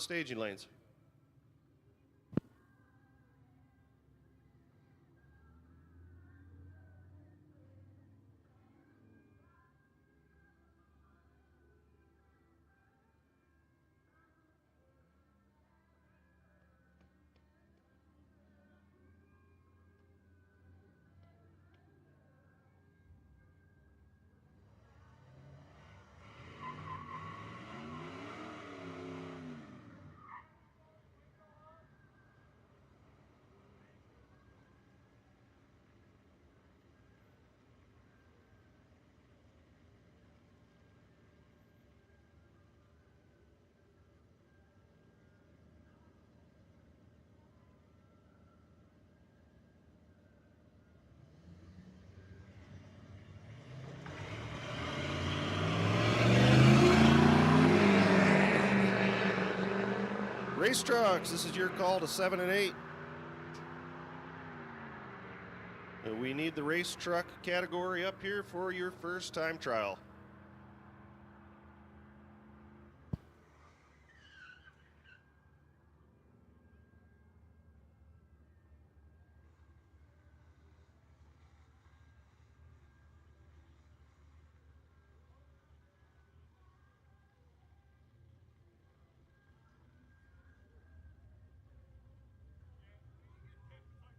staging lanes. Race trucks, this is your call to 7 and 8. We need the race truck category up here for your first time trial.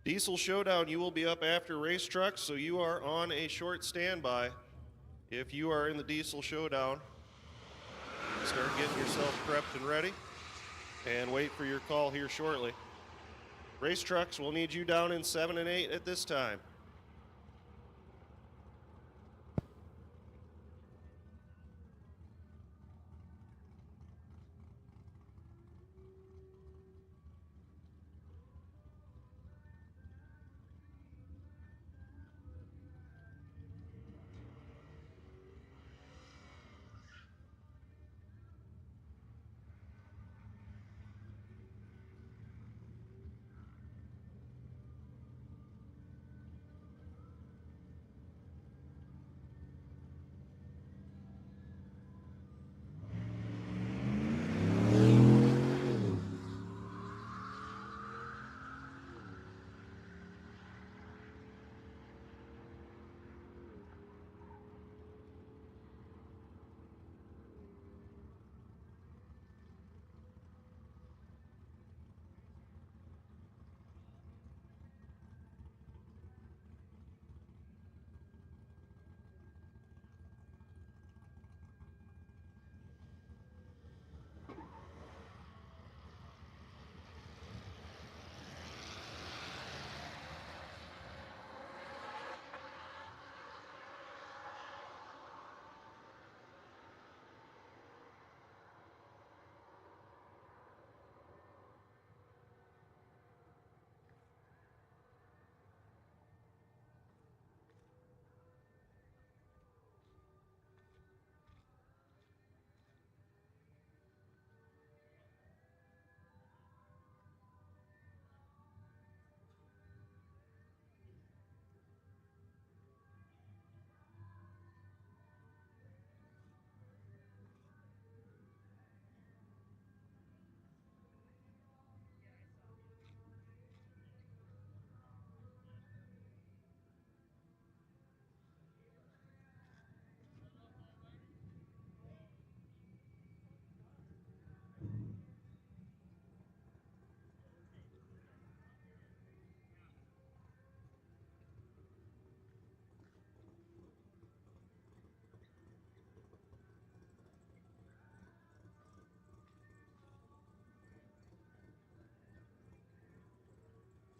Diesel Showdown, you will be up after race trucks, so you are on a short standby. If you are in the Diesel Showdown, start getting yourself prepped and ready, and wait for your call here shortly. Race trucks, we'll need you down in 7 and 8 at this time.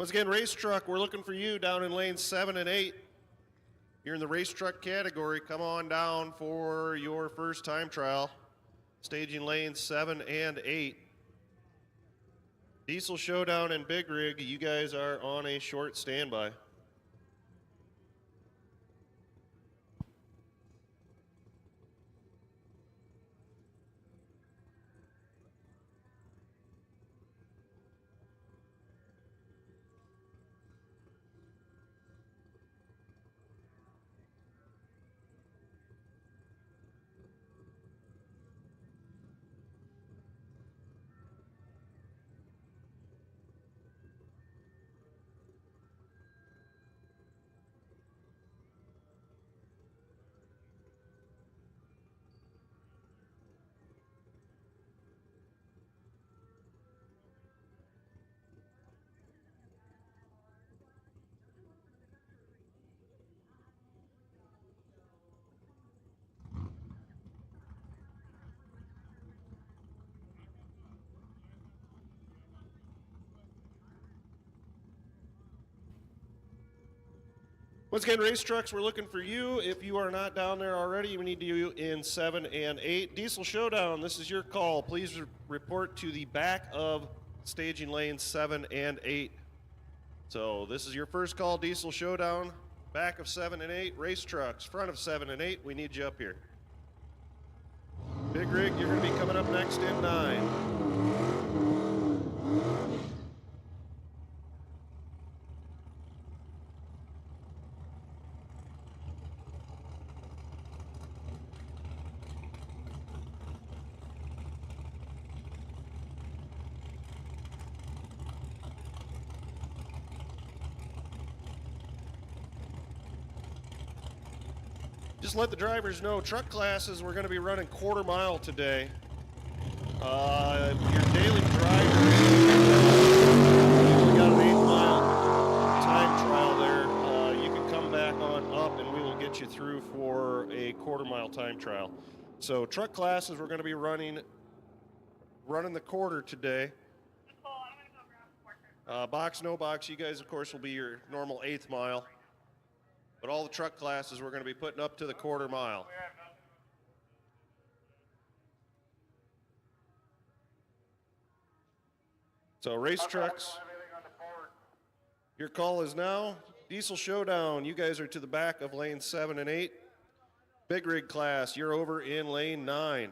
Once again, race truck, we're looking for you down in lanes 7 and 8. You're in the race truck category. Come on down for your first time trial. Staging lanes 7 and 8. Diesel Showdown and Big Rig, you guys are on a short standby. Once again, race trucks, we're looking for you. If you are not down there already, we need you in 7 and 8. Diesel Showdown, this is your call. Please report to the back of staging lanes 7 and 8. So this is your first call, Diesel Showdown. Back of 7 and 8, race trucks. Front of 7 and 8, we need you up here. Big Rig, you're going to be coming up next in 9. Just let the drivers know, truck classes, we're going to be running quarter mile today. Your daily drivers, we got an 8-mile time trial there. You can come back on up and we will get you through for a quarter mile time trial. So truck classes, we're going to be running the quarter today. Box, no box, you guys, of course, will be your normal 8th mile. But all the truck classes we're going to be putting up to the quarter mile. So race trucks, your call is now. Diesel Showdown, you guys are to the back of lane 7 and 8. Big Rig class, you're over in lane 9.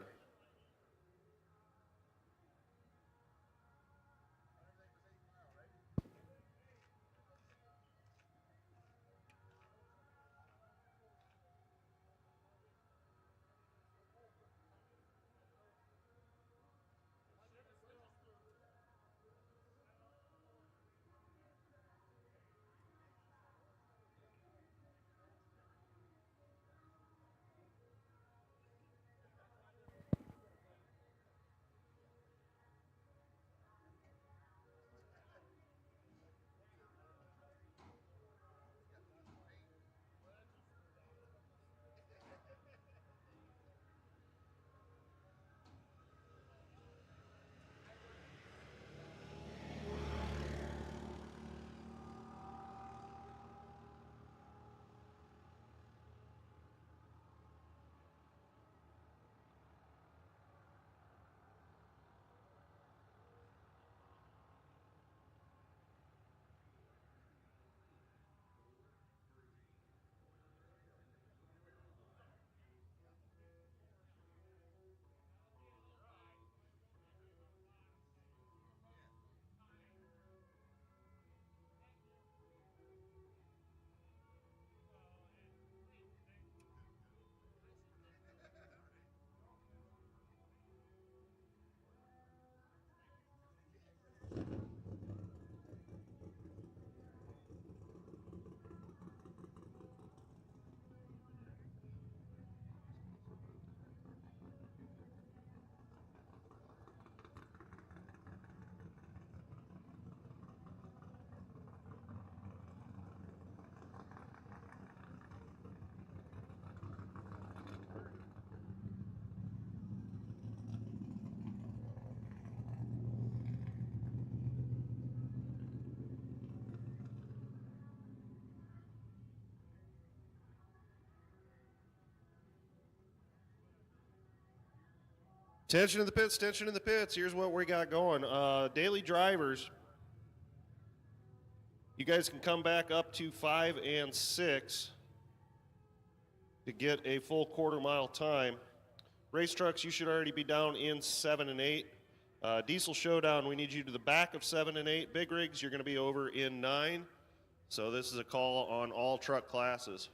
Tension in the pits, tension in the pits. Here's what we got going. Daily drivers, you guys can come back up to 5 and 6 to get a full quarter mile time. Race trucks, you should already be down in 7 and 8. Diesel Showdown, we need you to the back of 7 and 8. Big Rigs, you're going to be over in 9. So this is a call on all truck classes.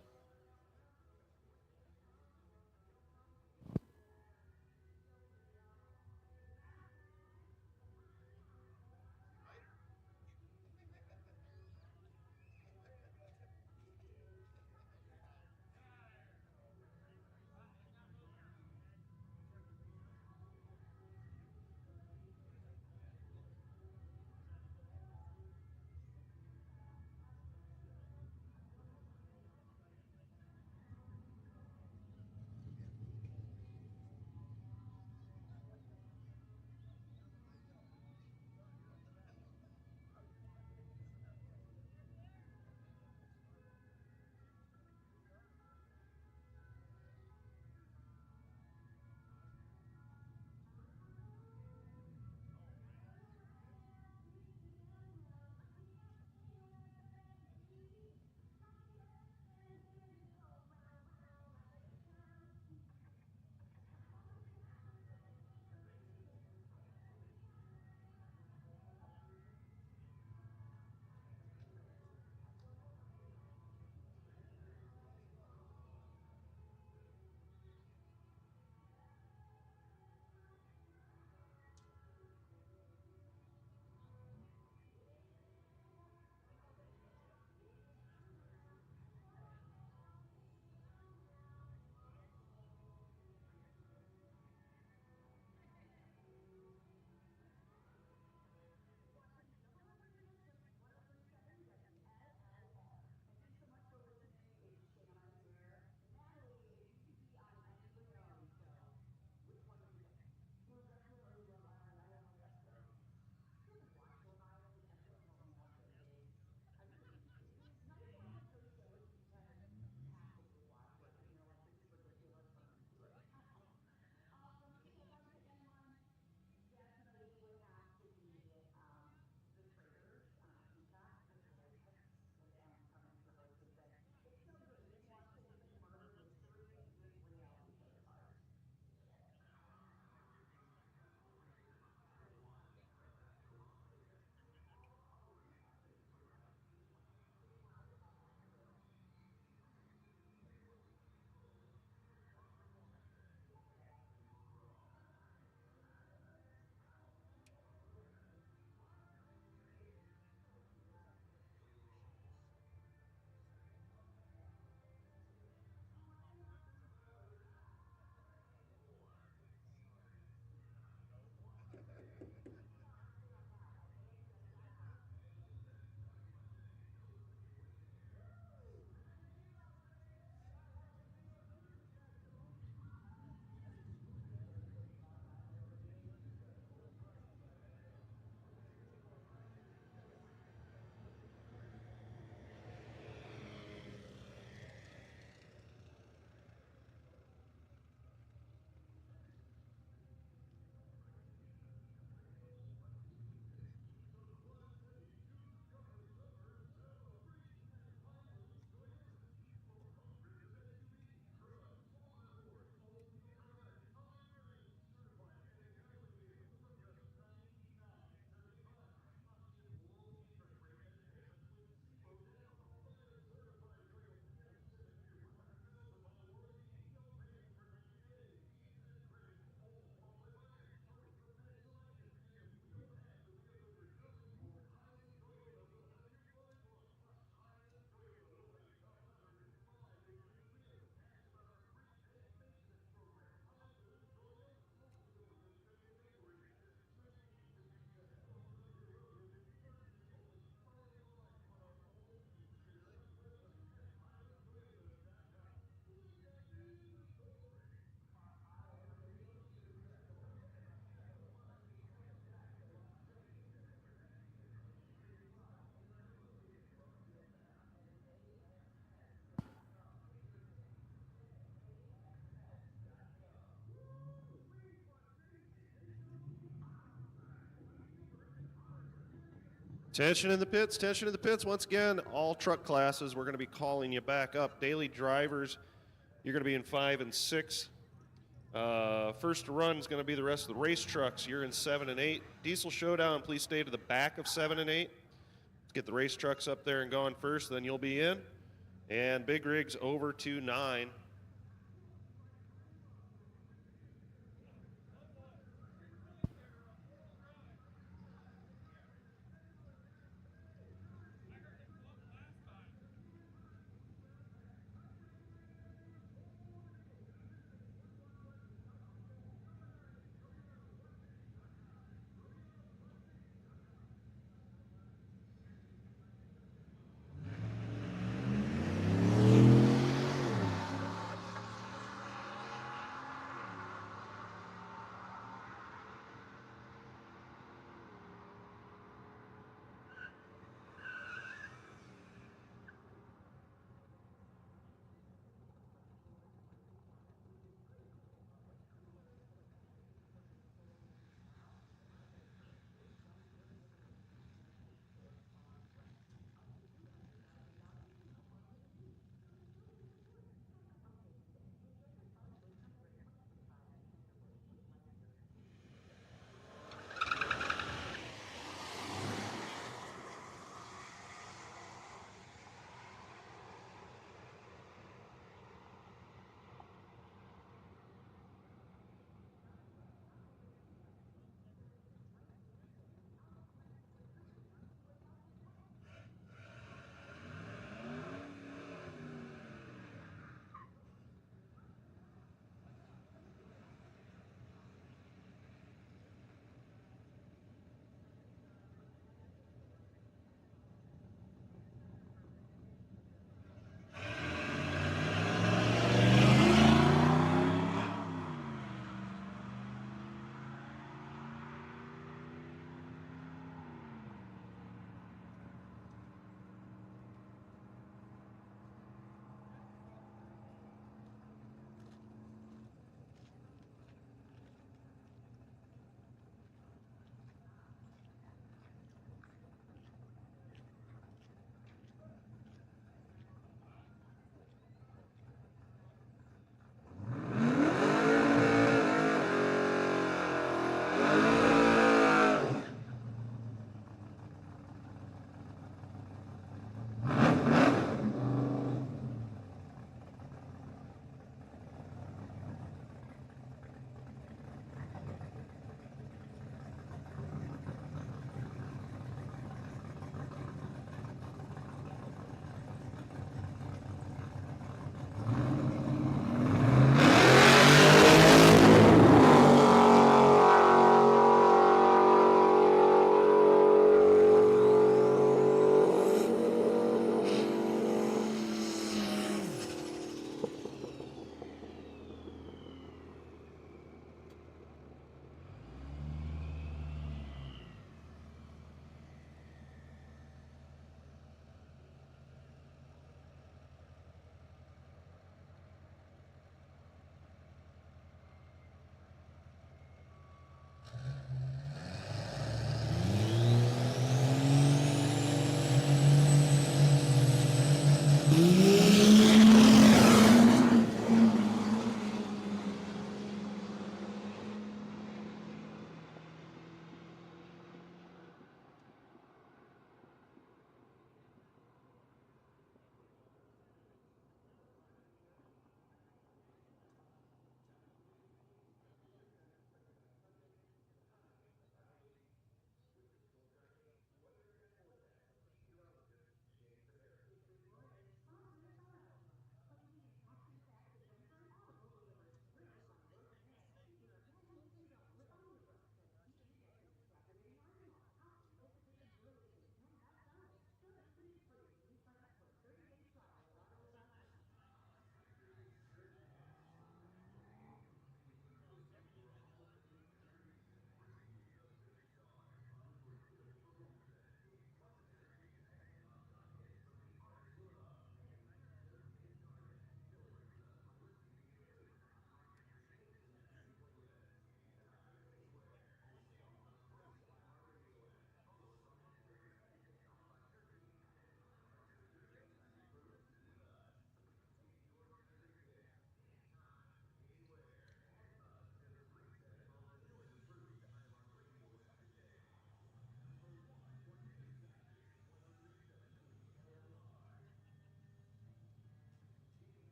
Tension in the pits, tension in the pits. Once again, all truck classes, we're going to be calling you back up. Daily drivers, you're going to be in 5 and 6. First to run is going to be the rest of the race trucks. You're in 7 and 8. Diesel Showdown, please stay to the back of 7 and 8. Let's get the race trucks up there and going first, then you'll be in. And big rigs over to 9.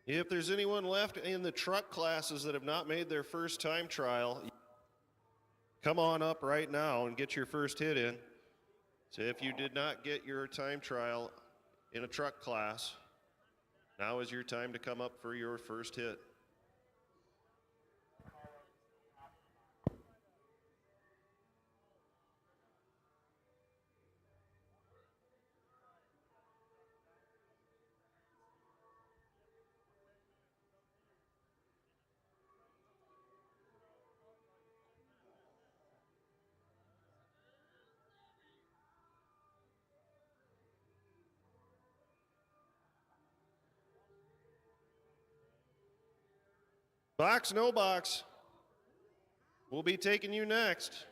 If there's anyone left in the truck classes that have not made their first time trial, come on up right now and get your first hit in. So if you did not get your time trial in a truck class, now is your time to come up for your first hit. Box, no box. We'll be taking you next.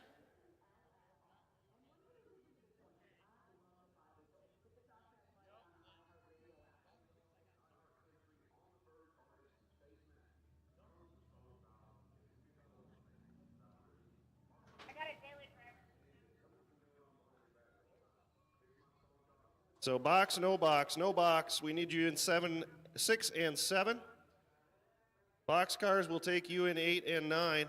So box, no box, no box. We need you in 6 and 7. Box cars will take you in 8 and 9.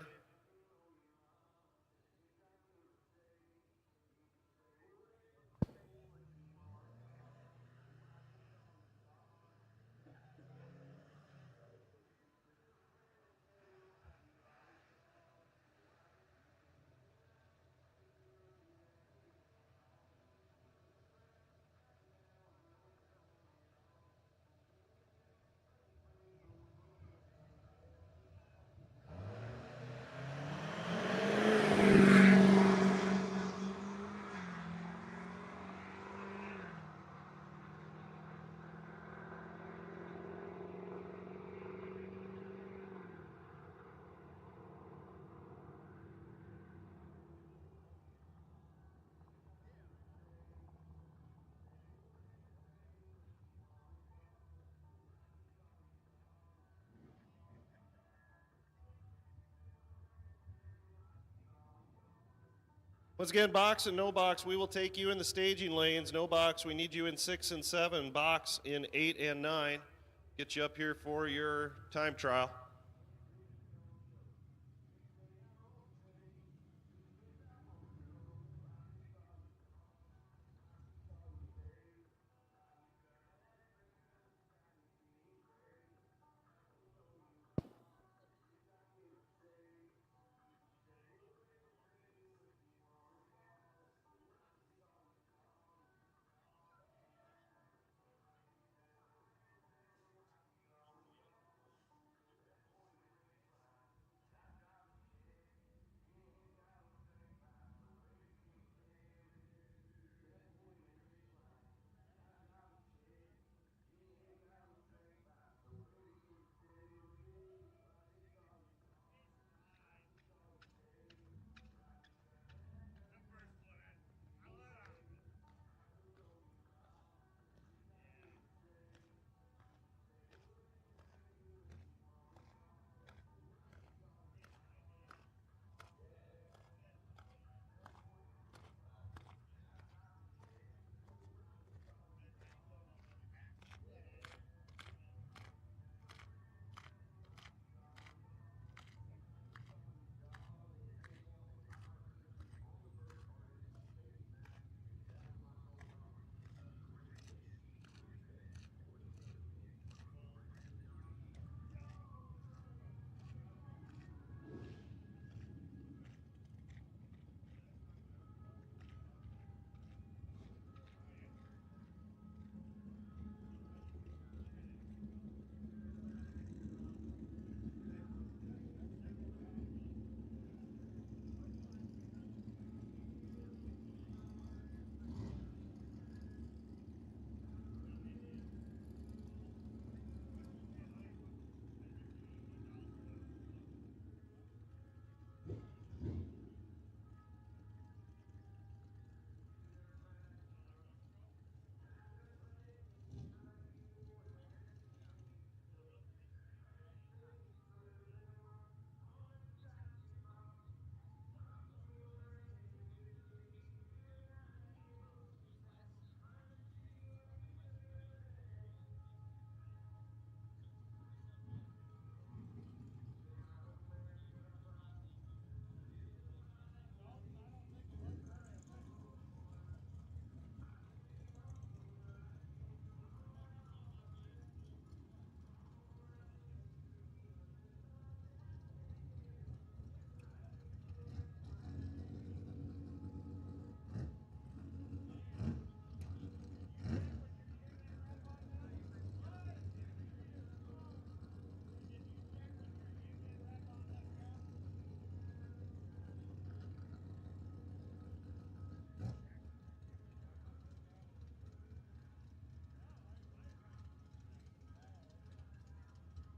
Once again, box and no box, we will take you in the staging lanes. No box, we need you in 6 and 7. Box in 8 and 9. Get you up here for your time trial.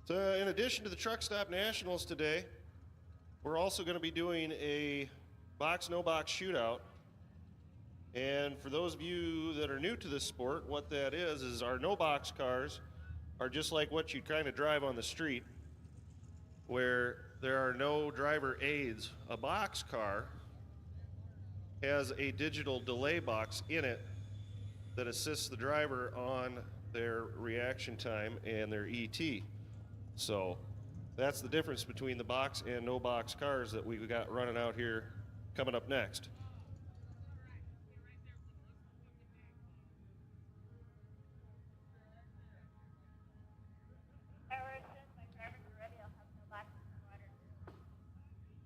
So in addition to the Truck Stop Nationals today, we're also going to be doing a box, no box shootout. And for those of you that are new to this sport, what that is our no box cars are just like what you kind of drive on the street, where there are no driver aids. A box car has a digital delay box in it that assists the driver on their reaction time and their ET. So that's the difference between the box and no box cars that we've got running out here coming up next.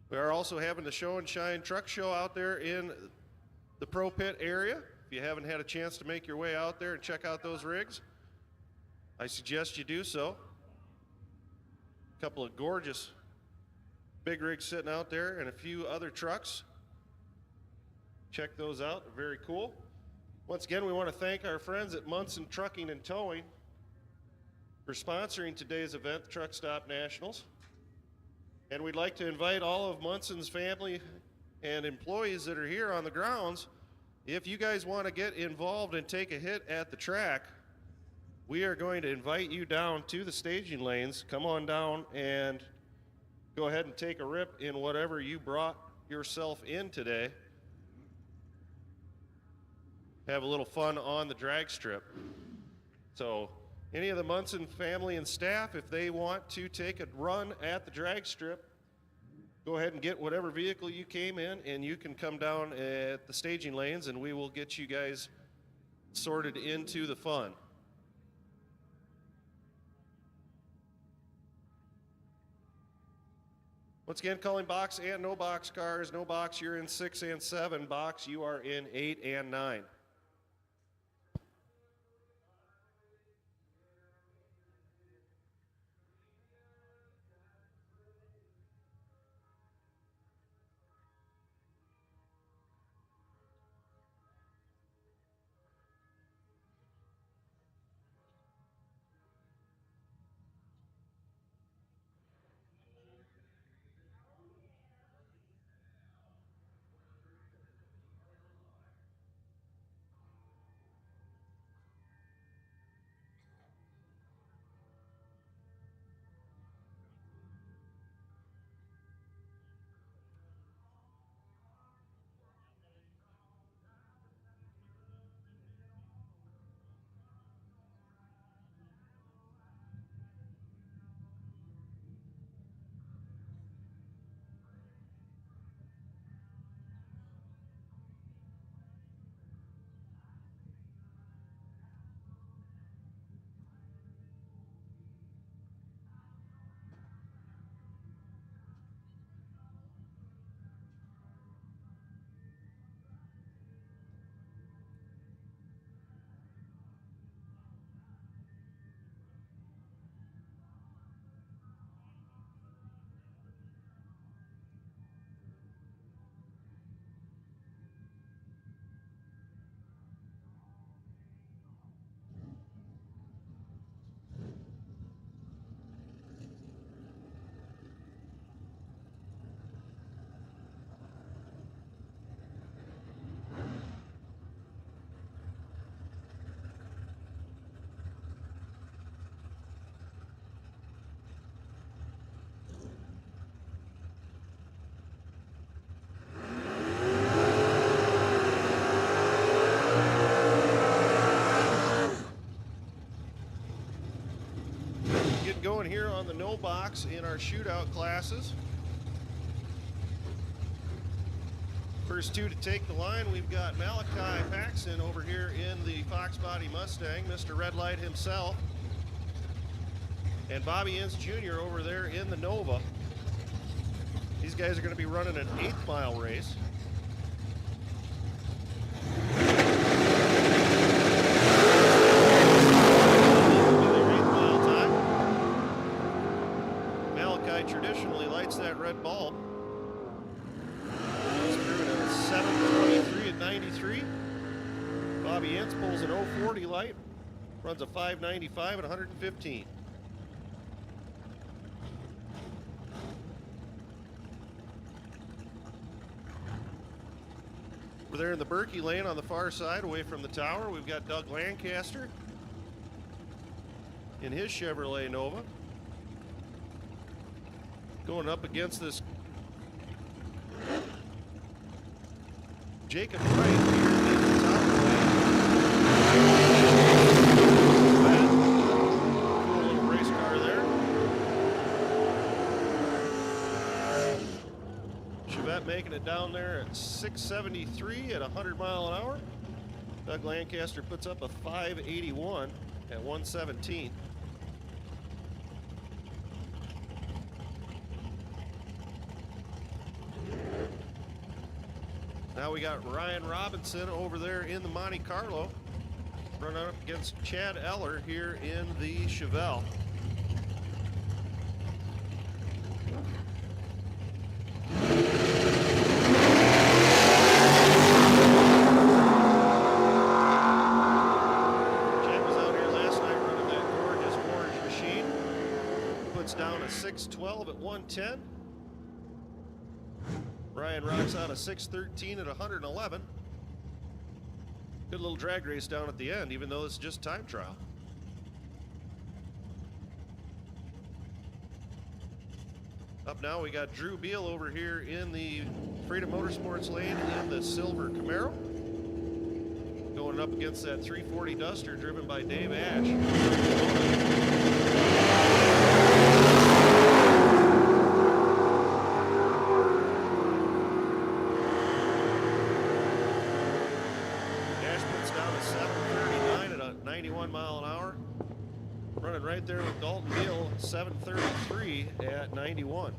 We are also having the Show and Shine truck show out there in the Pro Pit area. If you haven't had a chance to make your way out there and check out those rigs, I suggest you do so. A couple of gorgeous big rigs sitting out there and a few other trucks. Check those out, they're very cool. Once again, we want to thank our friends at Munson Trucking and Towing for sponsoring today's event, the Truck Stop Nationals. And we'd like to invite all of Munson's family and employees that are here on the grounds, if you guys want to get involved and take a hit at the track, we are going to invite you down to the staging lanes. Come on down and go ahead and take a rip in whatever you brought yourself in today. Have a little fun on the drag strip. So any of the Munson family and staff, if they want to take a run at the drag strip, go ahead and get whatever vehicle you came in, and you can come down at the staging lanes and we will get you guys sorted into the fun. Once again, calling box and no box cars. No box, you're in 6 and 7. Box, you are in 8 and 9. Going here on the no box in our shootout classes. First two to take the line, we've got Malachi Paxton over here in the Fox Body Mustang, Mr. Red Light himself, and Bobby Ince Jr. over there in the Nova. These guys are going to be running an 8-mile race. Traditionally lights that red bulb. He's through at a 7:23 at 93. Bobby Ince pulls an 040 light, runs a 5:95 at 115. Over there in the Berkey lane on the far side, away from the tower, we've got Doug Lancaster in his Chevrolet Nova. Going up against this Jacob Wright here in the tower lane. Cool little race car there. Chevette making it down there at 673 at 100 mile an hour. Doug Lancaster puts up a 581 at 117. Now we got Ryan Robinson over there in the Monte Carlo, running up against Chad Eller here in the Chevelle. Chad was out here last night running that gorgeous orange machine. Puts down a 612 at 110. Ryan rocks out a 613 at 111. Good little drag race down at the end, even though it's just time trial. Up now, we got Drew Beal over here in the Freedom Motorsports lane in the silver Camaro. Going up against that 340 Duster driven by Dave Ash. Right there with Dalton Beal, 733 at 91.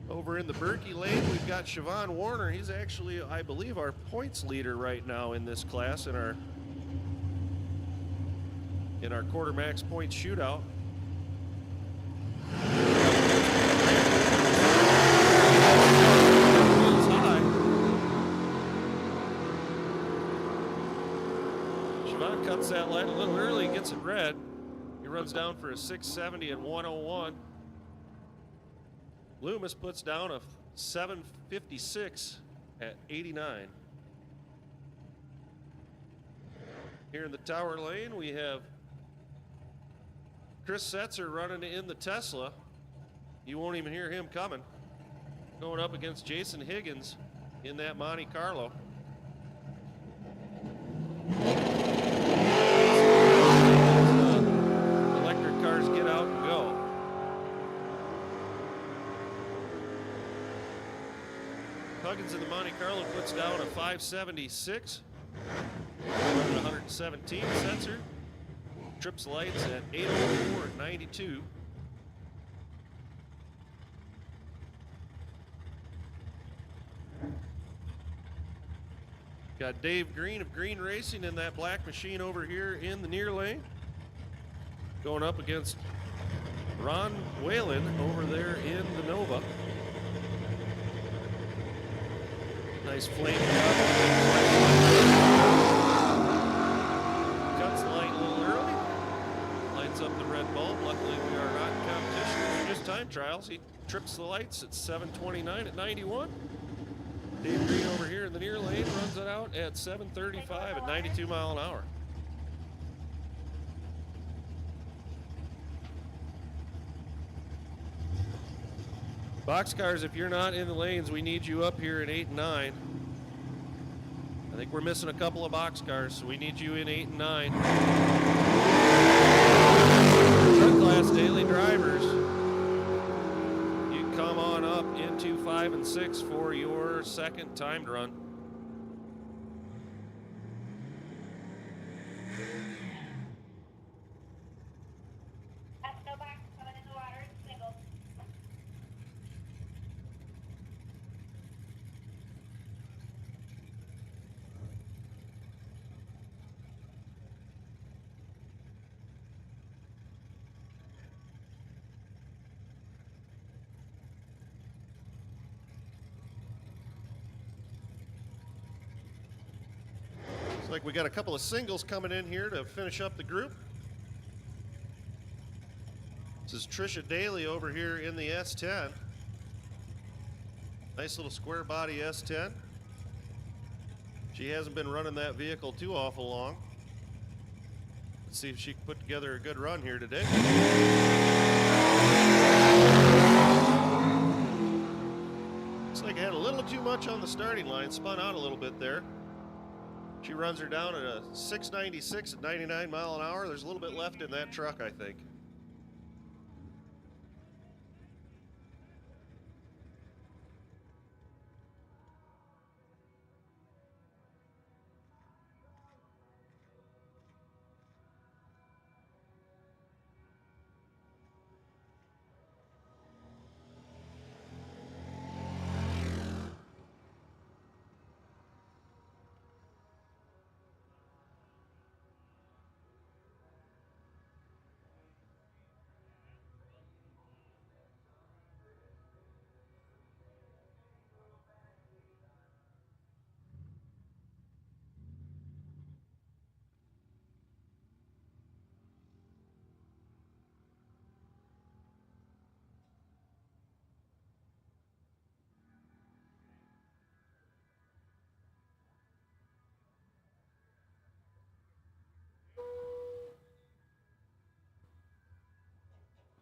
Over in the Berkey lane, we've got Siobhan Warner. He's actually, I believe, our points leader right now in this class in our quarter max points shootout. Cuts that light a little early, gets it red. He runs down for a 670 and 101. Loomis puts down a 756 at 89. Here in the tower lane, we have Chris Setzer running in the Tesla. You won't even hear him coming. Going up against Jason Higgins in that Monte Carlo. Cars get out and go. Huggins in the Monte Carlo puts down a 576. 117 sensor. Trips lights at 804 at 92. Got Dave Green of Green Racing in that black machine over here in the near lane. Going up against Ron Whalen over there in the Nova. Nice flame job. Cuts the light a little early. Lights up the red bulb. Luckily we are not in competition. They're just time trials. He trips the lights at 729 at 91. Dave Green over here in the near lane runs it out at 735 at 92 mile an hour. Boxcars, if you're not in the lanes, we need you up here in 8 and 9. I think we're missing a couple of boxcars, so we need you in 8 and 9. Truck class daily drivers, you can come on up into 5 and 6 for your second timed run. Like we got a couple of singles coming in here to finish up the group. This is Trisha Daly over here in the S10. Nice little square body S10. She hasn't been running that vehicle too awful long. Let's see if she can put together a good run here today. Looks like I had a little too much on the starting line, spun out a little bit there. She runs her down at a 696 at 99 mile an hour. There's a little bit left in that truck, I think.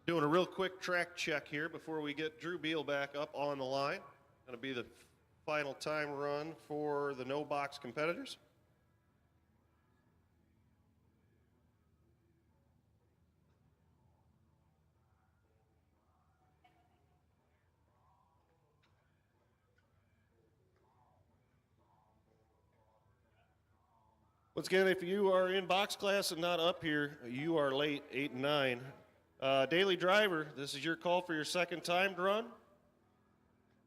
Doing a real quick track check here before we get Drew Beal back up on the line. Going to be the final time run for the no box competitors. Once again, if you are in box class and not up here, you are late, 8 and 9. Daily driver, this is your call for your second timed run.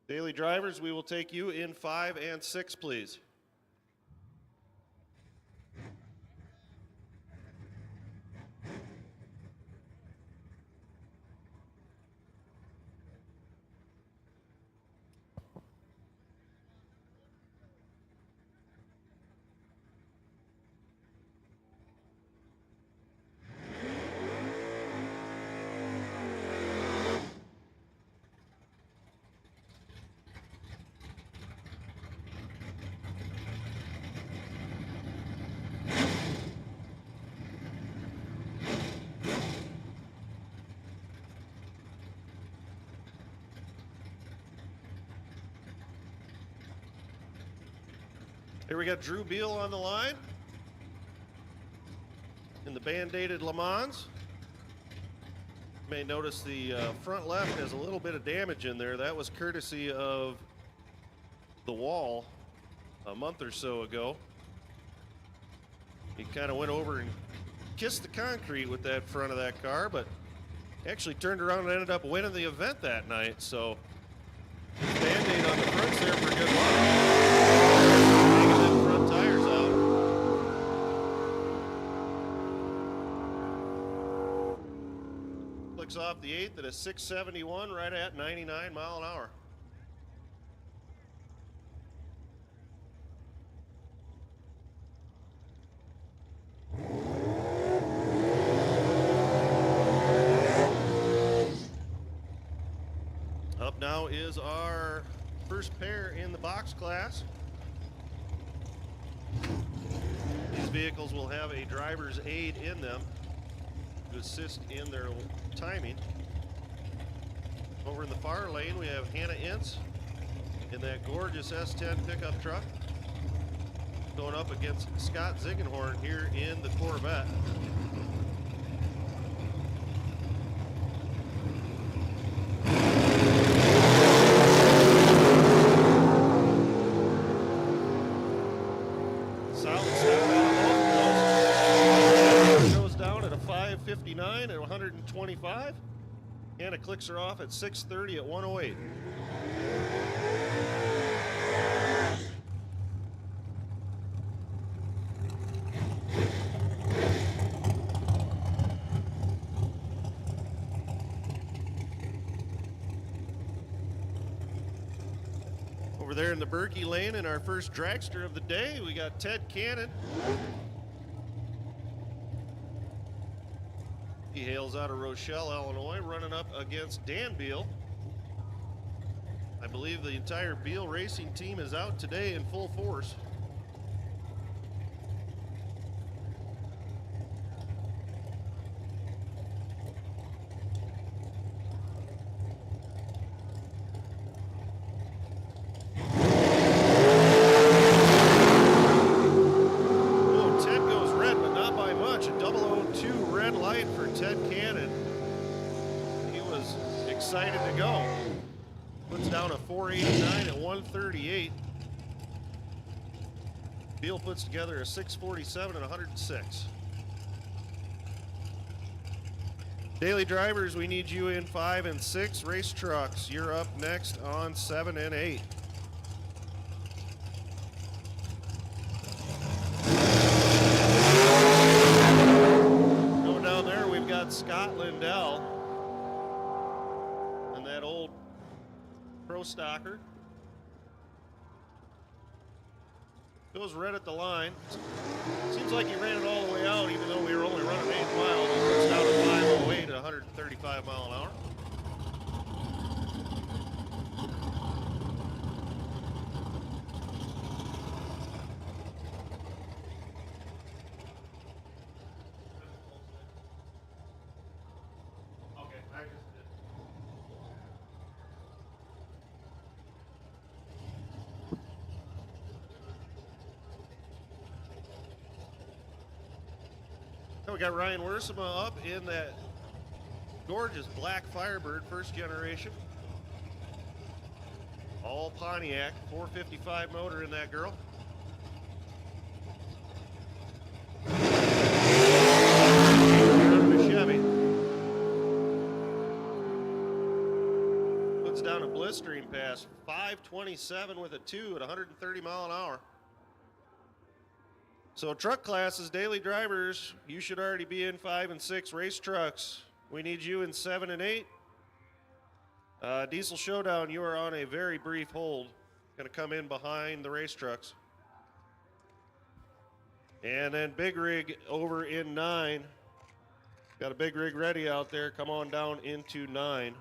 Daily drivers, we will take you in 5 and 6, please. Here we got Drew Beal on the line in the Band-Aided Le Mans. You may notice the front left has a little bit of damage in there. That was courtesy of the wall a month or so ago. He kind of went over and kissed the concrete with that front of that car, but actually turned around and ended up winning the event that night. So Band-Aid on the fronts there for good luck. Front tires out. Clicks off the 8th at a 671, right at 99 mile an hour. Up now is our first pair in the box class. These vehicles will have a driver's aid in them to assist in their timing. Over in the far lane, we have Hannah Ince in that gorgeous S10 pickup truck going up against Scott Ziegenhorn here in the Corvette. At 125. Hannah clicks her off at 6:30 at 108. Over there in the Berkey lane in our first dragster of the day, we got Ted Cannon. He hails out of Rochelle, Illinois, running up against Dan Beal. I believe the entire Beal racing team is out today in full force. Excited to go. Puts down a 489 at 138. Beal puts together a 647 and 106. Daily drivers, we need you in 5 and 6. Race trucks, you're up next on 7 and 8. Going down there, we've got Scott Lindell. That old pro stocker goes red at the line. Seems like he ran it all the way out, even though we were only running 8 miles. He puts down a 508 at 135 mile an hour. We got Ryan Wersema up in that gorgeous black Firebird, first generation. All Pontiac, 455 motor in that girl. Chevy. Puts down a blistering pass, 527 with a 2 at 130 mile an hour. So truck classes, daily drivers, you should already be in 5 and 6. Race trucks, we need you in 7 and 8. Diesel Showdown, you are on a very brief hold. Going to come in behind the race trucks. And then Big Rig over in 9. Got a Big Rig ready out there. Come on down into 9.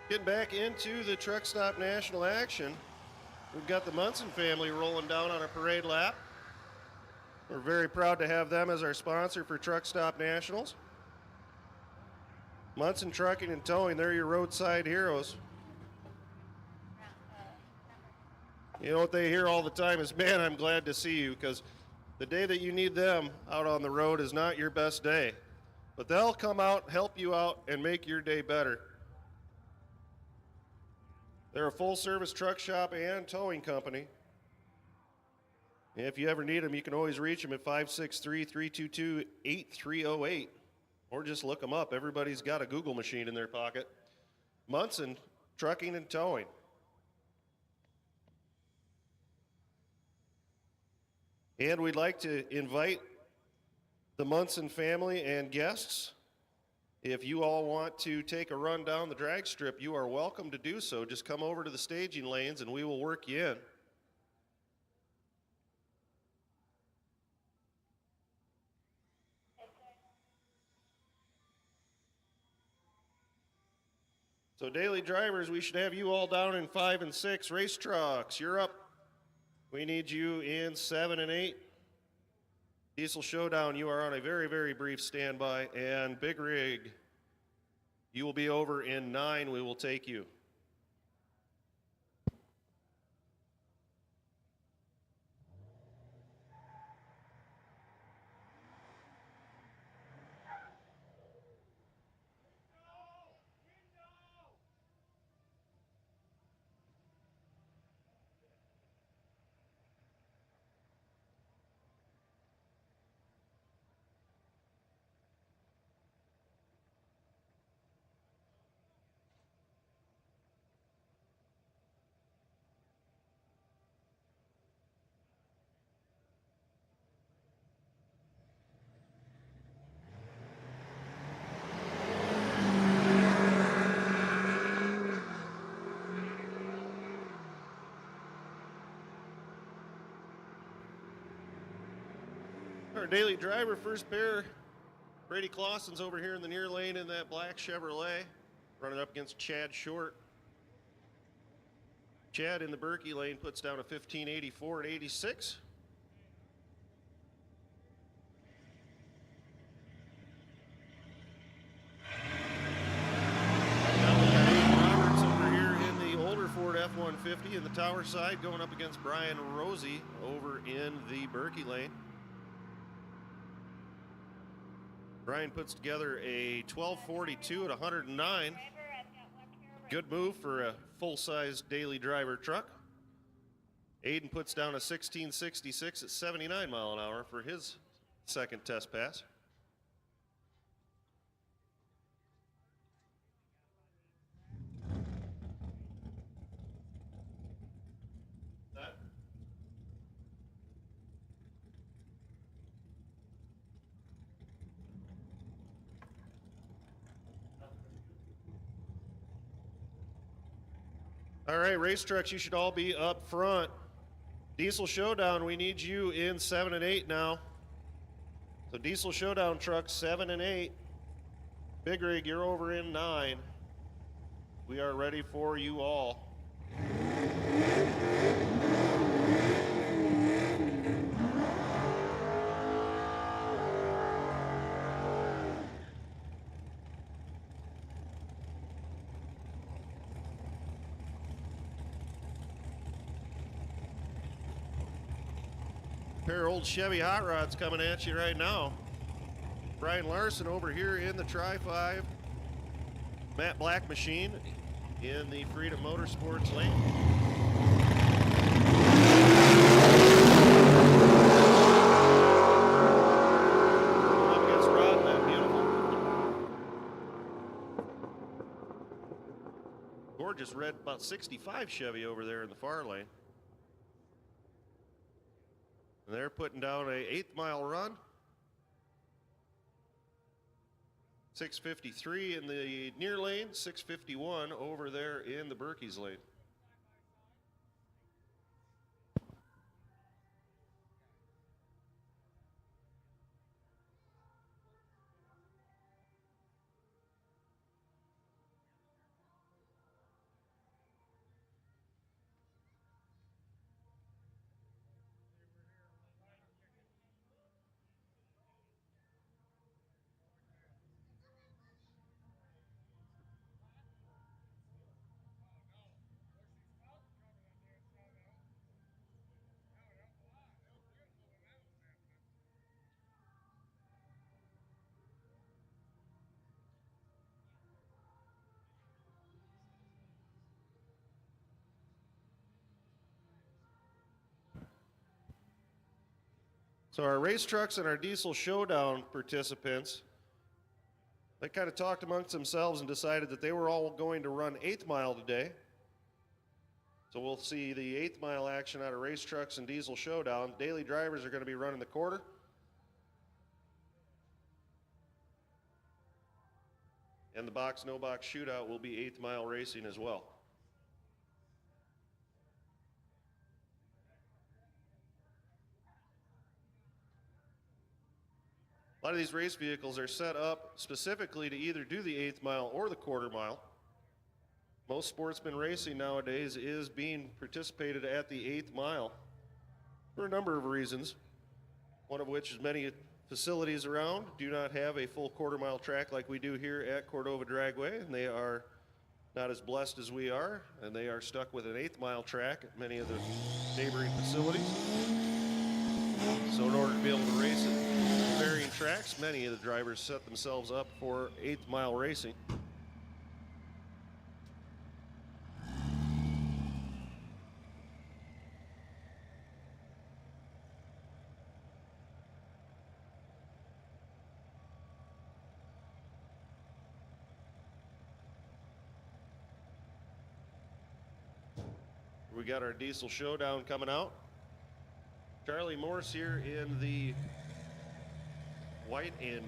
Getting back into the Truck Stop National action. We've got the Munson family rolling down on a parade lap. We're very proud to have them as our sponsor for Truck Stop Nationals. Munson Trucking and Towing, they're your roadside heroes. You know what they hear all the time is, man, I'm glad to see you, because the day that you need them out on the road is not your best day. But they'll come out, help you out, and make your day better. They're a full-service truck shop and towing company. If you ever need them, you can always reach them at 563-322-8308, or just look them up. Everybody's got a Google machine in their pocket. Munson Trucking and Towing. And we'd like to invite the Munson family and guests. If you all want to take a run down the drag strip, you are welcome to do so. Just come over to the staging lanes and we will work you in. So daily drivers, we should have you all down in 5 and 6. Race trucks, you're up. We need you in 7 and 8. Diesel Showdown, you are on a very, very brief standby. And Big Rig, you will be over in 9. We will take you. Our daily driver, first pair, Brady Clausen's over here in the near lane in that black Chevrolet, running up against Chad Short. Chad in the Berkey lane puts down a 15.84 at 86. Now we got Aiden Roberts over here in the older Ford F-150 in the tower side, going up against Brian Rosie over in the Berkey lane. Brian puts together a 12.42 at 109. Good move for a full-size daily driver truck. Aiden puts down a 16.66 at 79 mile an hour for his second test pass. All right, race trucks, you should all be up front. Diesel Showdown, we need you in 7 and 8 now. So Diesel Showdown trucks 7 and 8. Big Rig, you're over in 9. We are ready for you all. Pair of old Chevy hot rods coming at you right now. Brian Larson over here in the Tri-5. Matt Black Machine in the Freedom Motorsports lane. Up against Rod, that beautiful. Gorgeous red, about 65 Chevy over there in the far lane. And they're putting down a 8th mile run. 6:53 in the near lane, 6:51 over there in the Berkey's lane. So our race trucks and our Diesel Showdown participants, they kind of talked amongst themselves and decided that they were all going to run 8th mile today. So we'll see the 8th mile action out of race trucks and Diesel Showdown. Daily drivers are going to be running the quarter. And the box, no box shootout will be 8th mile racing as well. A lot of these race vehicles are set up specifically to either do the 8th mile or the quarter mile. Most sportsman racing nowadays is being participated at the 8th mile for a number of reasons, one of which is many facilities around do not have a full quarter mile track like we do here at Cordova Dragway, and they are not as blessed as we are, and they are stuck with an 8th mile track at many of the neighboring facilities. So in order to be able to race at varying tracks, many of the drivers set themselves up for 8th mile racing. We got our Diesel Showdown coming out. Charlie Morse here in the white and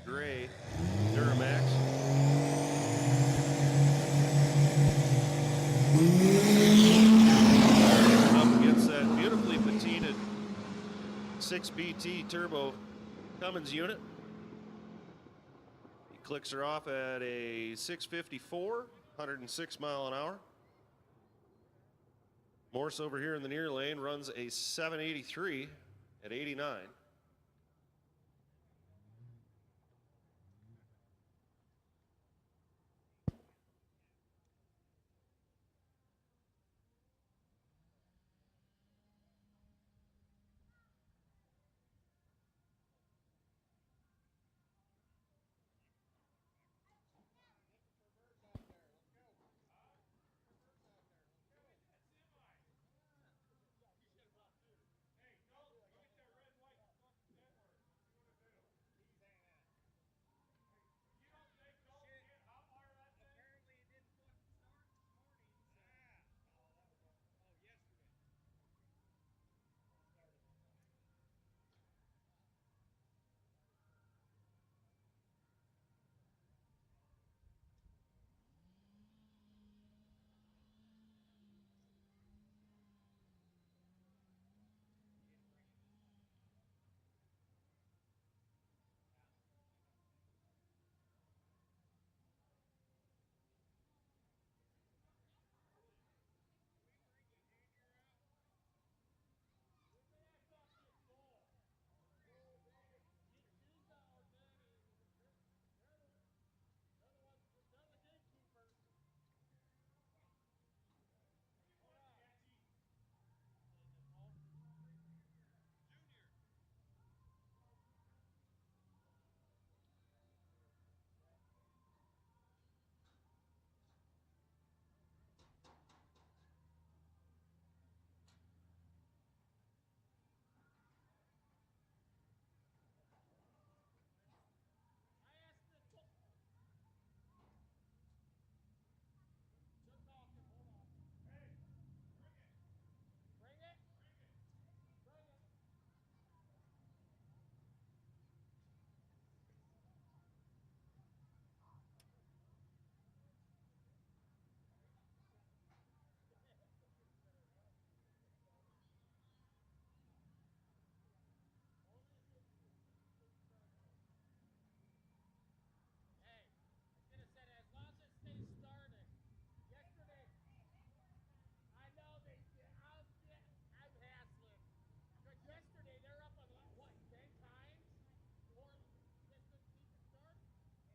gray Duramax. Up against that beautifully patinaed 6BT turbo Cummins unit. He clicks her off at a 654, 106 mile an hour. Morse over here in the near lane runs a 783 at 89.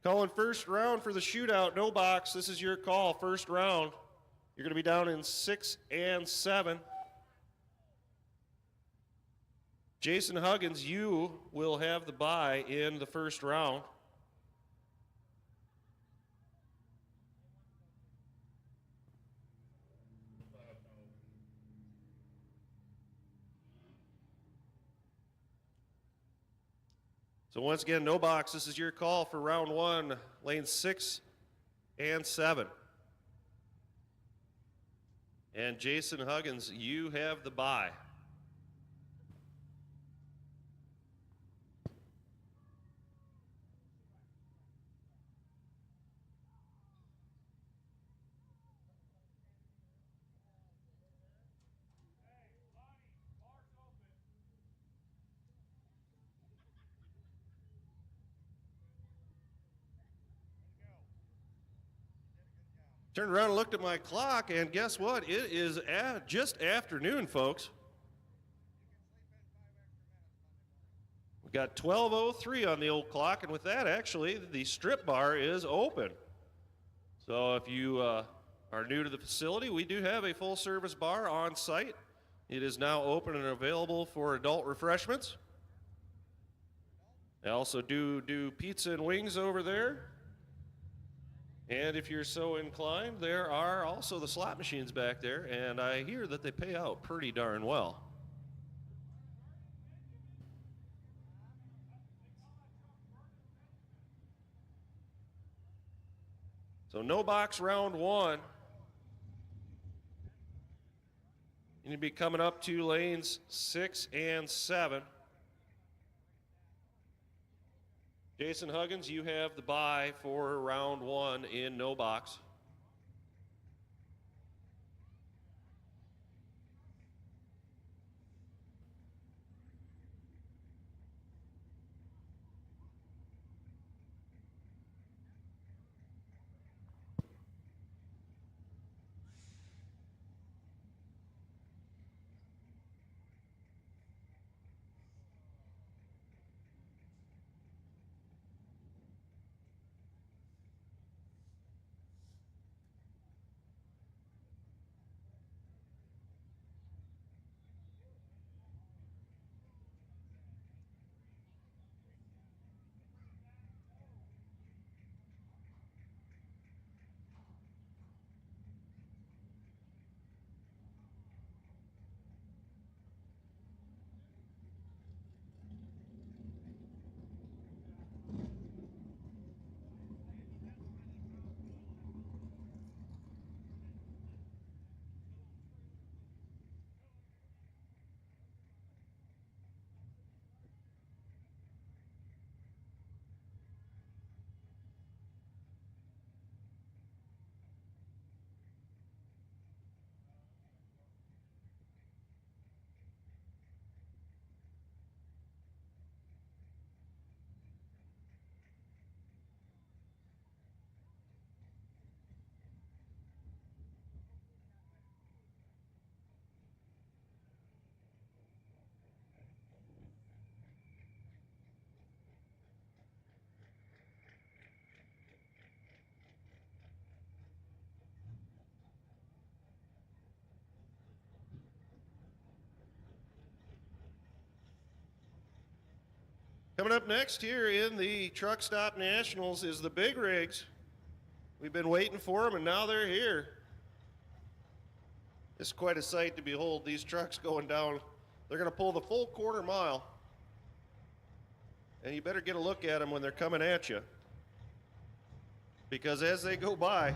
Calling first round for the shootout, no box. This is your call, first round. You're going to be down in 6 and 7. Jason Huggins, you will have the bye in the first round. So once again, no box. This is your call for round 1, lanes 6 and 7. And Jason Huggins, you have the bye. Turned around and looked at my clock, and guess what? It is just afternoon, folks. We got 12:03 on the old clock, and with that, actually, the strip bar is open. So if you are new to the facility, we do have a full-service bar on site. It is now open and available for adult refreshments. They also do pizza and wings over there. And if you're so inclined, there are also the slot machines back there, and I hear that they pay out pretty darn well. So no box round 1. You need to be coming up to lanes 6 and 7. Jason Huggins, you have the bye for round 1 in no box. Coming up next here in the Truck Stop Nationals is the big rigs. We've been waiting for them, and now they're here. It's quite a sight to behold, these trucks going down. They're going to pull the full quarter mile, and you better get a look at them when they're coming at you, because as they go by,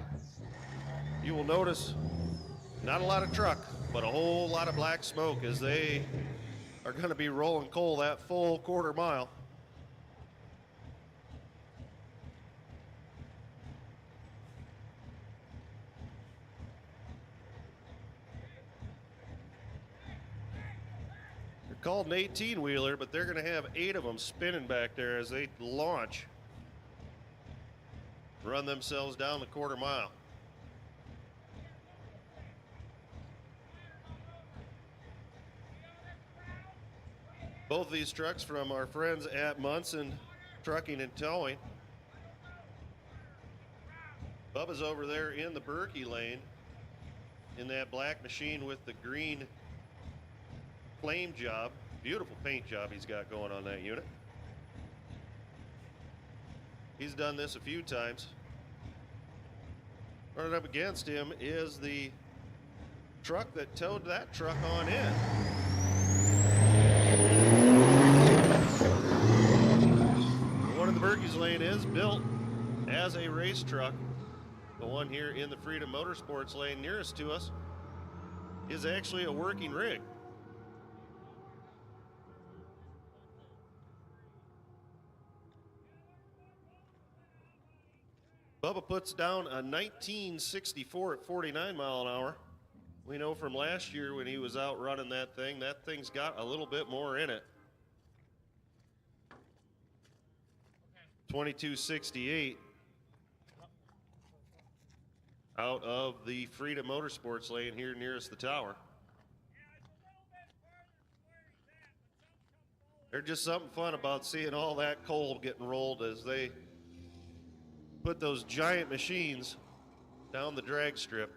you will notice not a lot of truck, but a whole lot of black smoke as they are going to be rolling coal that full quarter mile. They're called an 18-wheeler, but they're going to have 8 of them spinning back there as they launch, run themselves down the quarter mile. Both these trucks from our friends at Munson Trucking and Towing. Bubba's over there in the Berkey lane in that black machine with the green flame job. Beautiful paint job he's got going on that unit. He's done this a few times. Running up against him is the truck that towed that truck on in. The one in the Berkey's lane is built as a race truck. The one here in the Freedom Motorsports lane nearest to us is actually a working rig. Bubba puts down a 1964 at 49 mile an hour. We know from last year when he was out running that thing's got a little bit more in it. 2268 out of the Freedom Motorsports lane here nearest the tower. There's just something fun about seeing all that coal getting rolled as they put those giant machines down the drag strip.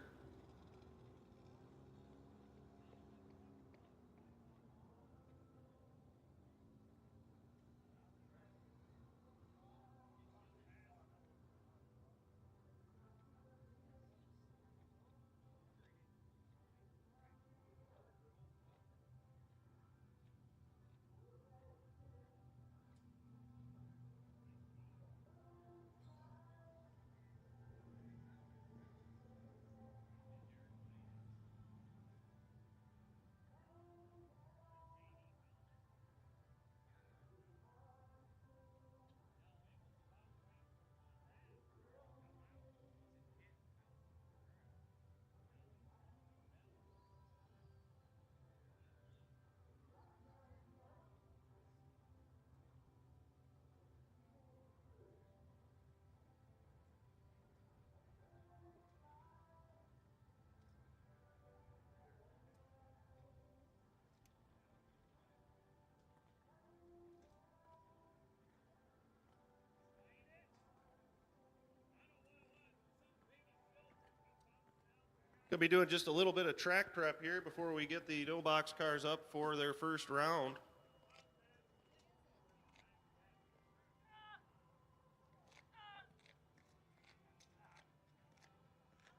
Gonna be doing just a little bit of track prep here before we get the no box cars up for their first round.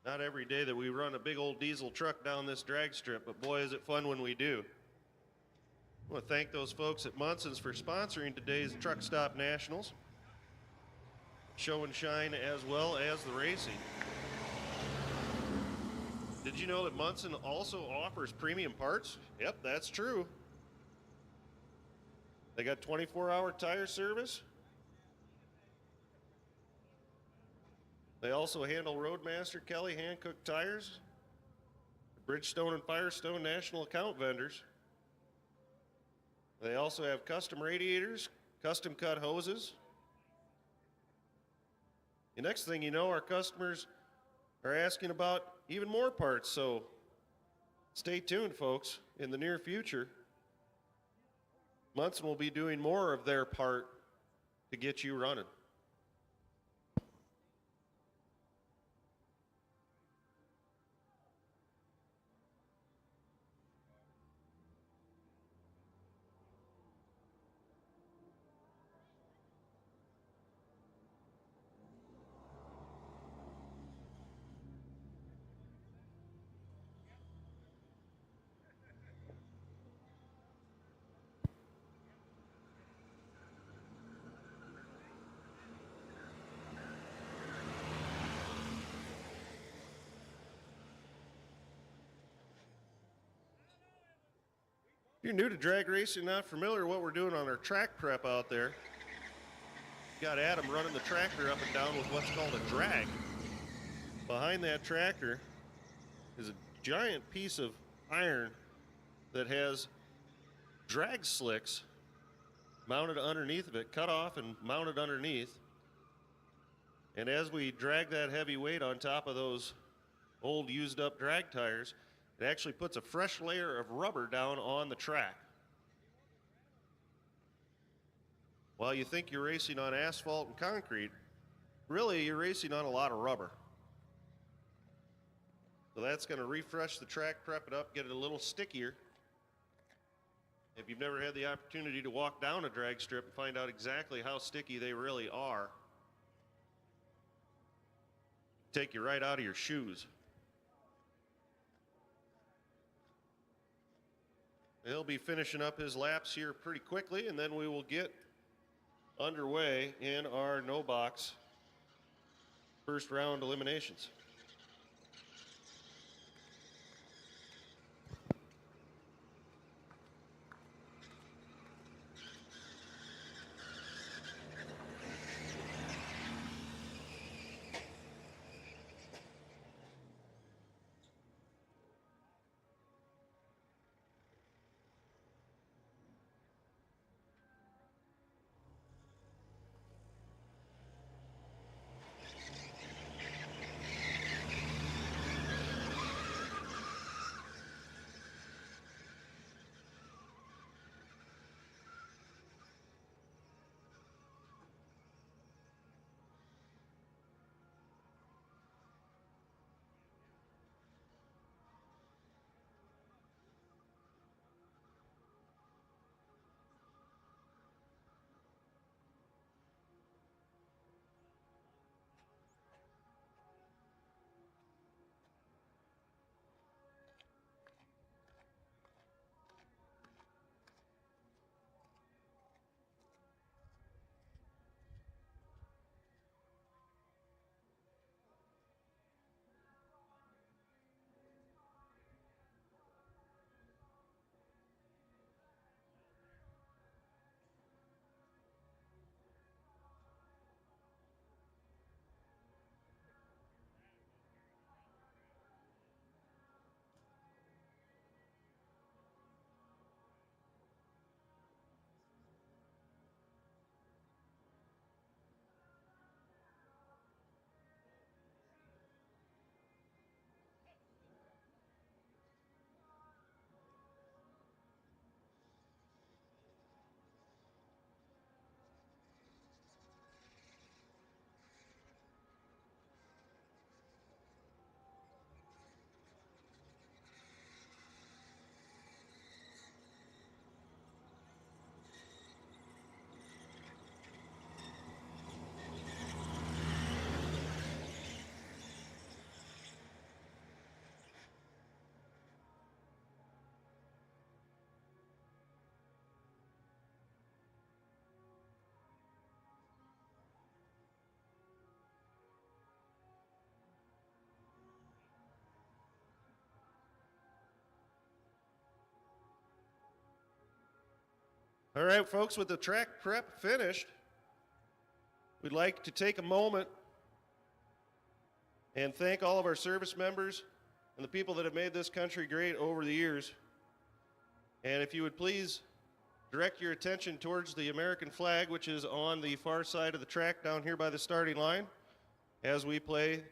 Not every day that we run a big old diesel truck down this drag strip, but boy, is it fun when we do. I want to thank those folks at Munson's for sponsoring today's Truck Stop Nationals. Show and shine as well as the racing. Did you know that Munson also offers premium parts? Yep, that's true. They got 24-hour tire service. They also handle Roadmaster, Kelly, Hankook tires, Bridgestone and Firestone national account vendors. They also have custom radiators, custom cut hoses. The next thing you know, our customers are asking about even more parts, so stay tuned, folks. In the near future, Munson will be doing more of their part to get you running. If you're new to drag racing, not familiar with what we're doing on our track prep out there, you got Adam running the tractor up and down with what's called a drag. Behind that tractor is a giant piece of iron that has drag slicks mounted underneath of it, cut off and mounted underneath. And as we drag that heavy weight on top of those old used up drag tires, it actually puts a fresh layer of rubber down on the track. While you think you're racing on asphalt and concrete, really you're racing on a lot of rubber. So that's going to refresh the track, prep it up, get it a little stickier. If you've never had the opportunity to walk down a drag strip and find out exactly how sticky they really are, take you right out of your shoes. He'll be finishing up his laps here pretty quickly, and then we will get underway in our no box first round eliminations. All right, folks, with the track prep finished, we'd like to take a moment and thank all of our service members and the people that have made this country great over the years. And if you would please direct your attention towards the American flag, which is on the far side of the track down here by the starting line, as we play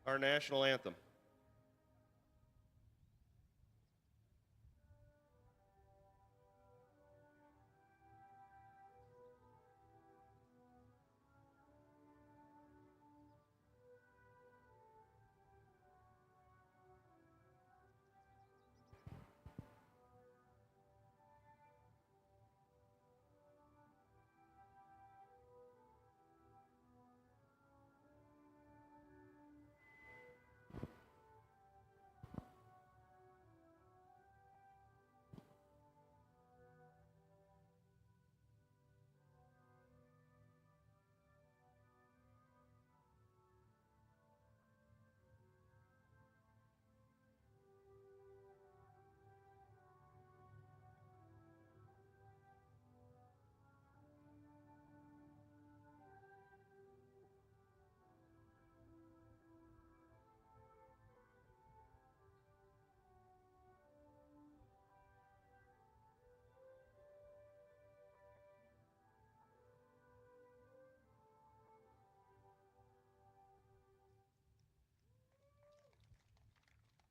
our national anthem.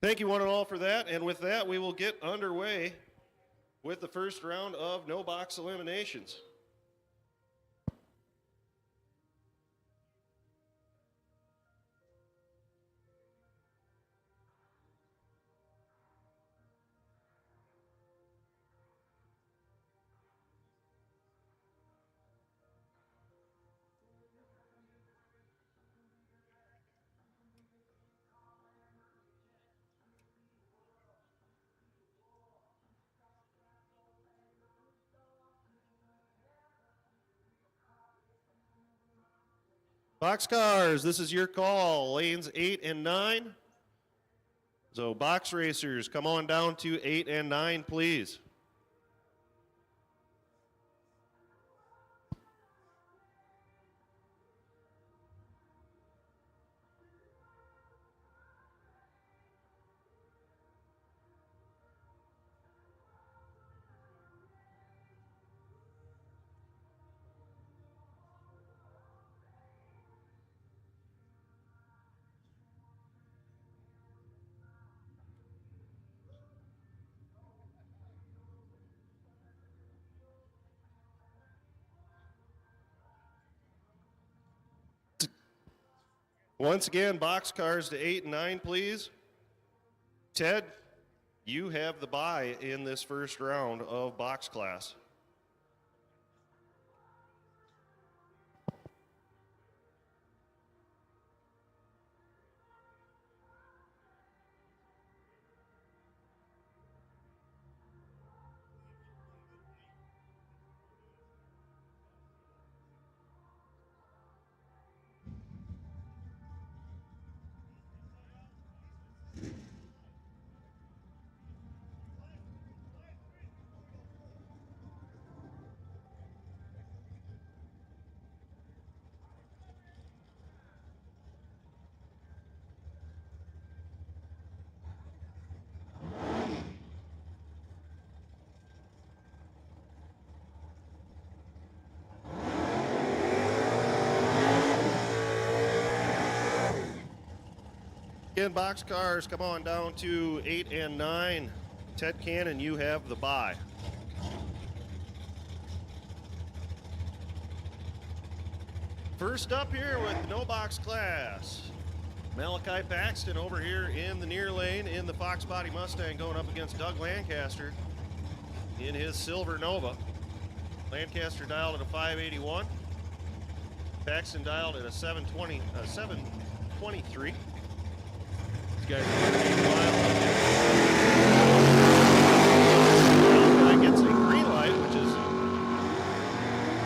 Thank you one and all for that. And with that, we will get underway with the first round of no box eliminations. Boxcars, this is your call. Lanes 8 and 9. So box racers, come on down to 8 and 9, please. Once again, boxcars to 8 and 9, please. Ted, you have the bye in this first round of box class. Again, boxcars, come on down to 8 and 9. Ted Cannon, you have the bye. First up here with the no box class, Malachi Paxton over here in the near lane in the Fox Body Mustang going up against Doug Lancaster in his Silver Nova. Lancaster dialed at a 581. Paxton dialed at a 723. Guys, gets a green light, which is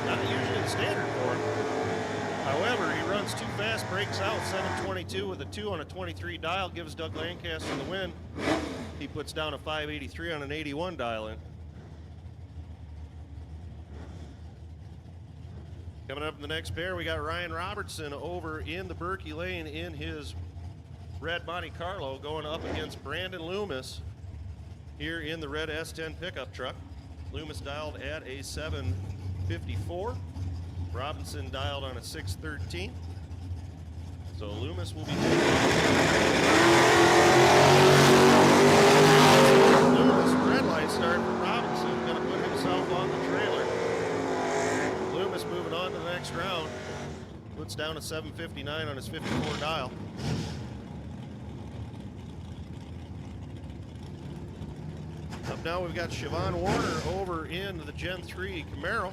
not usually the standard for him. However, he runs too fast, breaks out 722 with a 2 on a 23 dial, gives Doug Lancaster the win. He puts down a 583 on an 81 dial in. Coming up in the next pair, we got Ryan Robertson over in the Berkey lane in his red Monte Carlo going up against Brandon Loomis here in the red S10 pickup truck. Loomis dialed at a 754. Robinson dialed on a 613. So Loomis will be Loomis, red light start for Robinson, going to put himself on the trailer. Loomis moving on to the next round. Puts down a 759 on his 54 dial. Up now we've got Siobhan Warner over in the Gen 3 Camaro.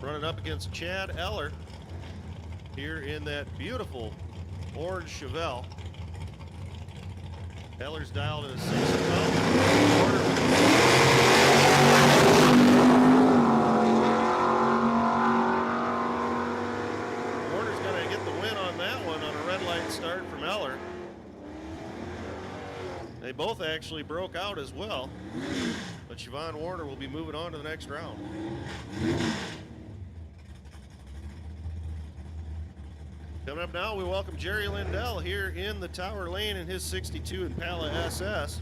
Running up against Chad Eller here in that beautiful orange Chevelle. Eller's dialed at a 612. Warner's going to get the win on that one on a red light start from Eller. They both actually broke out as well, but Siobhan Warner will be moving on to the next round. Coming up now, we welcome Jerry Lindell here in the Tower Lane in his 62 Impala SS.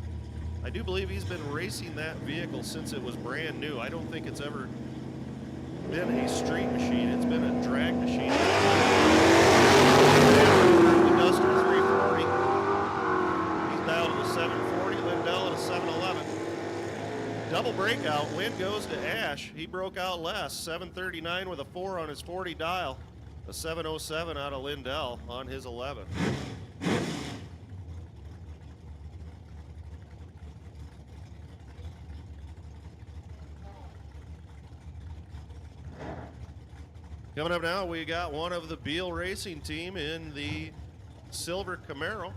I do believe he's been racing that vehicle since it was brand new. I don't think it's ever been a street machine. It's been a drag machine. The Duster 340. Double breakout, win goes to Ash. He broke out last, 739 with a 4 on his 40 dial. A 707 out of Lindell on his 11. Coming up now, we got one of the Beal Racing team in the silver Camaro.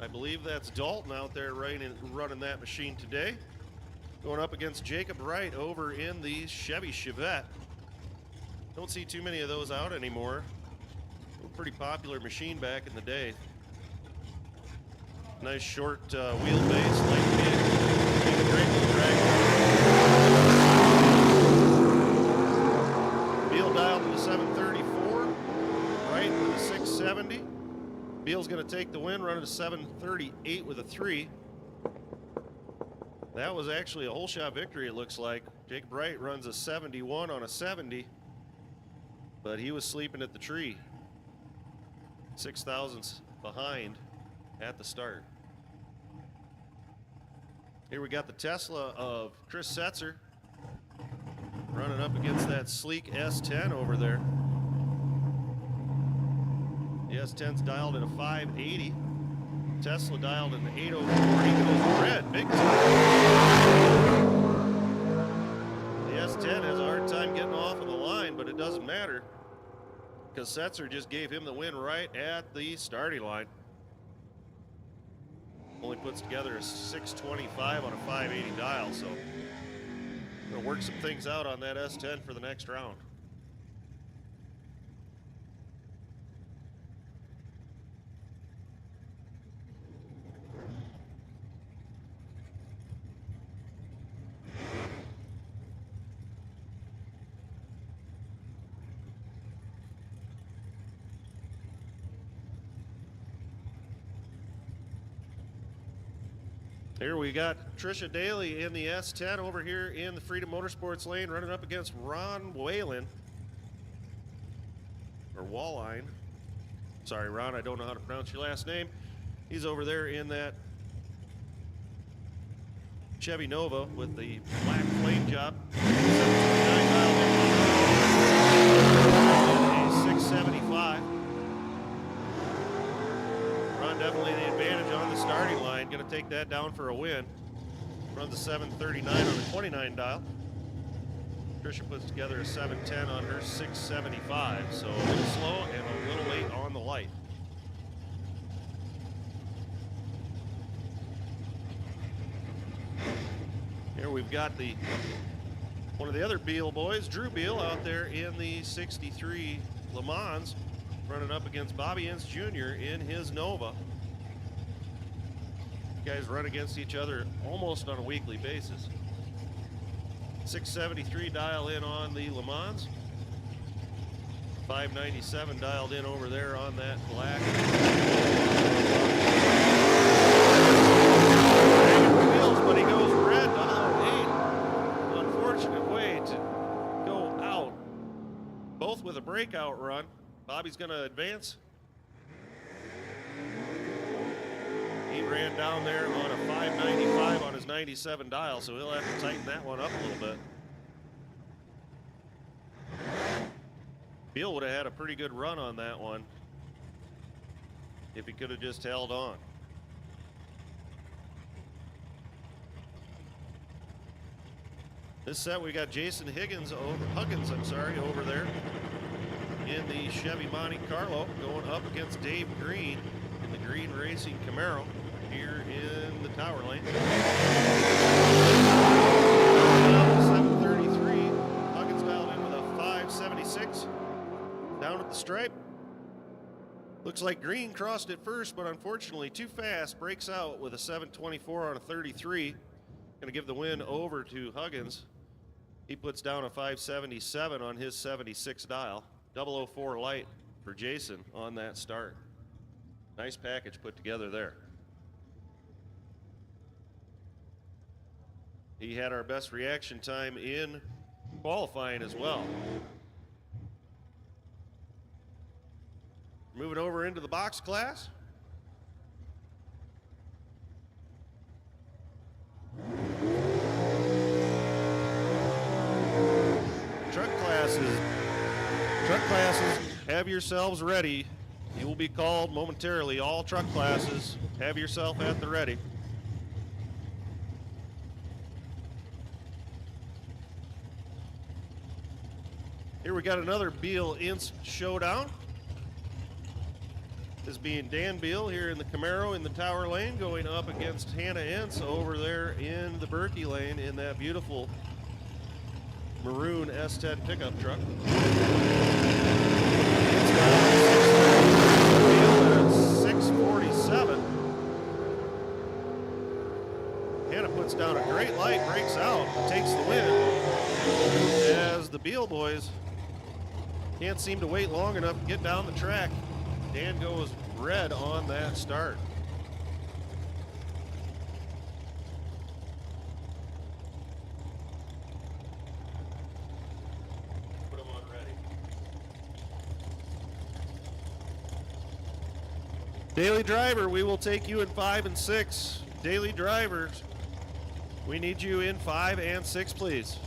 I believe that's Dalton out there running that machine today. Going up against Jacob Wright over in the Chevy Chevette. Don't see too many of those out anymore. A pretty popular machine back in the day. Nice short wheelbase, light vehicle. Cordova Dragway. Beal dialed with a 734. Wright with a 670. Beal's going to take the win, running a 738 with a 3. That was actually a whole shot victory, it looks like. Jacob Wright runs a 71 on a 70, but he was sleeping at the tree. 6 thousandths behind at the start. Here we got the Tesla of Chris Setzer running up against that sleek S10 over there. The S10's dialed at a 580. Tesla dialed in the 804. He goes red, big time. The S10 has a hard time getting off of the line, but it doesn't matter because Setzer just gave him the win right at the starting line. Only puts together a 625 on a 580 dial, so we're gonna work some things out on that S10 for the next round. Here we got Trisha Daly in the S10 over here in the Freedom Motorsports lane, running up against Ron Whalen, or Walline. Sorry, Ron, I don't know how to pronounce your last name. He's over there in that Chevy Nova with the black flame job. 675. Ron definitely the advantage on the starting line. Going to take that down for a win. Runs a 739 on the 29 dial. Tricia puts together a 710 on her 675. So a little slow and a little late on the light. Here we've got one of the other Beal boys, Drew Beal, out there in the 63 Le Mans, running up against Bobby Ince Jr. in his Nova. You guys run against each other almost on a weekly basis. 673 dial in on the Le Mans. 597 dialed in over there on that black. Wheels, but he goes red, 008. Unfortunate way to go out. Both with a breakout run. Bobby's going to advance. He ran down there on a 595 on his 97 dial, so he'll have to tighten that one up a little bit. Beal would have had a pretty good run on that one if he could have just held on. This set we got Jason Huggins over there in the Chevy Monte Carlo, going up against Dave Green in the Green Racing Camaro here in the Tower Lane. 733. Huggins dialed in with a 576. Down at the stripe. Looks like Green crossed it first, but unfortunately too fast. Breaks out with a 724 on a 33. Gonna give the win over to Huggins. He puts down a 577 on his 76 dial. 004 light for Jason on that start. Nice package put together there. He had our best reaction time in qualifying as well. Moving over into the box class. have yourselves ready. You will be called momentarily. All truck classes, have yourself at the ready. Here we got another Beal Ince showdown. This being Dan Beal here in the Camaro in the Tower Lane, going up against Hannah Ince over there in the Berkey Lane in that beautiful maroon S10 pickup truck. It's got 647. Hannah puts down a great light, breaks out, takes the win, as the Beal boys can't seem to wait long enough to get down the track. Dan goes red on that start. Put him on ready. Daily driver, we will take you in 5 and 6. Daily drivers, we need you in 5 and 6, please.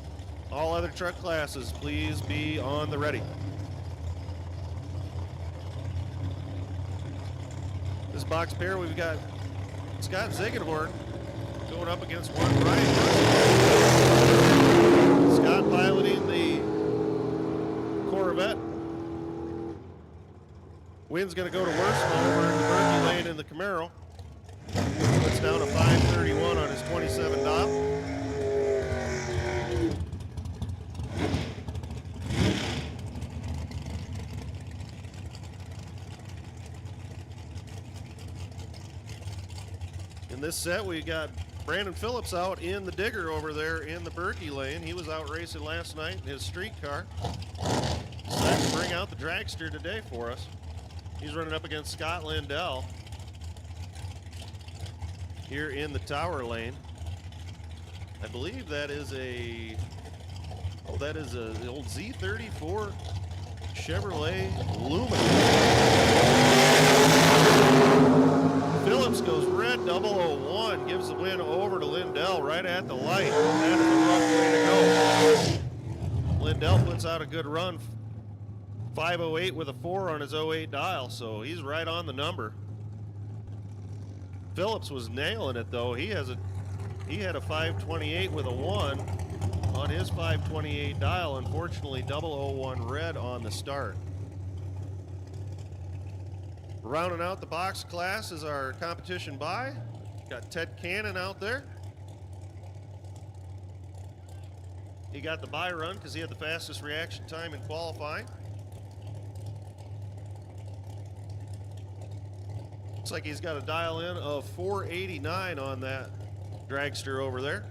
All other truck classes, please be on the ready. This box pair, we've got Scott Ziegenhorn going up against one Brian Russell. Scott piloting the Corvette. Wynn's going to go to Worsman over in the Berkey Lane in the Camaro. Puts down a 531 on his 27 dial. In this set, we got Brandon Phillips out in the digger over there in the Berkey Lane. He was out racing last night in his street car. Decided to bring out the dragster today for us. He's running up against Scott Lindell here in the Tower Lane. I believe that is the old Z34 Chevrolet Lumina. Phillips goes red 001, gives the win over to Lindell right at the light. That is a rough way to go. Lindell puts out a good run, 508 with a 4 on his 08 dial, so he's right on the number. Phillips was nailing it though. He had a 528 with a 1 on his 528 dial. Unfortunately, 001 red on the start. Rounding out the box class is our competition by. Got Ted Cannon out there. He got the bye run because he had the fastest reaction time in qualifying. Looks like he's got a dial in of 489 on that dragster over there.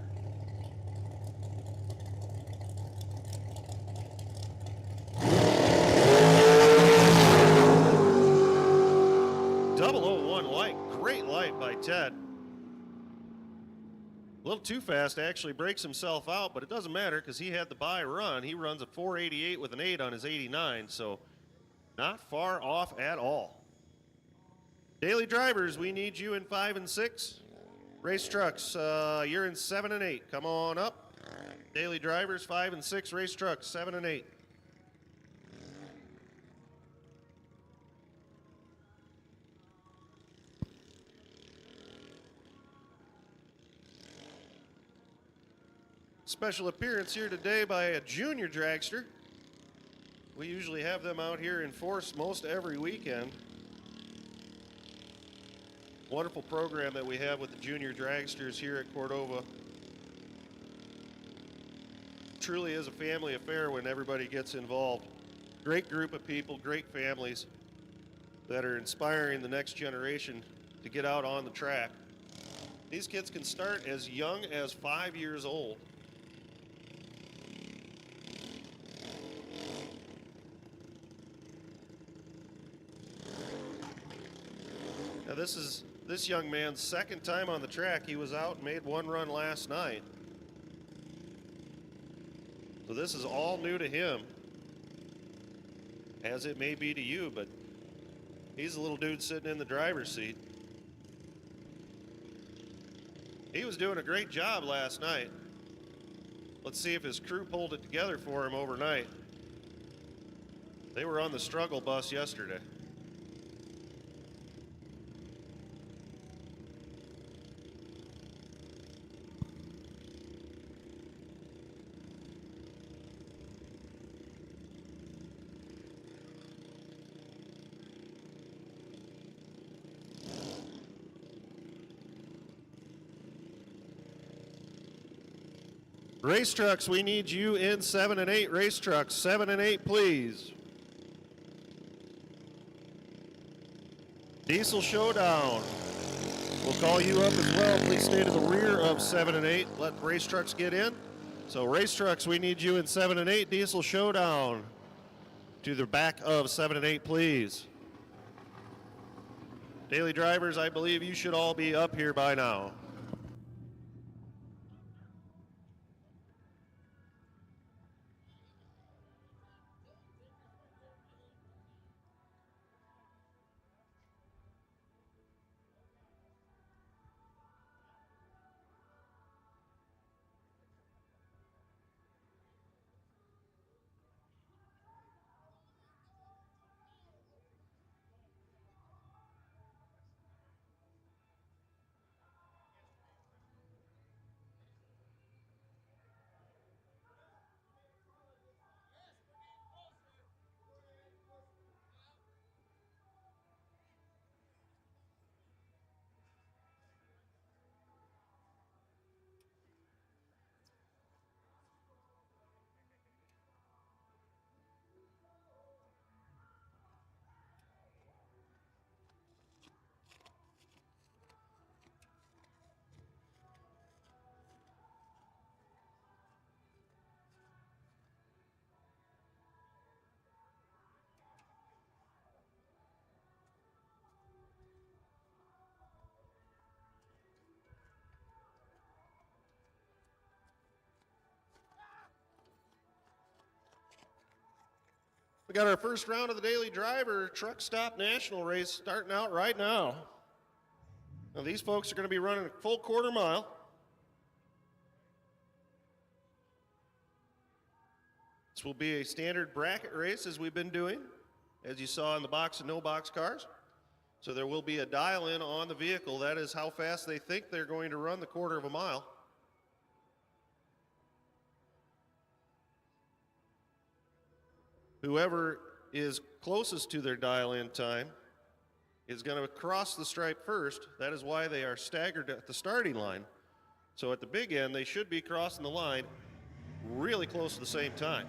Great light by Ted. A little too fast, actually breaks himself out, but it doesn't matter because he had the bye run. He runs a 488 with an 8 on his 89, so not far off at all. Daily drivers, we need you in 5 and 6. Race trucks, you're in 7 and 8. Come on up. Daily drivers, 5 and 6. Race trucks, 7 and 8. Special appearance here today by a junior dragster. We usually have them out here in force most every weekend. Wonderful program that we have with the junior dragsters here at Cordova. Truly is a family affair when everybody gets involved. Great group of people, great families that are inspiring the next generation to get out on the track. These kids can start as young as 5 years old. Now this is this young man's second time on the track. He was out and made one run last night. So this is all new to him, as it may be to you, but he's a little dude sitting in the driver's seat. He was doing a great job last night. Let's see if his crew pulled it together for him overnight. They were on the struggle bus yesterday. Race trucks, we need you in 7 and 8. Race trucks, 7 and 8, please. Diesel Showdown. We'll call you up as well. Please stay to the rear of 7 and 8. Let race trucks get in. So race trucks, we need you in 7 and 8. Diesel Showdown. To the back of 7 and 8, please. Daily drivers, I believe you should all be up here by now. We got our first round of the Daily Driver Truck Stop National Race starting out right now. Now these folks are going to be running a full quarter mile. This will be a standard bracket race as we've been doing, as you saw in the box and no box cars. So there will be a dial in on the vehicle. That is how fast they think they're going to run the quarter of a mile. Whoever is closest to their dial-in time is going to cross the stripe first. That is why they are staggered at the starting line. So at the big end, they should be crossing the line really close to the same time.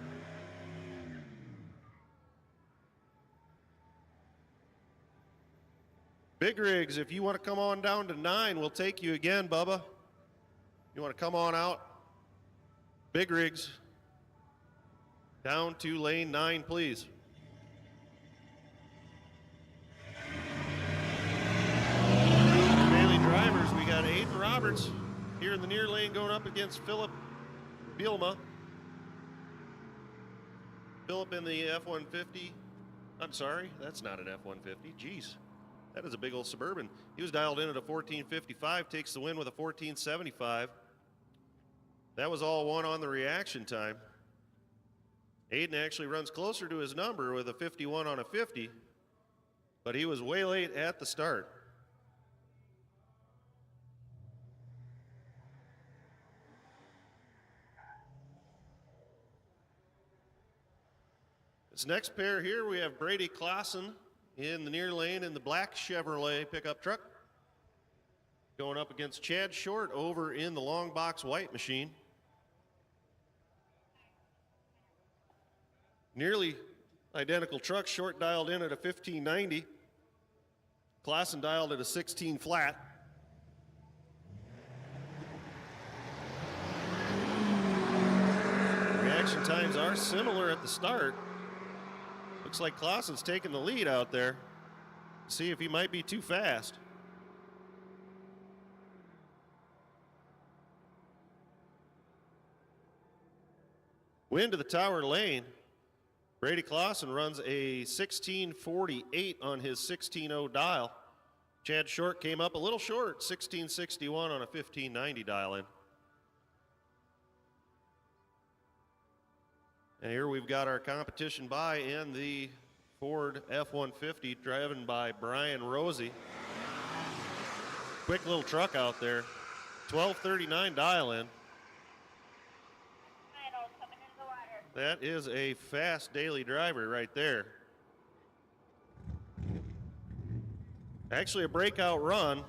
Big rigs, if you want to come on down to 9, we'll take you again, Bubba. You want to come on out? Big rigs. Down to lane 9, please. Daily drivers, we got Aiden Roberts here in the near lane going up against Philip Bielma. Philip in the F-150. I'm sorry, that's not an F-150. Jeez, that is a big old Suburban. He was dialed in at a 1455, takes the win with a 1475. That was all won on the reaction time. Aiden actually runs closer to his number with a 51 on a 50, but he was way late at the start. This next pair here, we have Brady Clausen in the near lane in the black Chevrolet pickup truck, going up against Chad Short over in the long box white machine. Nearly identical trucks. Short dialed in at a 1590. Clausen dialed at a 16 flat. Reaction times are similar at the start. Looks like Clausen's taking the lead out there. See if he might be too fast. Win to the tower lane. Brady Clausen runs a 1648 on his 16.0 dial. Chad Short came up a little short, 1661 on a 1590 dial in. And here we've got our competition by in the Ford F-150 driven by Brian Rosie. Quick little truck out there. 12:39 dial in. That is a fast daily driver right there. Actually a breakout run.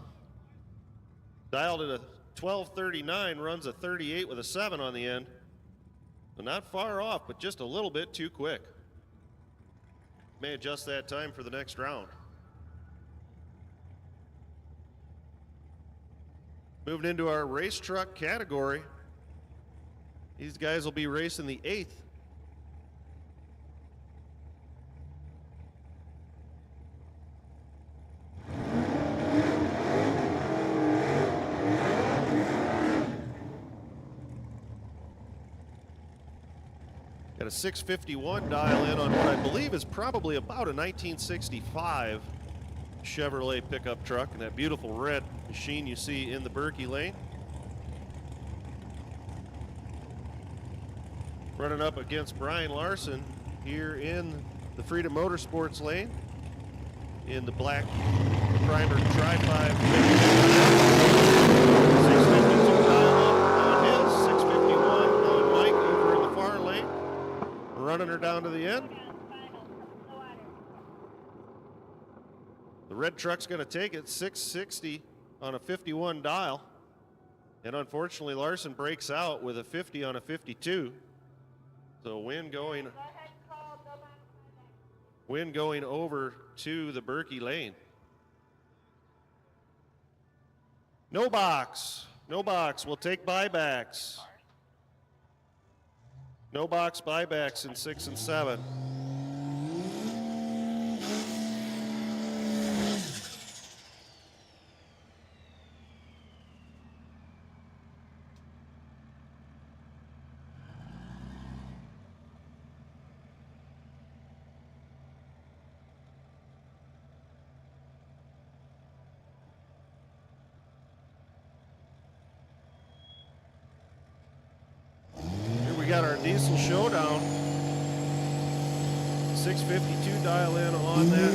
Dialed at a 12:39, runs a 38 with a 7 on the end. So not far off, but just a little bit too quick. May adjust that time for the next round. Moving into our race truck category. These guys will be racing the 8th. Got a 651 dial in on what I believe is probably about a 1965 Chevrolet pickup truck, and that beautiful red machine you see in the Berkey lane. Running up against Brian Larson here in the Freedom Motorsports lane in the black primer Tri-5. 652 dial on his, 651 on Mike over in the far lane. Running her down to the end. The red truck's going to take it, 660 on a 51 dial. And unfortunately, Larson breaks out with a 50 on a 52. So win going over to the Berkey lane. No box. No box. We'll take buybacks. No box buybacks in 6 and 7. We got our diesel showdown. 652 dial in on that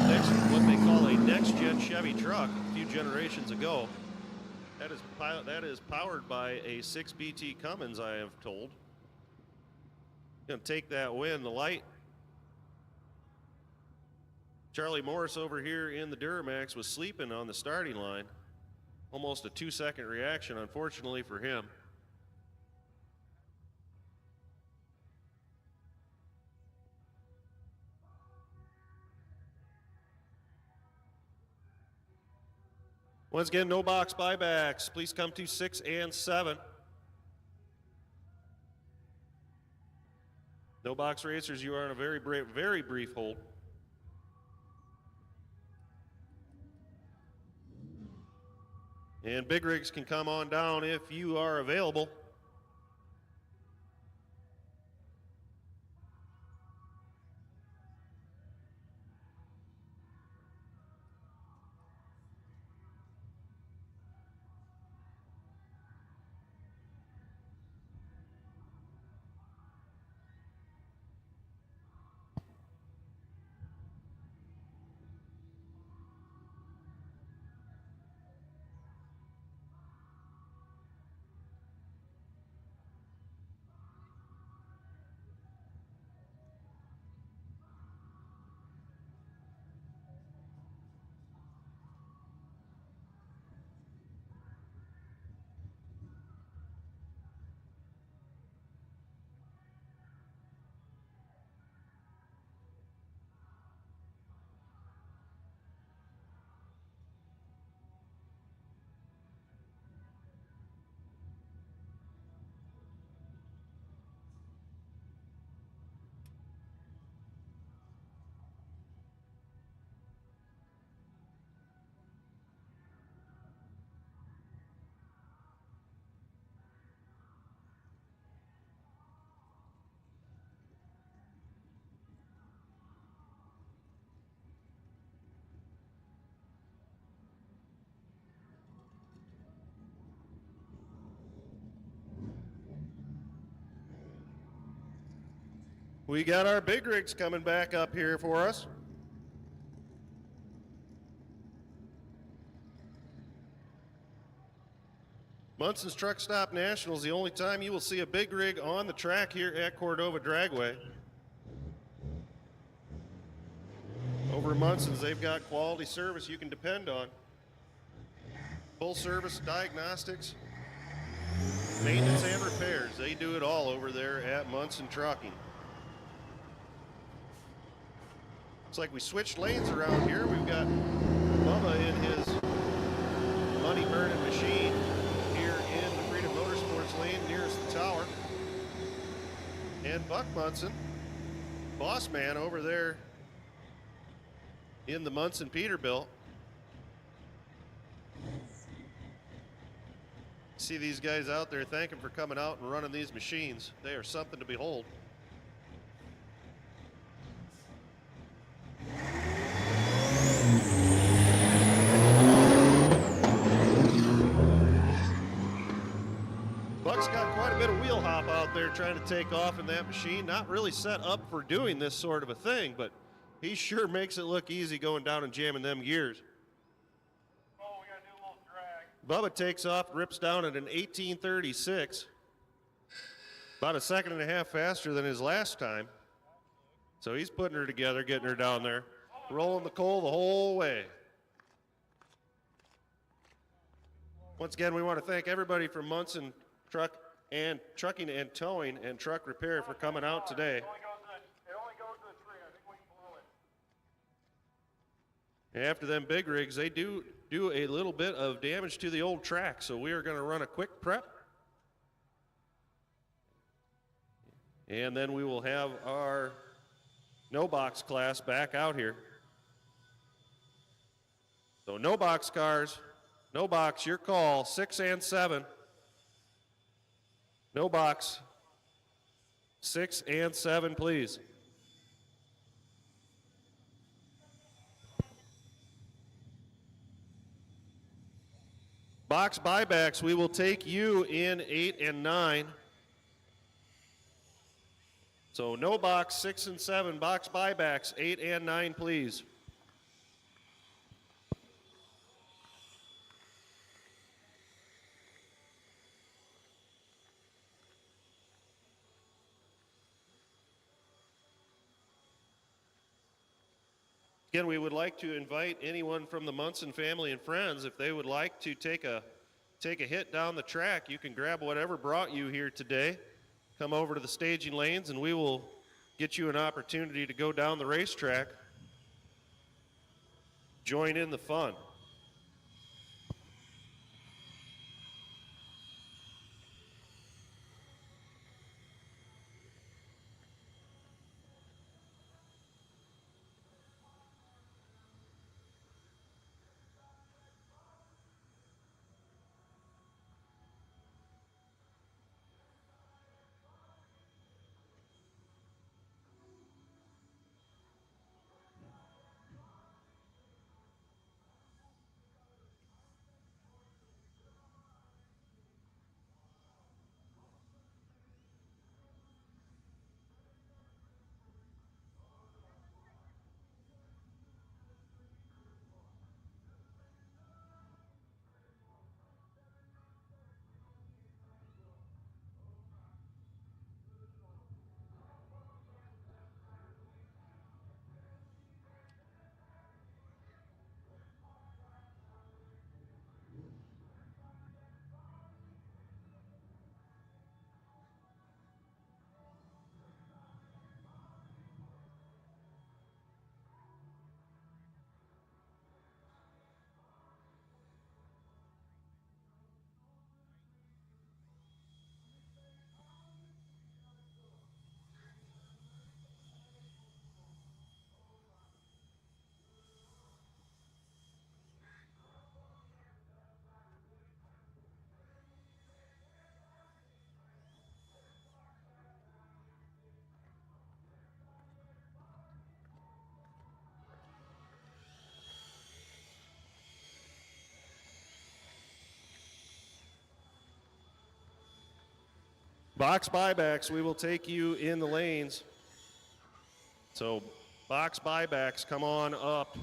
next, what they call a next-gen Chevy truck a few generations ago. That is powered by a 6BT Cummins, I have told. Gonna take that win. The light. Charlie Morris over here in the Duramax was sleeping on the starting line. Almost a 2-second reaction, unfortunately for him. Once again, no box buybacks. Please come to 6 and 7. No box racers, you are on a very brief hold. And big rigs can come on down if you are available. We got our big rigs coming back up here for us. Munson's Truck Stop National is the only time you will see a big rig on the track here at Cordova Dragway. Over at Munson's, they've got quality service you can depend on. Full service diagnostics, maintenance and repairs. They do it all over there at Munson Trucking. It's like we switched lanes around here. We've got Bubba in his money burning machine here in the Freedom Motorsports lane nearest the tower. And Buck Munson, boss man over there in the Munson Peterbilt. See these guys out there, thank them for coming out and running these machines. They are something to behold. Buck's got quite a bit of wheel hop out there trying to take off in that machine. Not really set up for doing this sort of a thing, but he sure makes it look easy going down and jamming them gears. Oh, we gotta do a little drag. Bubba takes off, rips down at an 18:36. About a second and a half faster than his last time. So he's putting her together, getting her down there, rolling the coal the whole way. Once again, we want to thank everybody from Munson Trucking and Towing and Truck Repair for coming out today. It only goes to the tree. I think we blew it. After them big rigs, they do a little bit of damage to the old track, so we are going to run a quick prep. And then we will have our no box class back out here. So no box cars, no box, your call, 6 and 7. No box, 6 and 7, please. Box buybacks, we will take you in 8 and 9. So no box, 6 and 7. Box buybacks, 8 and 9, please. Again, we would like to invite anyone from the Munson family and friends, if they would like to take a hit down the track, you can grab whatever brought you here today. Come over to the staging lanes and we will get you an opportunity to go down the racetrack. Join in the fun. Box buybacks, we will take you in the lanes. So box buybacks, come on up.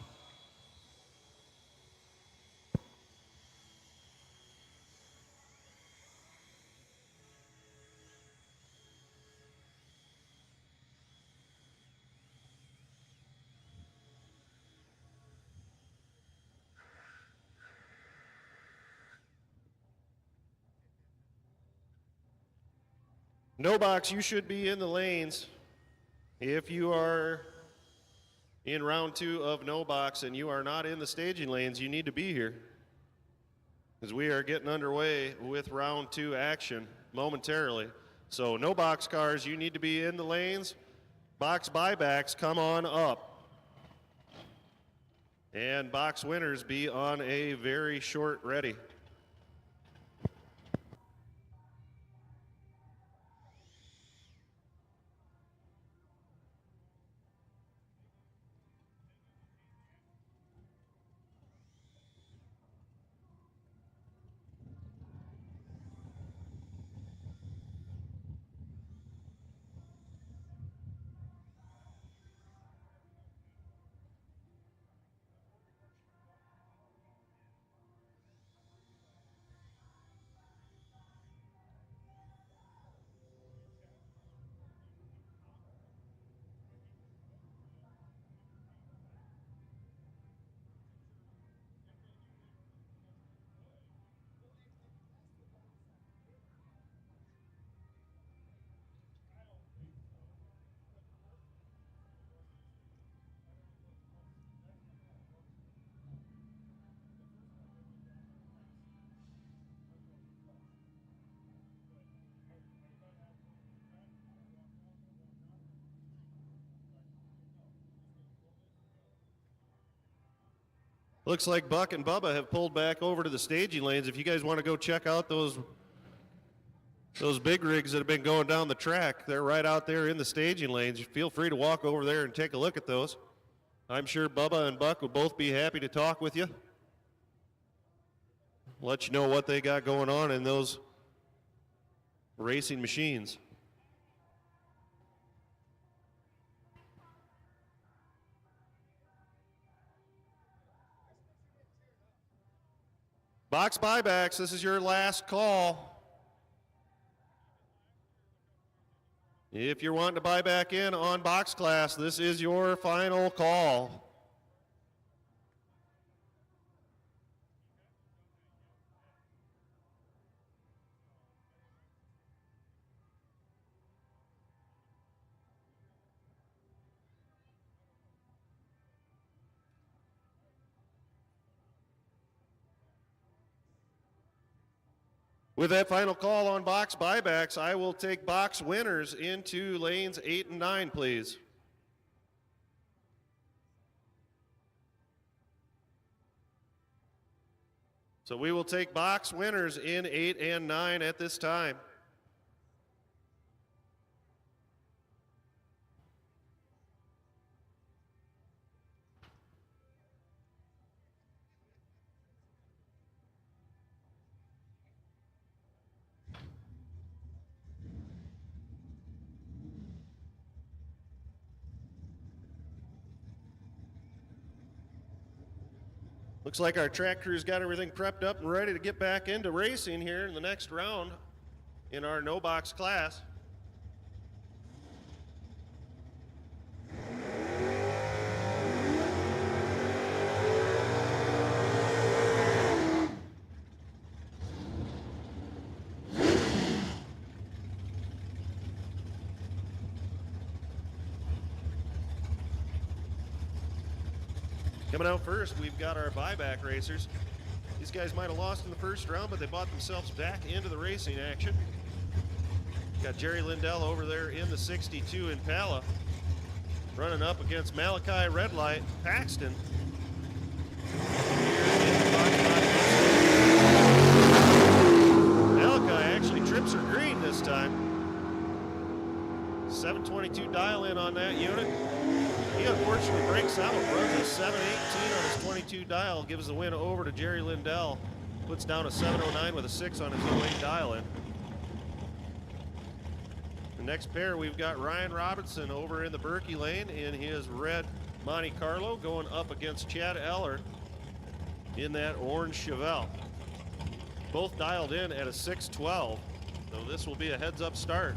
No box, you should be in the lanes. If you are in round 2 of no box and you are not in the staging lanes, you need to be here, because we are getting underway with round 2 action momentarily. So no box cars, you need to be in the lanes. Box buybacks, come on up. And box winners, be on a very short ready. Looks like Buck and Bubba have pulled back over to the staging lanes. If you guys want to go check out those big rigs that have been going down the track, they're right out there in the staging lanes. Feel free to walk over there and take a look at those. I'm sure Bubba and Buck would both be happy to talk with you. Let you know what they got going on in those racing machines. Box buybacks, this is your last call. If you're wanting to buy back in on box class, this is your final call. With that final call on box buybacks, I will take box winners into lanes 8 and 9, please. So we will take box winners in 8 and 9 at this time. Looks like our track crew's got everything prepped up and ready to get back into racing here in the next round in our no box class. Coming out first, we've got our buyback racers. These guys might have lost in the first round, but they bought themselves back into the racing action. Got Jerry Lindell over there in the 62 Impala, running up against Malachi Redlight Paxton. Malachi actually trips her green this time. 722 dial in on that unit. He unfortunately breaks out, runs a 718 on his 22 dial, gives the win over to Jerry Lindell. Puts down a 709 with a 6 on his 08 dial in. The next pair, we've got Ryan Robinson over in the Berkey lane in his red Monte Carlo going up against Chad Eller in that orange Chevelle. Both dialed in at a 612, so this will be a heads-up start.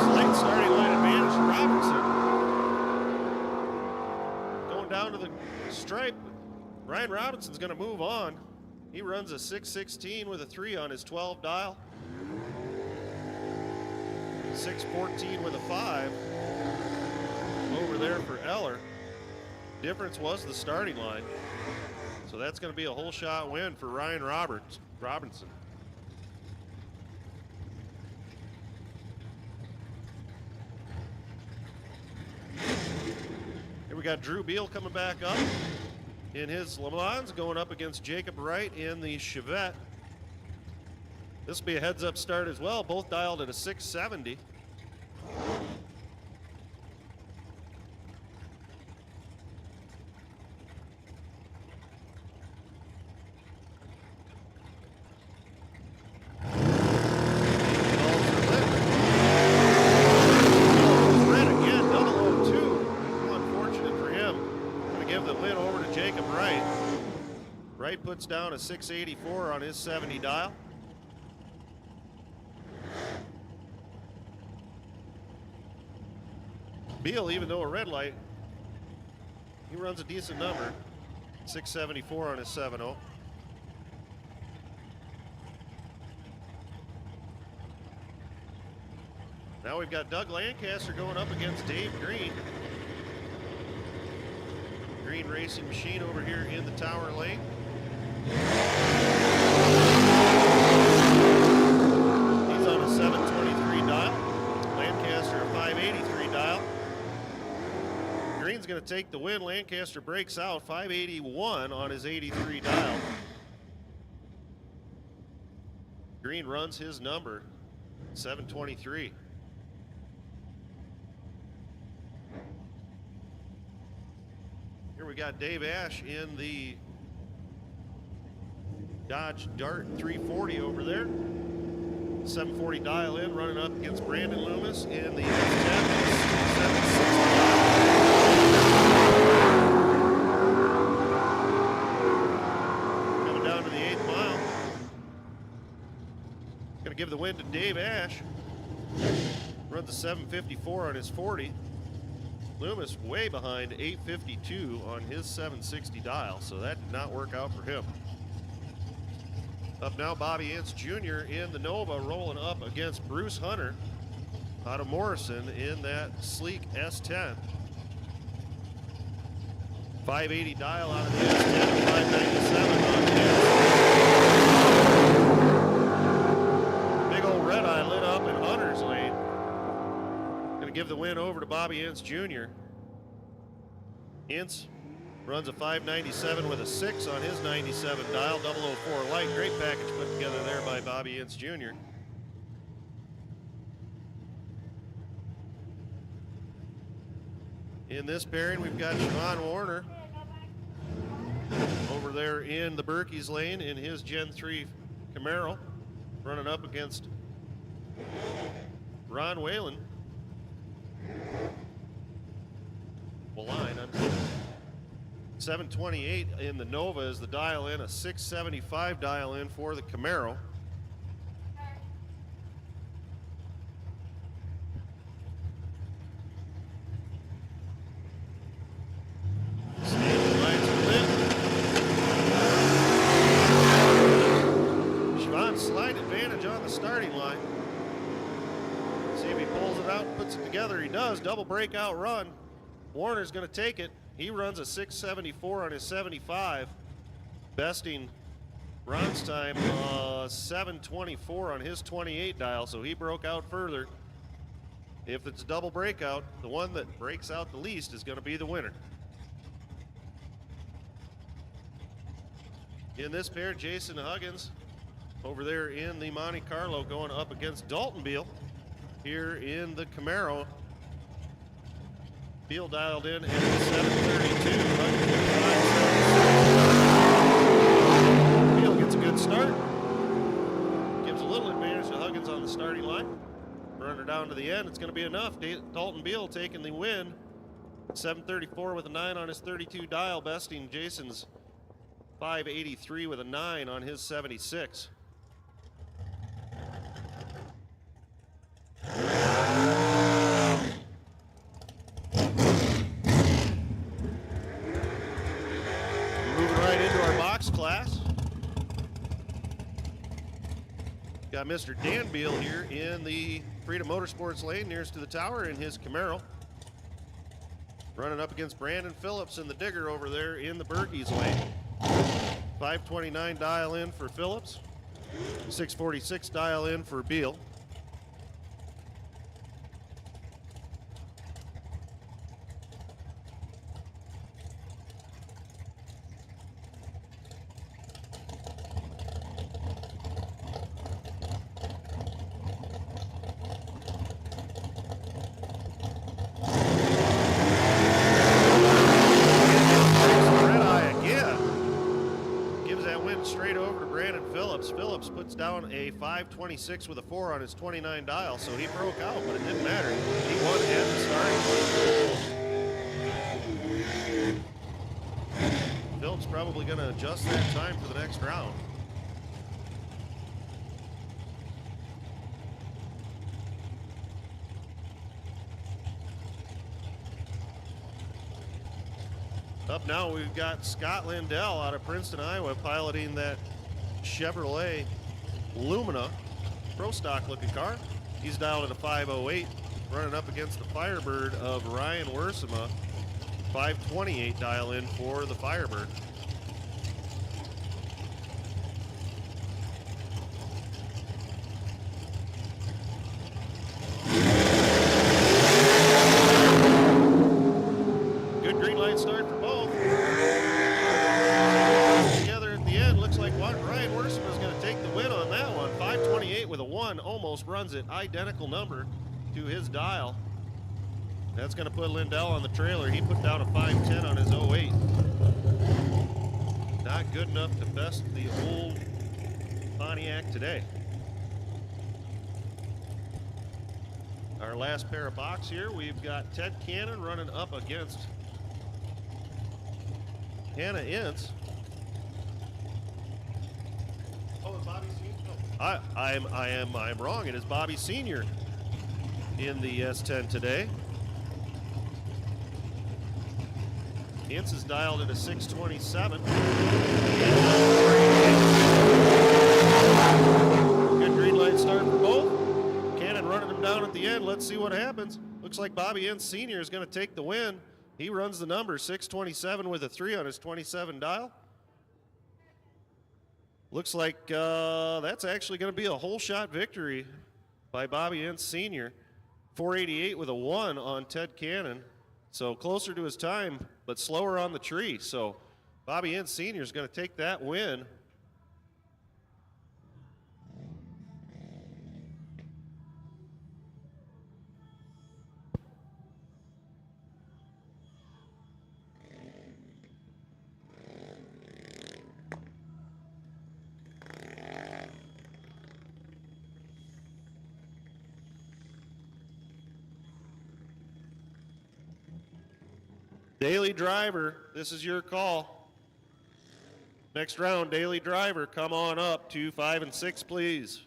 Slight starting line advantage to Robinson. Going down to the stripe, Ryan Robinson's going to move on. He runs a 616 with a 3 on his 12 dial. 614 with a 5 over there for Eller. Difference was the starting line. So that's going to be a whole shot win for Ryan Robinson. Here we got Drew Beal coming back up in his Le Mans, going up against Jacob Wright in the Chevette. This will be a heads-up start as well, both dialed at a 670. Red again, 002. Unfortunate for him. Going to give the win over to Jacob Wright. Wright puts down a 684 on his 70 dial. Beal, even though a red light, he runs a decent number. 674 on his 7.0. Now we've got Doug Lancaster going up against Dave Green. Green Racing Machine over here in the Tower Lane. He's on a 723 dial. Lancaster a 583 dial. Green's going to take the win. Lancaster breaks out 581 on his 83 dial. Green runs his number 723. Here we got Dave Ash in the Dodge Dart 340 over there. 740 dial in, running up against Brandon Loomis in the F10. 760. Coming down to the 8th mile. Going to give the win to Dave Ash. Runs a 754 on his 40. Loomis way behind 852 on his 760 dial, so that did not work out for him. Up now, Bobby Ince Jr. in the Nova, rolling up against Bruce Hunter out of Morrison in that sleek S10. 580 dial out of the S10, 597 on his. Big old red eye lit up in Hunter's lane. Going to give the win over to Bobby Ince Jr. Ince runs a 597 with a 6 on his 97 dial, 004 light. Great package put together there by Bobby Ince Jr. In this pairing, we've got Siobhan Warner over there in the Berkey's lane in his Gen 3 Camaro, running up against Ron Whalen. Line on 728 in the Nova is the dial in, a 675 dial in for the Camaro. Siobhan slight advantage on the starting line. See if he pulls it out and puts it together. He does. Double breakout run. Warner's going to take it. He runs a 674 on his 75, besting Ron's time 724 on his 28 dial, so he broke out further. If it's a double breakout, the one that breaks out the least is going to be the winner. In this pair, Jason Huggins over there in the Monte Carlo going up against Dalton Beal here in the Camaro. Beal dialed in at 732. the starting line. Running her down to the end. It's going to be enough. Dalton Beal taking the win. 734 with a 9 on his 32 dial, besting Jason's 583 with a 9 on his 76. Moving right into our box class. Got Mr. Dan Beal here in the Freedom Motorsports lane nearest to the tower in his Camaro. Running up against Brandon Phillips in the Digger over there in the Berkey's lane. 529 dial in for Phillips. 646 dial in for Beal. Straight over to Brandon Phillips. Phillips puts down a 526 with a 4 on his 29 dial, so he broke out, but it didn't matter. He won at the starting. Phillips probably going to adjust that time for the next round. Up now, we've got Scott Lindell out of Princeton, Iowa, piloting that Chevrolet Lumina Pro Stock looking car. He's dialed at a 508, running up against the Firebird of Ryan Wersema. 528 dial in for the Firebird. Good green light start for both. Together at the end, looks like Ryan Wersema is going to take the win on that one. 528 with a 1, almost runs it. Identical number to his dial. That's going to put Lindell on the trailer. He put down a 510 on his 08. Not good enough to best the old Pontiac today. Our last pair of box here, we've got Ted Cannon running up against Hannah Ince. Oh, it's Bobby Senior? No. I'm wrong. It is Bobby Senior in the S10 today. Ince is dialed at a 627. Good green light start for both. Cannon running him down at the end. Let's see what happens. Looks like Bobby Ince Senior is going to take the win. He runs the number 627 with a 3 on his 27 dial. Looks like that's actually going to be a whole shot victory by Bobby Ince Senior. 488 with a 1 on Ted Cannon. So closer to his time, but slower on the tree. So Bobby Ince Senior is going to take that win. Daily Driver, this is your call. Next round, Daily Driver, come on up to 5 and 6, please.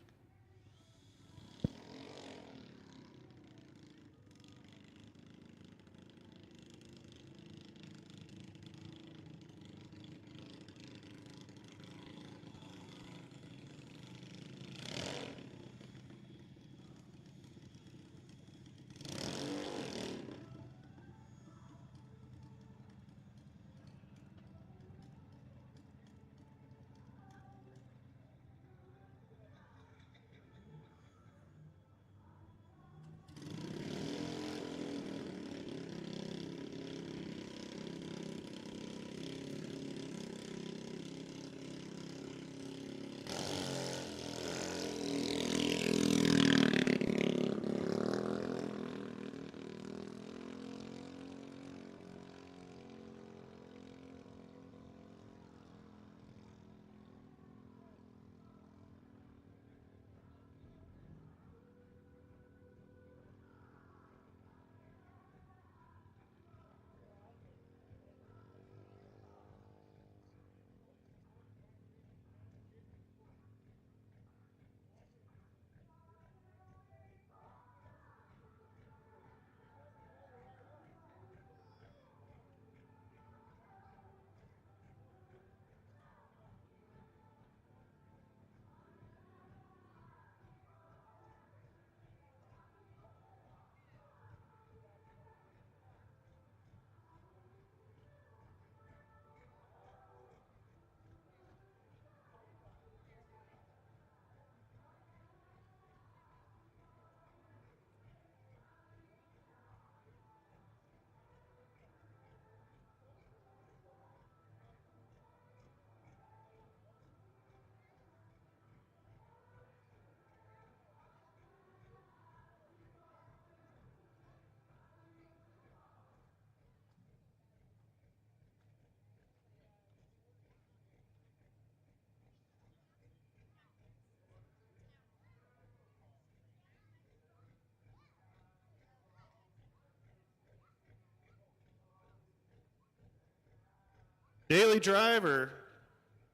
Daily driver,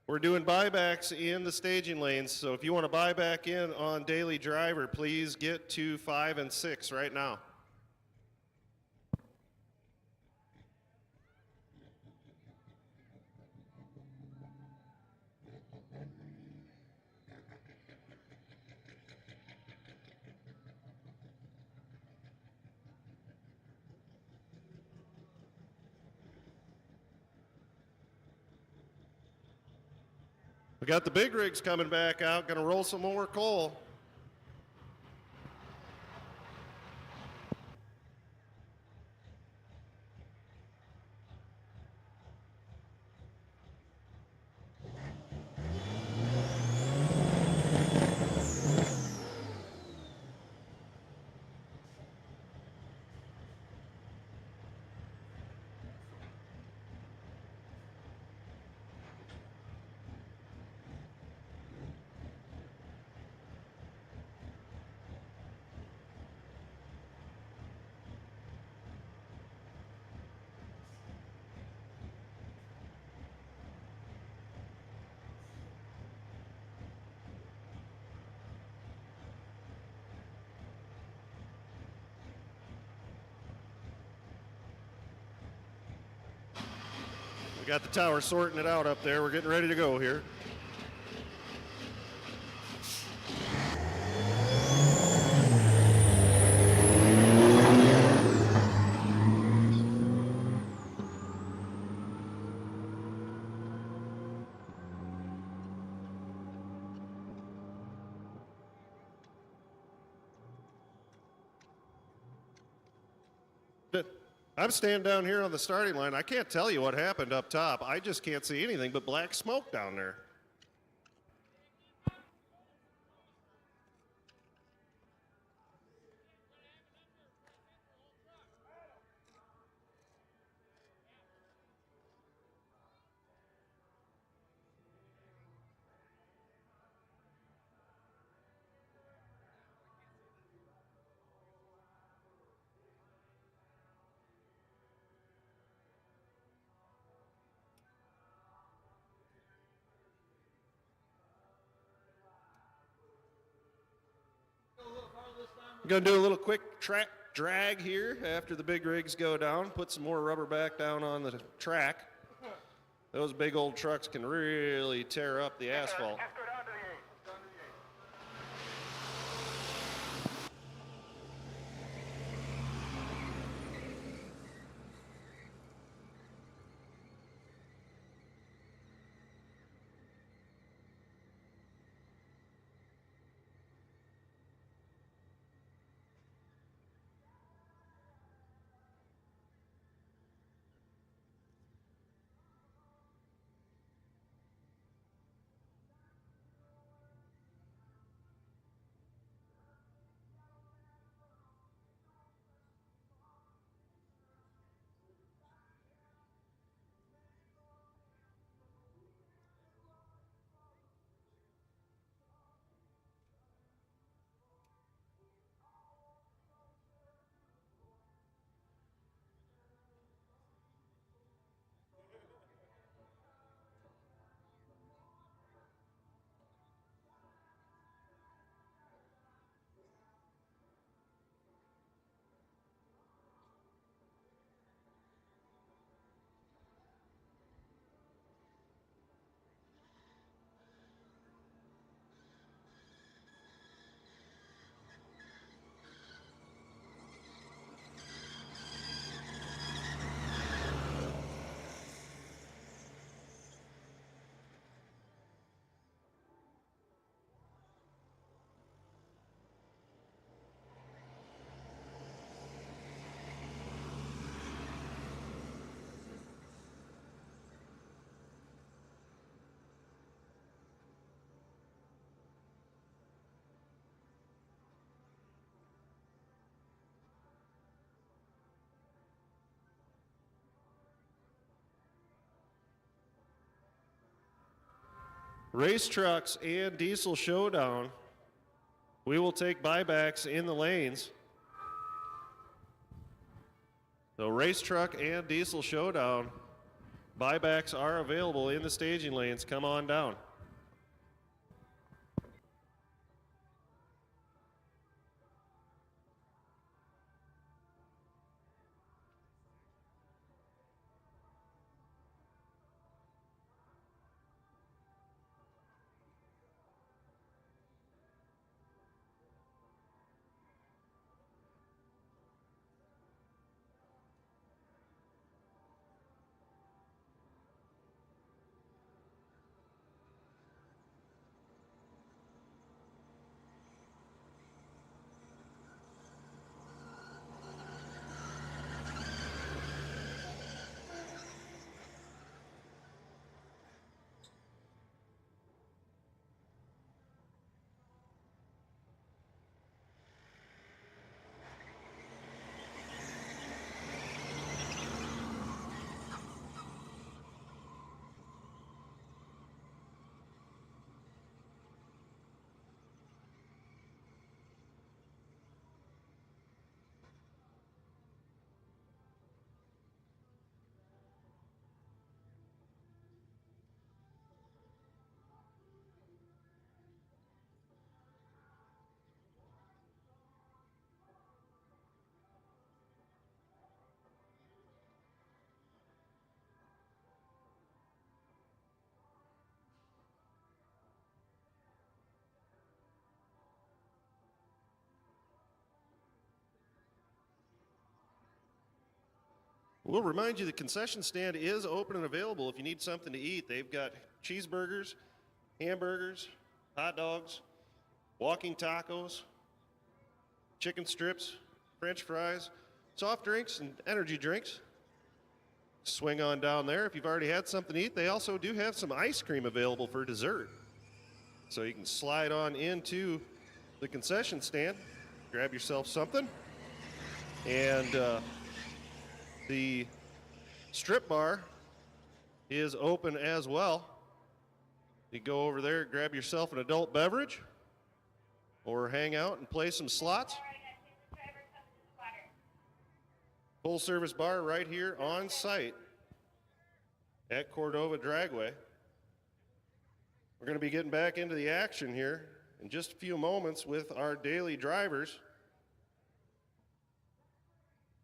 we're doing buybacks in the staging lanes, so if you want to buy back in on daily driver, please get to 5 and 6 right now. We got the big rigs coming back out, gonna roll some more coal. We got the tower sorting it out up there. We're getting ready to go here. I'm standing down here on the starting line. I can't tell you what happened up top. I just can't see anything but black smoke down there. I'm going to do a little quick track drag here after the big rigs go down, put some more rubber back down on the track. Those big old trucks can really tear up the asphalt. Just go down to the 8. Down to the 8. Race trucks and diesel showdown. We will take buybacks in the lanes. So race truck and diesel showdown. Buybacks are available in the staging lanes. Come on down. We'll remind you the concession stand is open and available if you need something to eat. They've got cheeseburgers, hamburgers, hot dogs, walking tacos, chicken strips, French fries, soft drinks, and energy drinks. Swing on down there. If you've already had something to eat, they also do have some ice cream available for dessert. So you can slide on into the concession stand, grab yourself something, and the strip bar is open as well. You go over there, grab yourself an adult beverage, or hang out and play some slots. Full service bar right here on site at Cordova Dragway. We're going to be getting back into the action here in just a few moments with our daily drivers.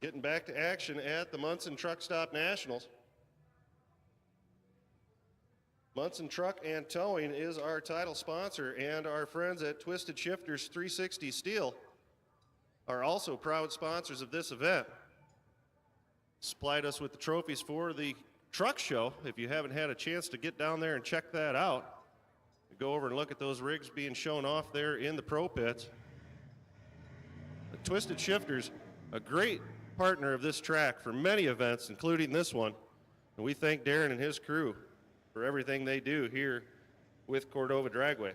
Getting back to action at the Munson Truck Stop Nationals. Munson Truck and Towing is our title sponsor, and our friends at Twisted Shifters 360 Steel are also proud sponsors of this event. Supplied us with the trophies for the truck show. If you haven't had a chance to get down there and check that out, go over and look at those rigs being shown off there in the pro pits. The Twisted Shifters, a great partner of this track for many events, including this one. And we thank Darren and his crew for everything they do here with Cordova Dragway.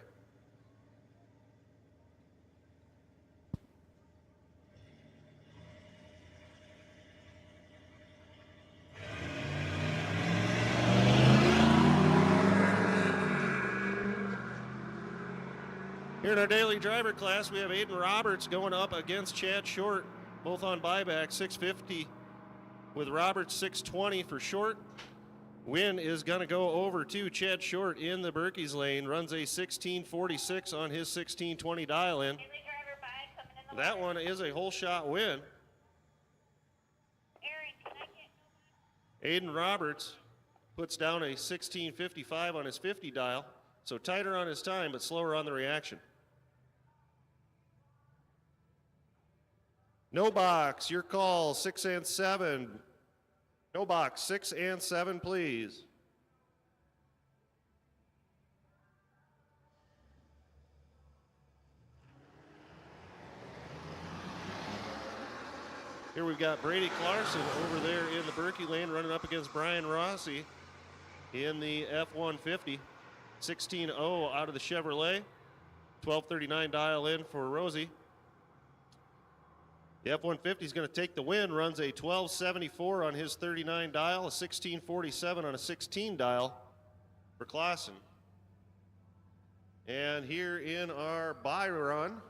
Here in our daily driver class, we have Aiden Roberts going up against Chad Short, both on buyback, 650 with Roberts, 620 for Short. Win is going to go over to Chad Short in the Berkey's lane, runs a 1646 on his 1620 dial-in. That one is a whole shot win. Aiden Roberts puts down a 1655 on his 50 dial, so tighter on his time, but slower on the reaction. No box, your call, 6 and 7. No box, 6 and 7, please. Here we've got Brady Clarkson over there in the Berkey lane running up against Brian Rossi in the F-150. 16-0 out of the Chevrolet. 1239 dial in for Rosie. The F-150 is going to take the win, runs a 1274 on his 39 dial, a 1647 on a 16 dial for Clausen. And here in our buy run,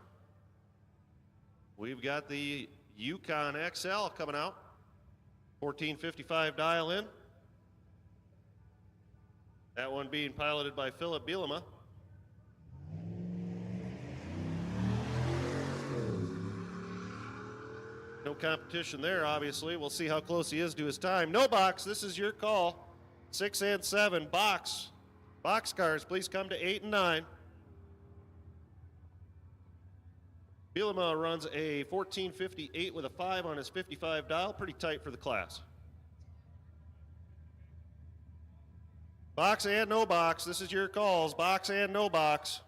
we've got the Yukon XL coming out, 1455 dial in. That one being piloted by Philip Bielema. No competition there, obviously. We'll see how close he is to his time. No box, this is your call. 6 and 7, box. Box cars, please come to 8 and 9. Bielema runs a 14:58 with a 5 on his 55 dial. Pretty tight for the class. Box and no box. This is your calls. Box and no box.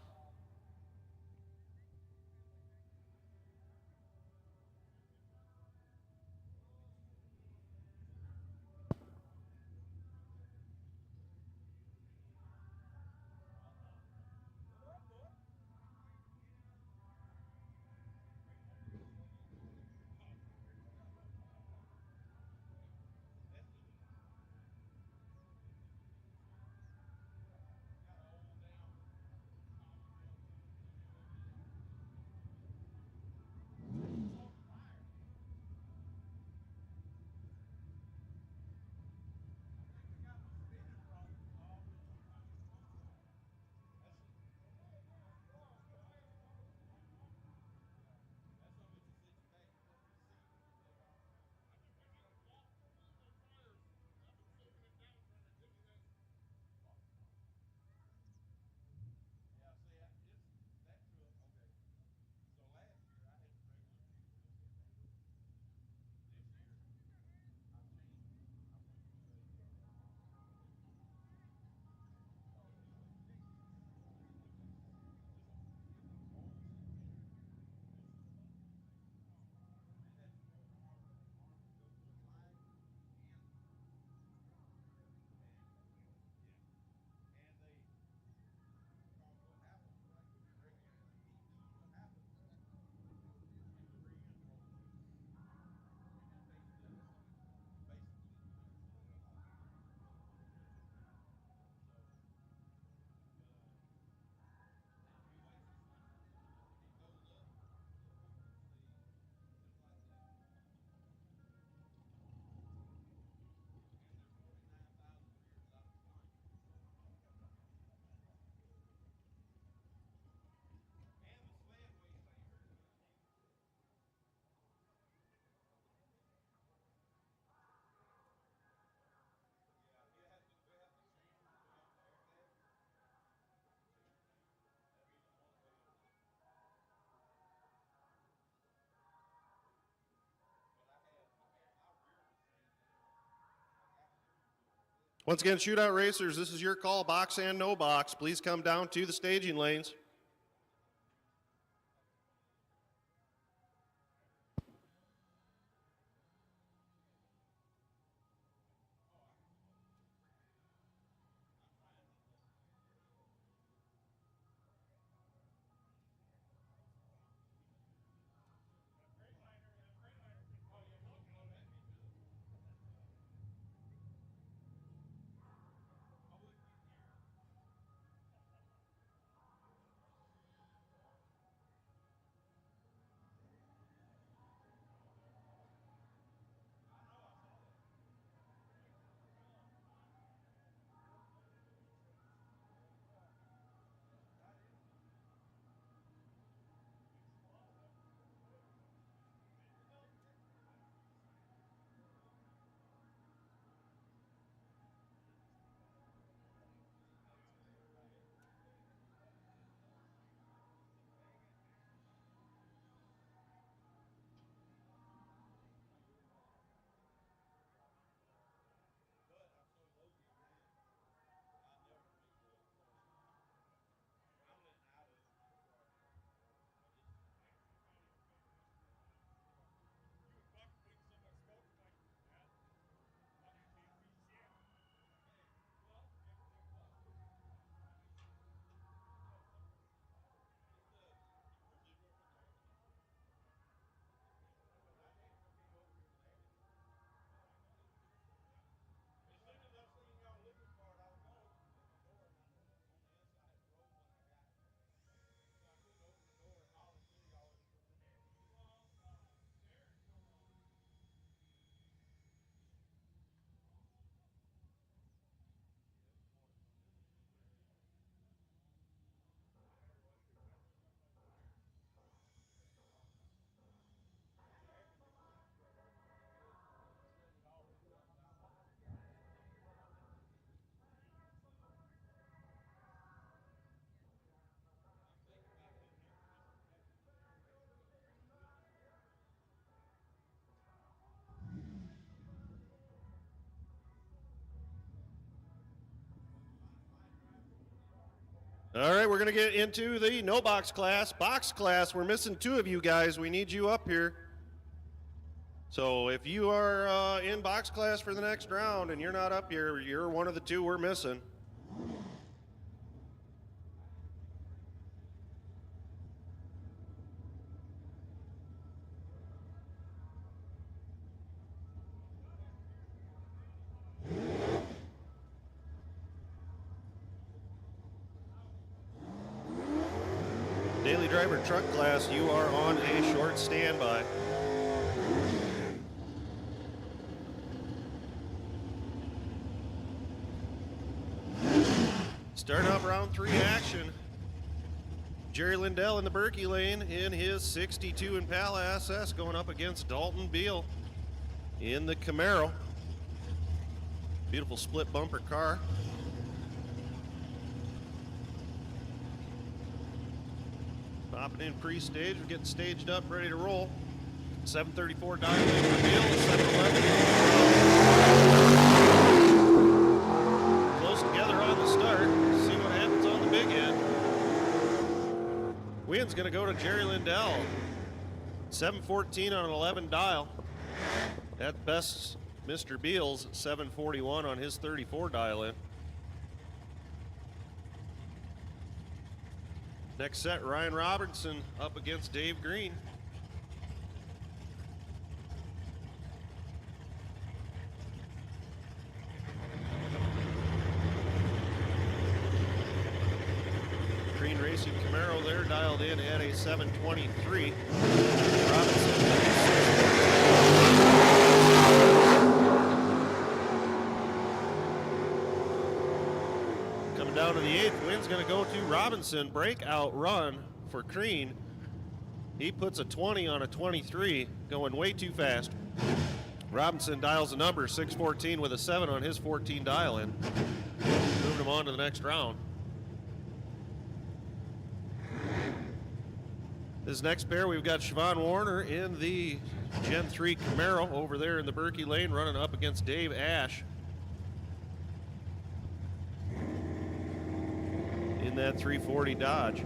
Once again, shootout racers, this is your call, box and no box. Please come down to the staging lanes. All right, we're going to get into the no box class. Box class, we're missing 2 of you guys. We need you up here. So if you are in box class for the next round and you're not up here, you're one of the 2 we're missing. Daily driver truck class, you are on a short standby. Starting off round 3 action. Jerry Lindell in the Berkey lane in his 62 Impala SS going up against Dalton Beal in the Camaro. Beautiful split bumper car. Popping in pre-stage, we're getting staged up, ready to roll. 734 dial in for Beal, 711. Close together on the start. See what happens on the big end. Win's gonna go to Jerry Lindell. 714 on an 11 dial. At best, Mr. Beal's 741 on his 34 dial in. Next set, Ryan Robertson up against Dave Green. Green Racing Camaro there, dialed in at a 723. Coming down to the 8th, win's going to go to Robinson. Breakout run for Green. He puts a 20 on a 23, going way too fast. Robinson dials a number, 614 with a 7 on his 14 dial in. Moving him on to the next round. This next pair, we've got Siobhan Warner in the Gen 3 Camaro over there in the Berkey lane, running up against Dave Ash in that 340 Dodge. For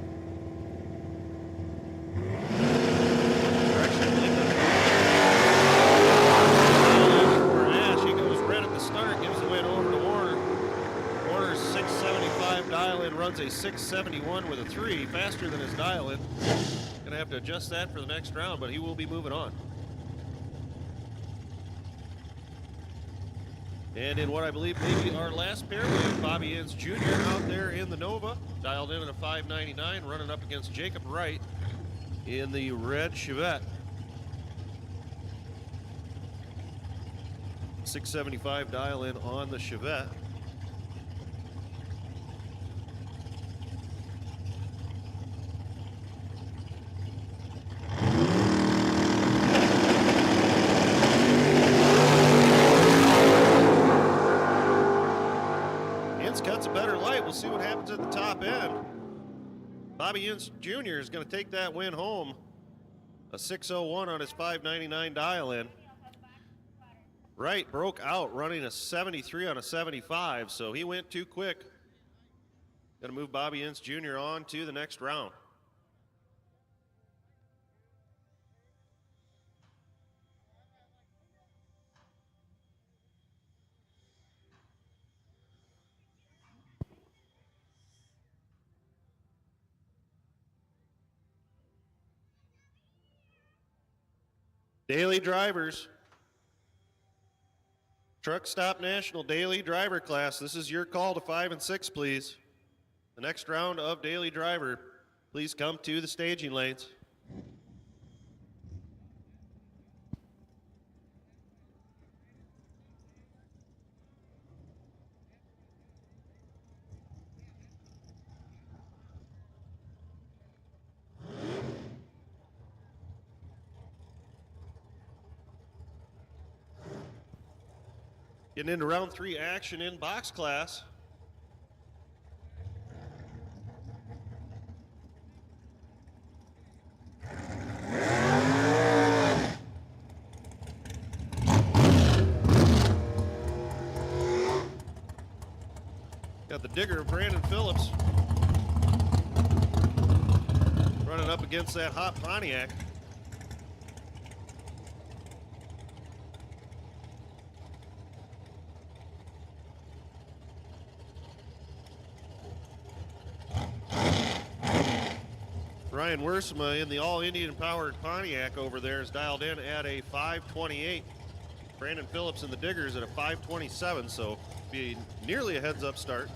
Ash, he goes red at the start, gives the win over to Warner. Warner's 675 dial-in runs a 671 with a 3, faster than his dial-in. Gonna have to adjust that for the next round, but he will be moving on. And in what I believe may be our last pair, we have Bobby Ince Jr. out there in the Nova, dialed in at a 599, running up against Jacob Wright in the red Chevette. 675 dial in on the Chevette. We'll see what happens at the top end. Bobby Ince Jr. is going to take that win home. A 601 on his 599 dial-in. Wright broke out running a 73 on a 75, so he went too quick. Going to move Bobby Ince Jr. on to the next round. Daily drivers. Truck Stop National Daily Driver class. This is your call to 5 and 6, please. The next round of Daily Driver. Please come to the staging lanes. Getting into round 3 action in box class. Got the digger of Brandon Phillips. running up against that hot Pontiac. Ryan Wersma in the all-Indian powered Pontiac over there is dialed in at a 5:28. Brandon Phillips in the Diggers at a 5:27, so be nearly a heads-up start.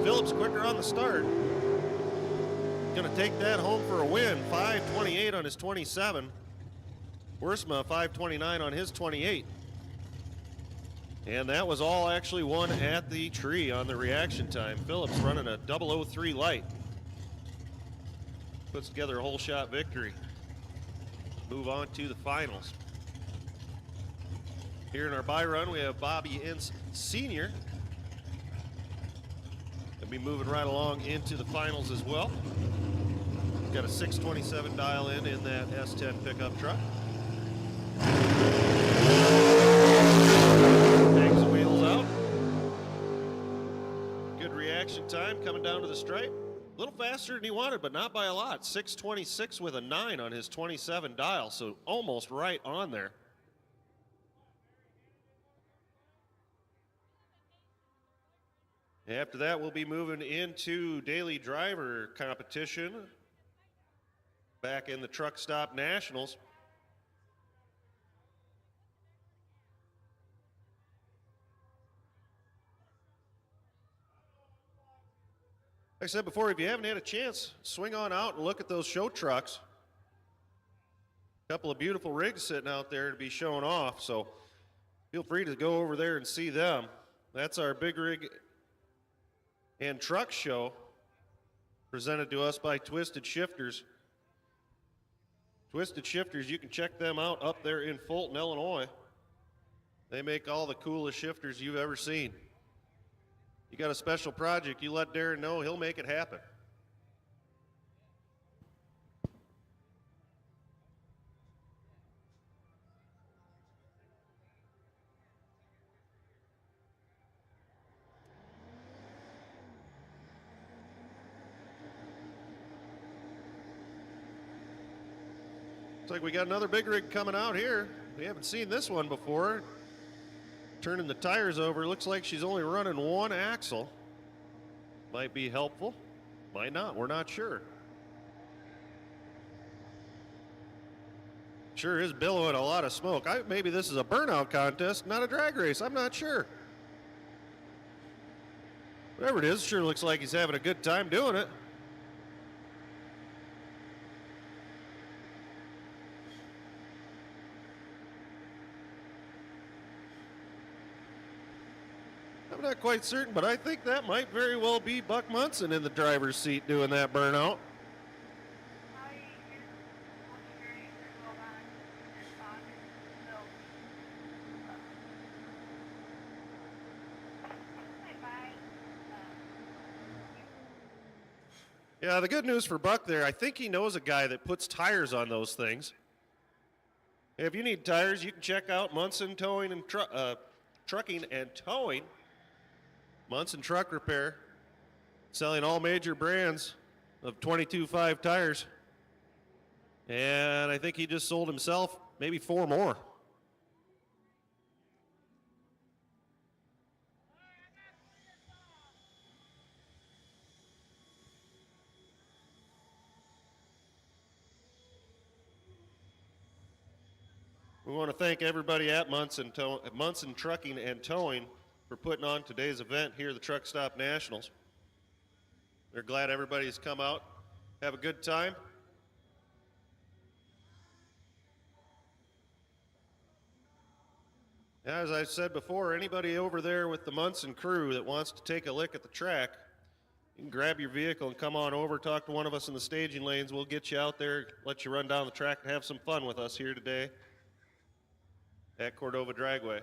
Phillips quicker on the start. Going to take that home for a win. 5:28 on his 27. Wersma 5:29 on his 28. And that was all actually won at the tree on the reaction time. Phillips running a 003 light. Puts together a whole shot victory. Move on to the finals. Here in our bye run, we have Bobby Ince Sr. He'll be moving right along into the finals as well. Got a 627 dial in that S10 pickup truck. Takes the wheels out. Good reaction time coming down to the stripe. A little faster than he wanted, but not by a lot. 626 with a 9 on his 27 dial, so almost right on there. After that, we'll be moving into daily driver competition back in the Truck Stop Nationals. Like I said before, if you haven't had a chance, swing on out and look at those show trucks. A couple of beautiful rigs sitting out there to be shown off, so feel free to go over there and see them. That's our big rig and truck show presented to us by Twisted Shifters. Twisted Shifters, you can check them out up there in Fulton, Illinois. They make all the coolest shifters you've ever seen. You got a special project, you let Darren know, he'll make it happen. Looks like we got another big rig coming out here. We haven't seen this one before. Turning the tires over, looks like she's only running one axle. Might be helpful, might not, we're not sure. Sure is billowing a lot of smoke. Maybe this is a burnout contest, not a drag race, I'm not sure. Whatever it is, sure looks like he's having a good time doing it. I'm not quite certain, but I think that might very well be Buck Munson in the driver's seat doing that burnout. Yeah, the good news for Buck there, I think he knows a guy that puts tires on those things. If you need tires, you can check out Munson Towing and Trucking and Towing. Munson Truck Repair, selling all major brands of 22.5 tires. And I think he just sold himself maybe 4 more. We want to thank everybody at Munson Trucking and Towing for putting on today's event here at the Truck Stop Nationals. They're glad everybody's come out, have a good time. As I said before, anybody over there with the Munson crew that wants to take a lick at the track, you can grab your vehicle and come on over, talk to one of us in the staging lanes. We'll get you out there, let you run down the track and have some fun with us here today at Cordova Dragway.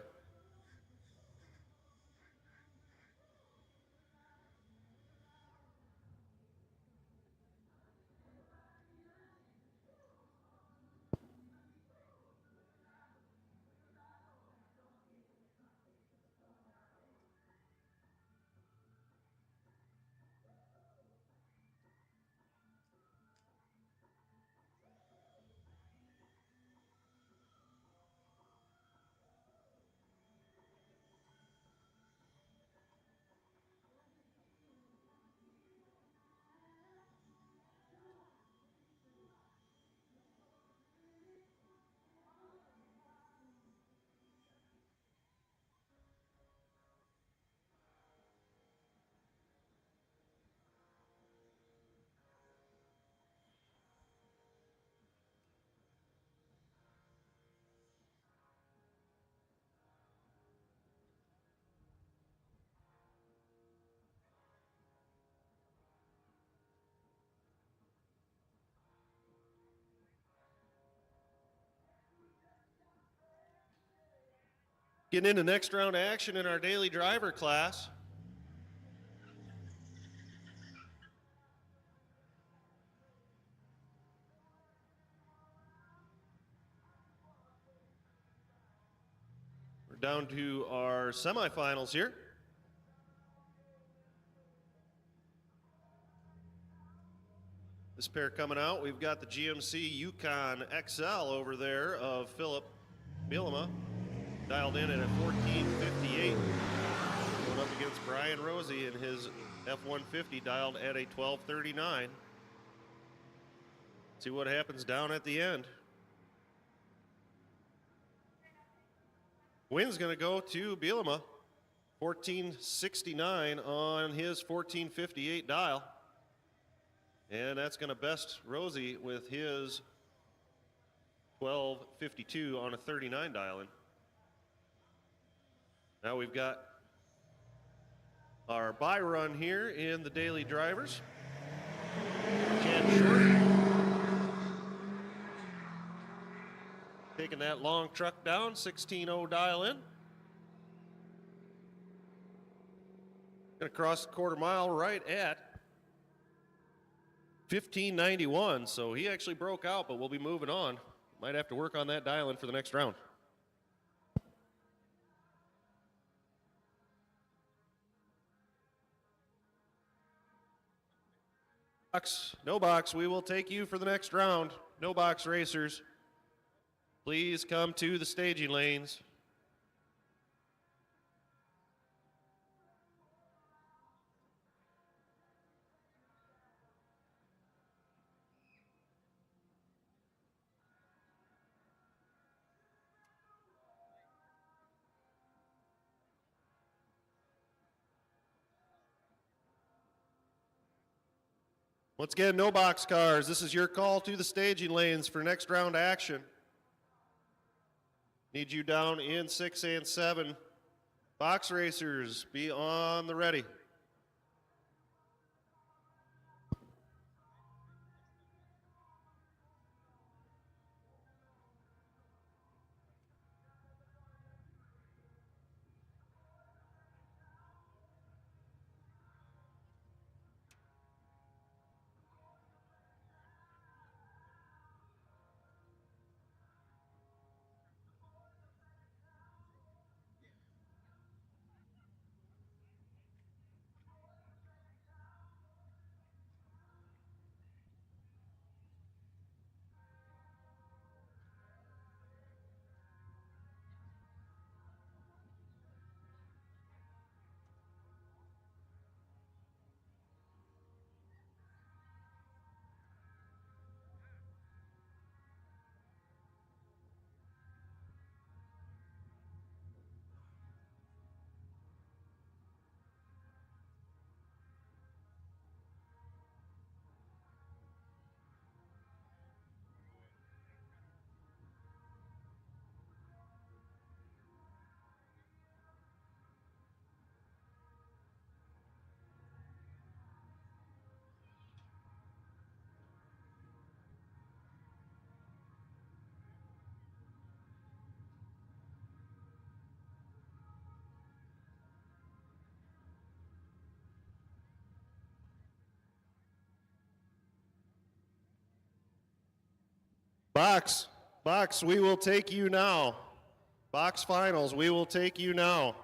Getting into next round action in our daily driver class. We're down to our semifinals here. This pair coming out, we've got the GMC Yukon XL over there of Philip Bielema, dialed in at a 1458. Going up against Brian Rosie in his F-150, dialed at a 1239. See what happens down at the end. Win's going to go to Bielema, 1469 on his 1458 dial. And that's going to best Rosie with his 1252 on a 39 dial in. Now we've got our bye run here in the daily drivers. Chad Short taking that long truck down, 16-0 dial in. Gonna cross the quarter mile right at 1591, so he actually broke out, but we'll be moving on. Might have to work on that dial in for the next round. No box, we will take you for the next round. No box racers, please come to the staging lanes. Once again, no box cars. This is your call to the staging lanes for next round action. Need you down in 6 and 7. Box racers, be on the ready. Box, we will take you now. Box finals, we will take you now.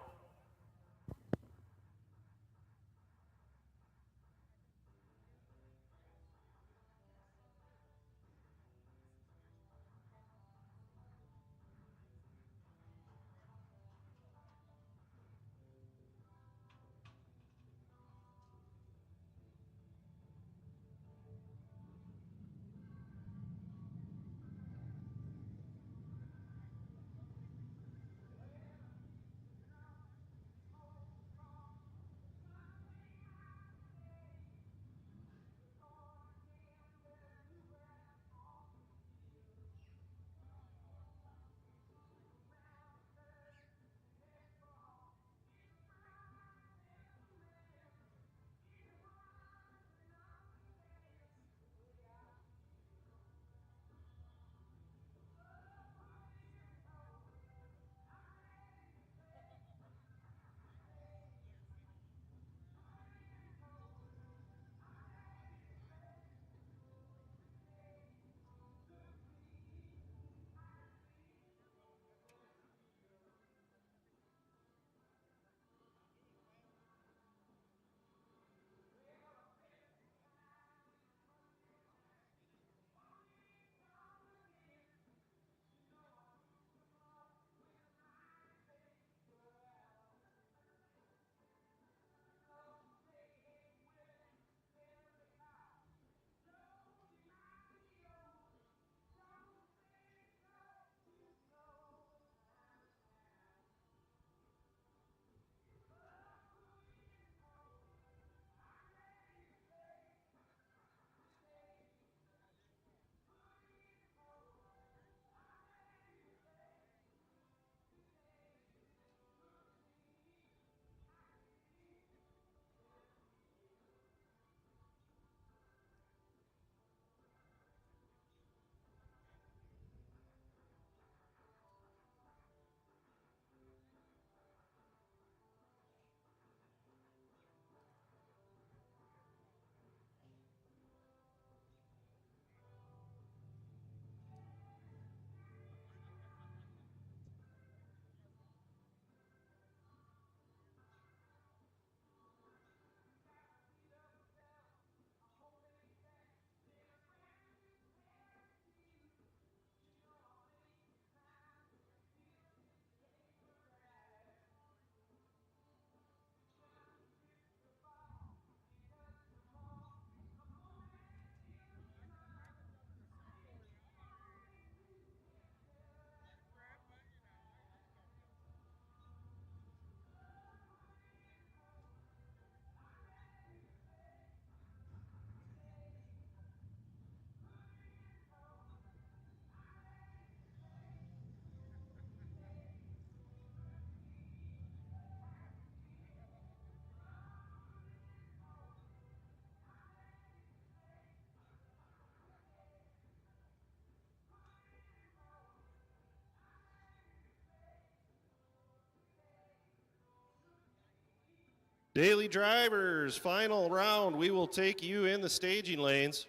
Daily drivers, final round. We will take you in the staging lanes.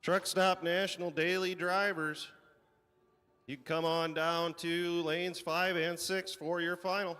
Truck Stop National Daily drivers. You can come on down to lanes 5 and 6 for your final.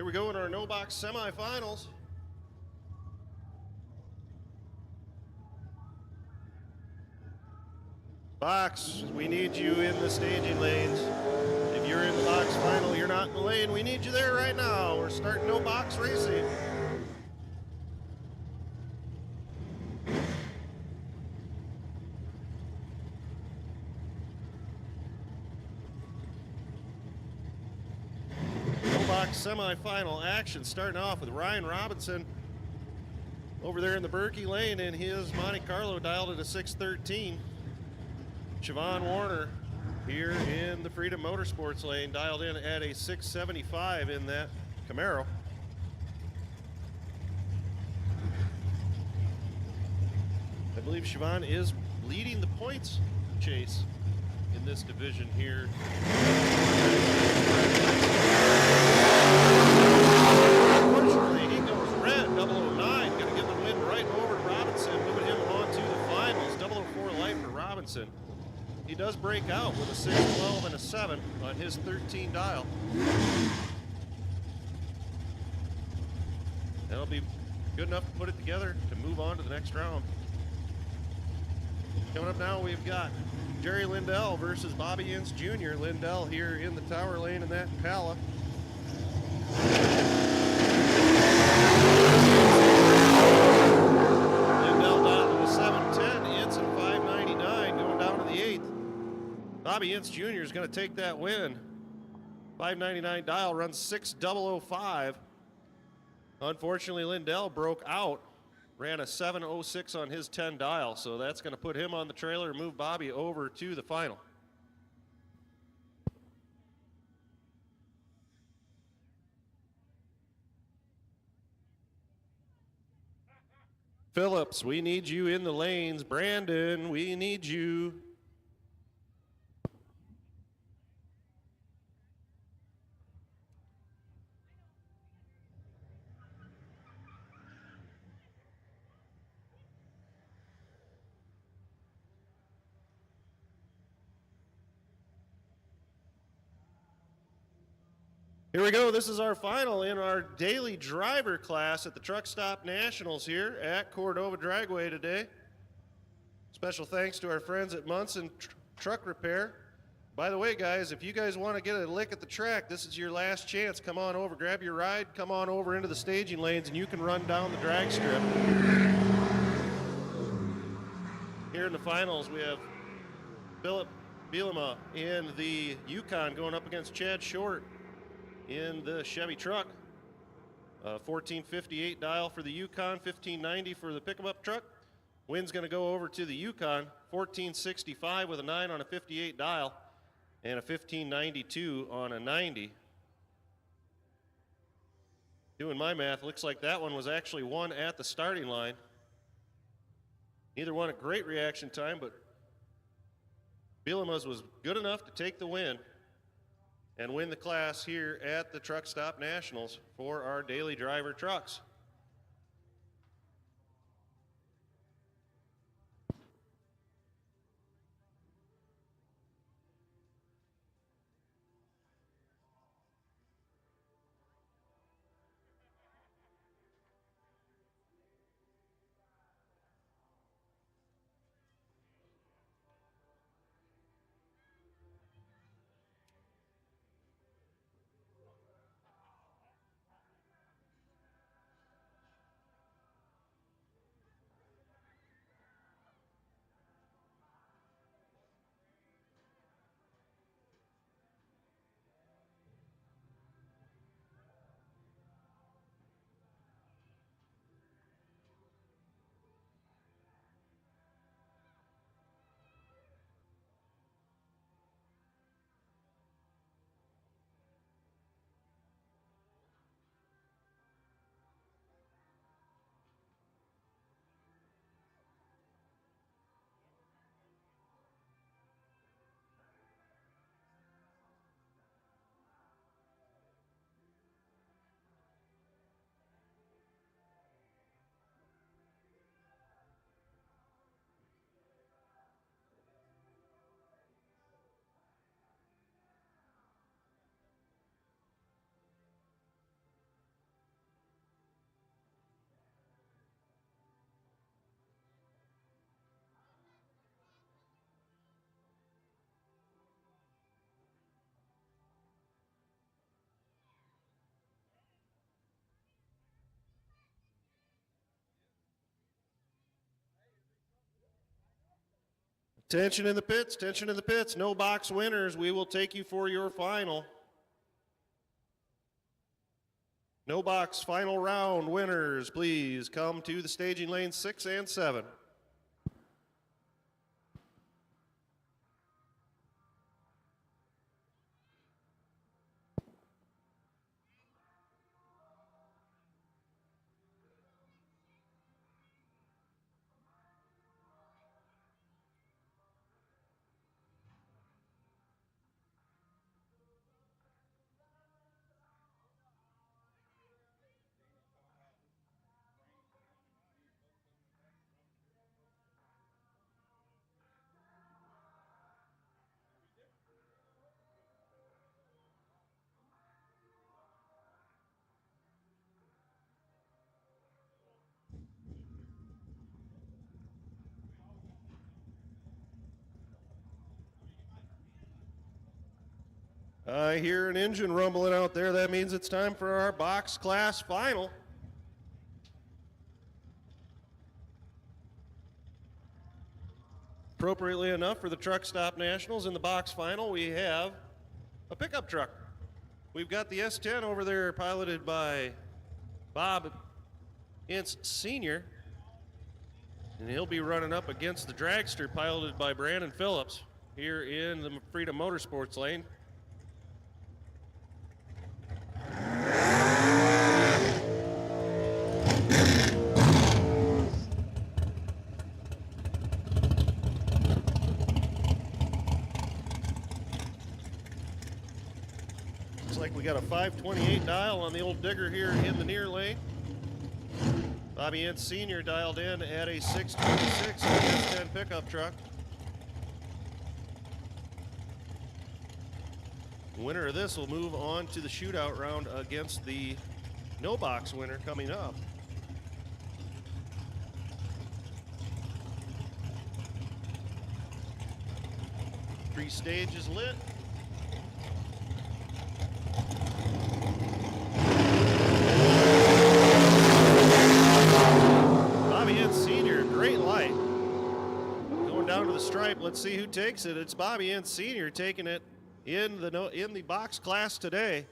Here we go in our no box semifinals. Box, we need you in the staging lanes. If you're in the box final, you're not in the lane, we need you there right now. We're starting no box racing. Semifinal action starting off with Ryan Robinson over there in the Berkey lane in his Monte Carlo dialed at a 613. Siobhan Warner here in the Freedom Motorsports lane dialed in at a 675 in that Camaro. I believe Siobhan is leading the points chase in this division here. Unfortunately, he goes red, 009, going to give the win right over to Robinson, moving him on to the finals. 004 light for Robinson. He does break out with a 612 and a 7 on his 13 dial. That'll be good enough to put it together to move on to the next round. Coming up now, we've got Jerry Lindell versus Bobby Ince Jr. Lindell here in the tower lane in that Impala. Lindell down to the 710, Ince at 599, going down to the 8th. Bobby Ince Jr. is going to take that win. 599 dial, runs 6005. Unfortunately, Lindell broke out. Ran a 706 on his 10 dial, so that's going to put him on the trailer and move Bobby over to the final. Phillips, we need you in the lanes. Brandon, we need you. Here we go. This is our final in our daily driver class at the Truck Stop Nationals here at Cordova Dragway today. Special thanks to our friends at Munson Truck Repair. By the way, guys, if you guys want to get a lick at the track, this is your last chance. Come on over, grab your ride, come on over into the staging lanes, and you can run down the drag strip. Here in the finals, we have Philip Bielema in the Yukon going up against Chad Short in the Chevy truck. 1458 dial for the Yukon, 1590 for the pickup truck. Win's going to go over to the Yukon, 1465 with a 9 on a 58 dial and a 1592 on a 90. Doing my math, looks like that one was actually won at the starting line. Neither one a great reaction time, but Bielema's was good enough to take the win. and win the class here at the Truck Stop Nationals for our daily driver trucks. Tension in the pits, tension in the pits. No box winners. We will take you for your final. No box final round winners, please come to the staging lanes 6 and 7. I hear an engine rumbling out there. That means it's time for our box class final. Appropriately enough for the Truck Stop Nationals in the box final, we have a pickup truck. We've got the S10 over there piloted by Bob Ince Sr., and he'll be running up against the dragster piloted by Brandon Phillips here in the Freedom Motorsports lane. Looks like we got a 528 dial on the old digger here in the near lane. Bobby Ince Sr. dialed in at a 626 on the S10 pickup truck. The winner of this will move on to the shootout round against the no box winner coming up. Pre-stage is lit. Bobby Ince Sr., great light. Going down to the stripe, let's see who takes it. It's Bobby Ince Sr. taking it in the box class today.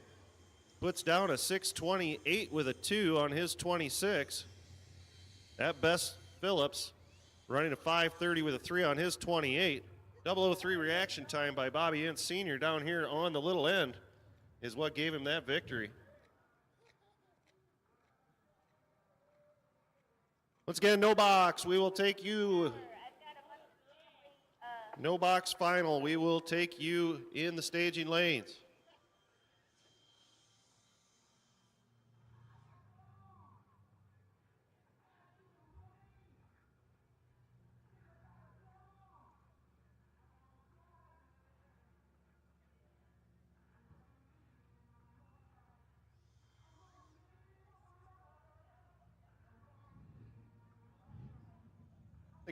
Puts down a 628 with a 2 on his 26. At best, Phillips running a 530 with a 3 on his 28. 003 reaction time by Bobby Ince Sr. down here on the little end is what gave him that victory. Once again, no box. We will take you. No box final. We will take you in the staging lanes.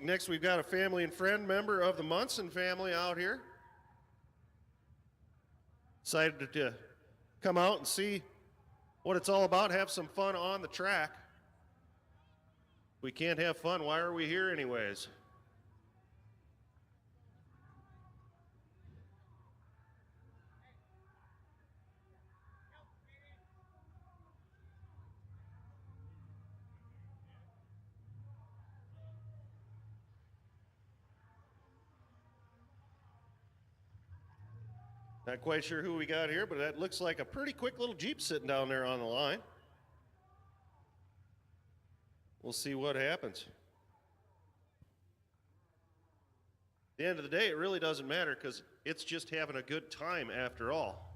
next we've got a family and friend member of the Munson family out here. Excited to come out and see what it's all about, have some fun on the track. If we can't have fun, why are we here anyways? Not quite sure who we got here, but that looks like a pretty quick little Jeep sitting down there on the line. We'll see what happens. At the end of the day, it really doesn't matter because it's just having a good time after all.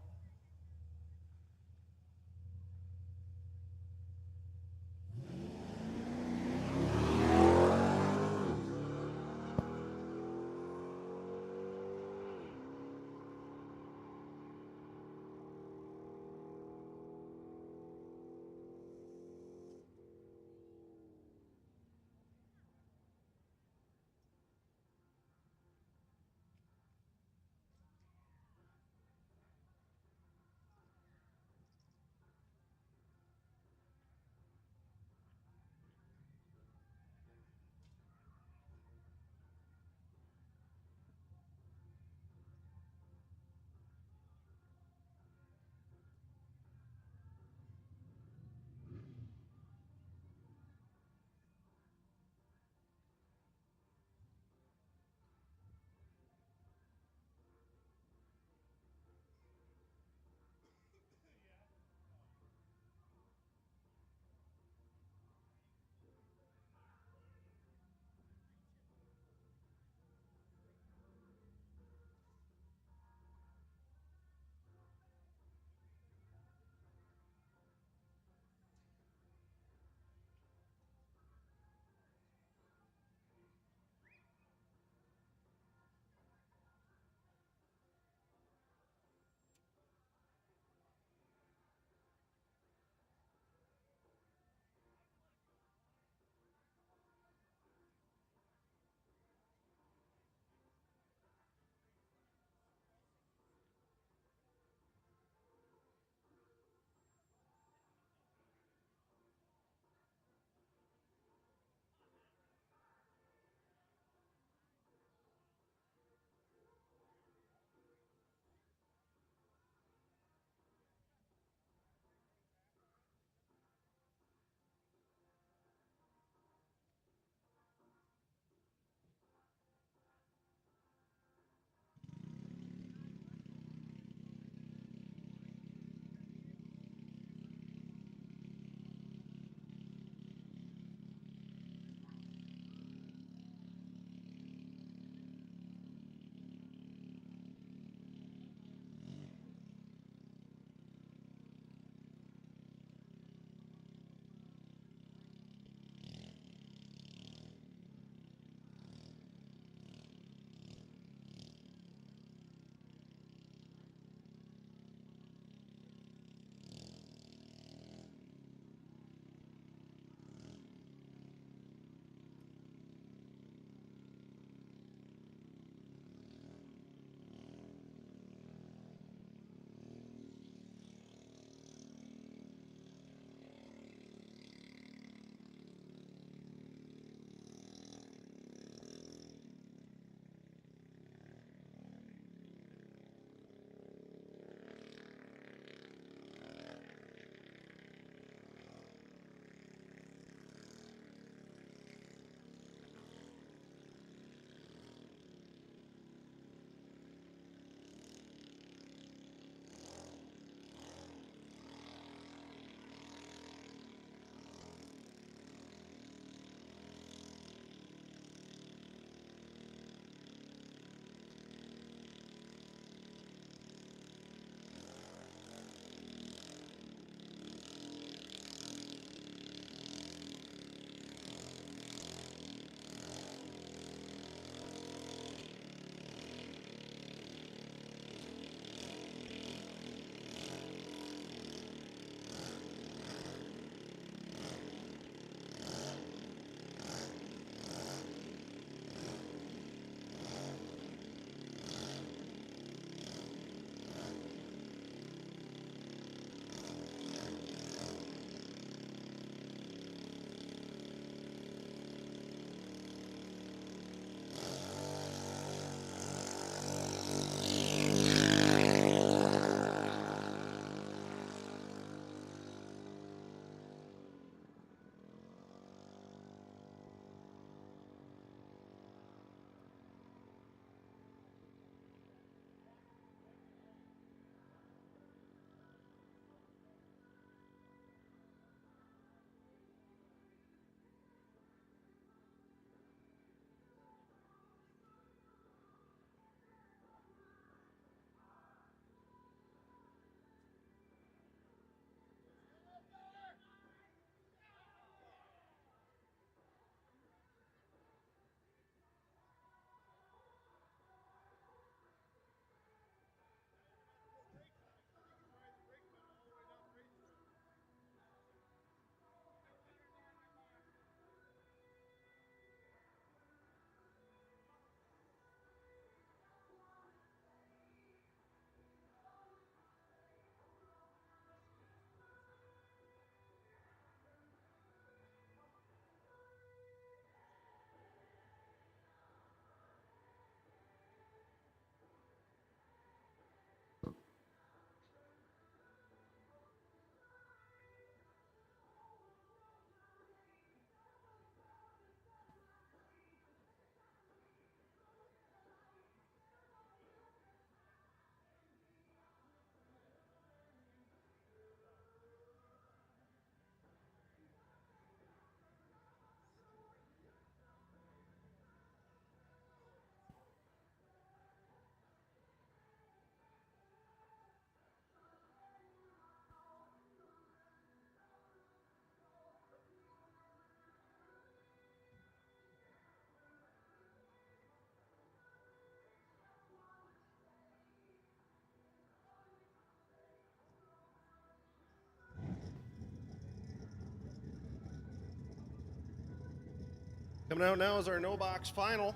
Coming out now is our no box final.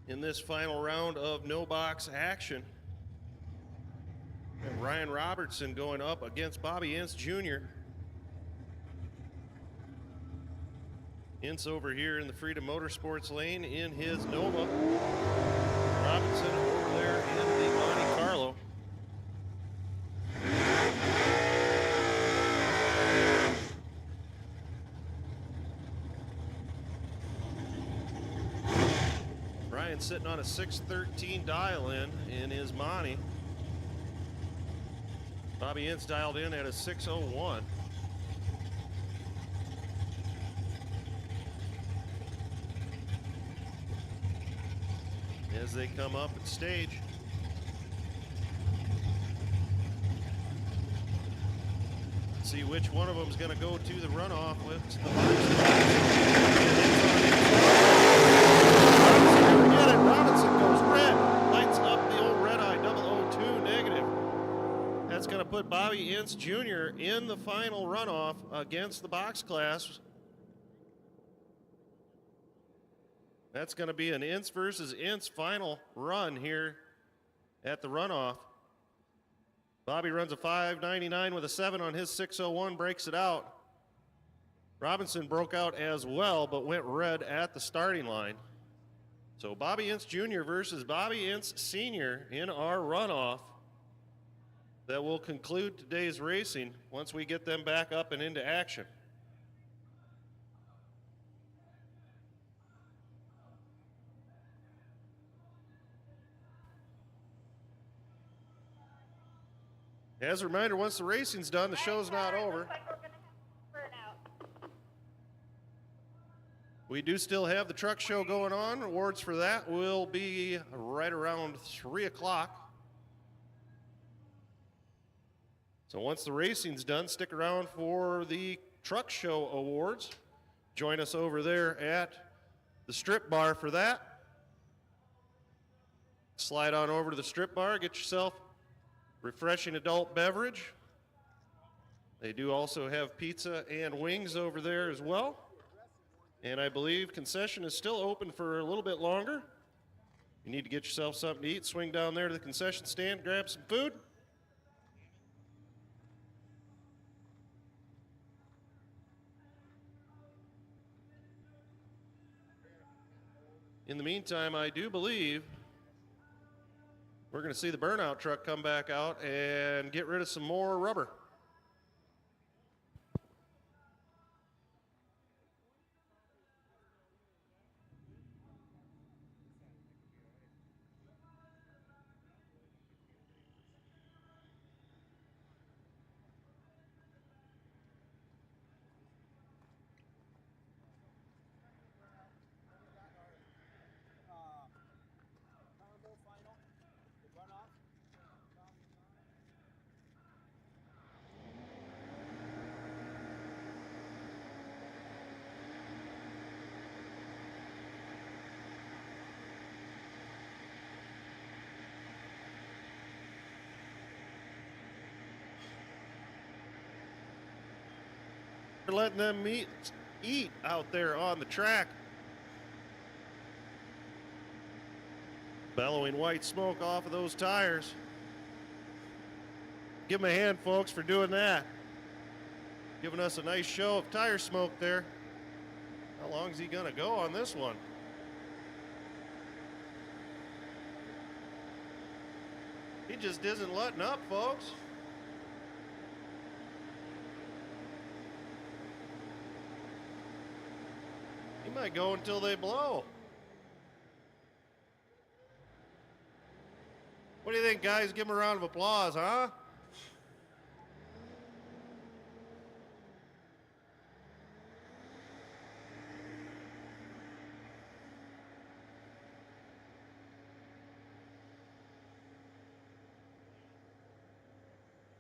In this final round of no box action. And Ryan Robertson going up against Bobby Ince Jr. Ince over here in the Freedom Motorsports lane in his Nova. Robinson over there in the Monte Carlo. Ryan sitting on a 613 dial in his Monte. Bobby Ince dialed in at a 601. As they come up at stage. See which one of them is going to go to the runoff with the Robinson goes red. Lights up the old red eye, 002 negative. That's going to put Bobby Ince Jr. in the final runoff against the box class. That's going to be an Ince versus Ince final run here at the runoff. Bobby runs a 5.99 with a 7 on his 601, breaks it out. Robinson broke out as well, but went red at the starting line. So Bobby Ince Jr. versus Bobby Ince Sr. in our runoff. That will conclude today's racing once we get them back up and into action. As a reminder, once the racing's done, the show's not over. Looks like we're gonna have burnout. We do still have the truck show going on. Awards for that will be right around 3 o'clock. So once the racing's done, stick around for the truck show awards. Join us over there at the strip bar for that. Slide on over to the strip bar, get yourself refreshing adult beverage. They do also have pizza and wings over there as well. And I believe concession is still open for a little bit longer. You need to get yourself something to eat, swing down there to the concession stand, grab some food. In the meantime, I do believe we're going to see the burnout truck come back out and get rid of some more rubber. Letting them eat out there on the track. Bellowing white smoke off of those tires. Give them a hand, folks, for doing that. Giving us a nice show of tire smoke there. How long is he going to go on this one? He just isn't letting up, folks. He might go until they blow. What do you think, guys? Give him a round of applause, huh?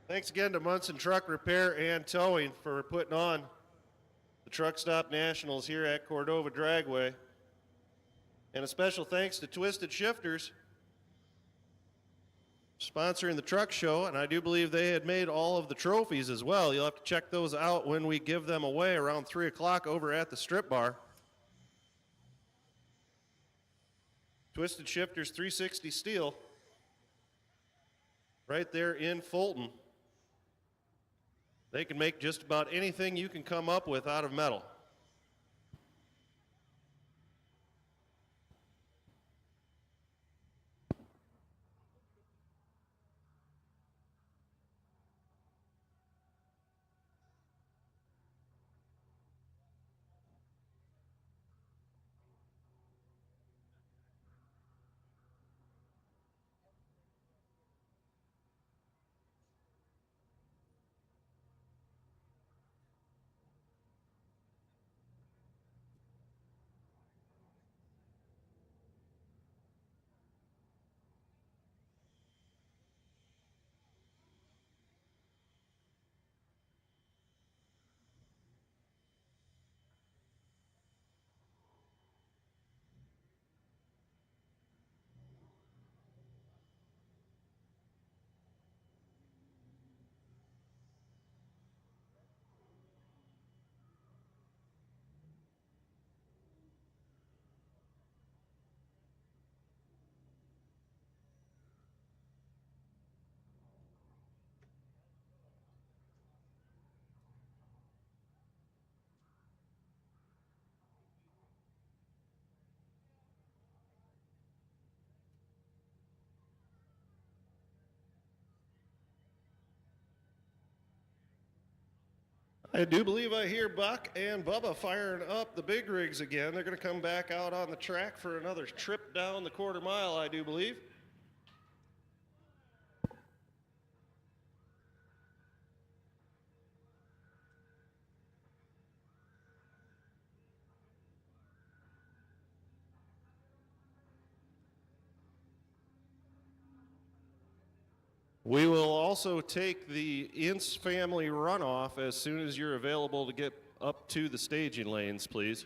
Thanks again to Munson Truck Repair and Towing for putting on the Truck Stop Nationals here at Cordova Dragway. And a special thanks to Twisted Shifters. sponsoring the truck show, and I do believe they had made all of the trophies as well. You'll have to check those out when we give them away around 3 o'clock over at the strip bar. Twisted Shifters 360 steel, right there in Fulton. They can make just about anything you can come up with out of metal. I do believe I hear Buck and Bubba firing up the big rigs again. They're going to come back out on the track for another trip down the quarter mile, I do believe. We will also take the Ince family runoff as soon as you're available to get up to the staging lanes, please.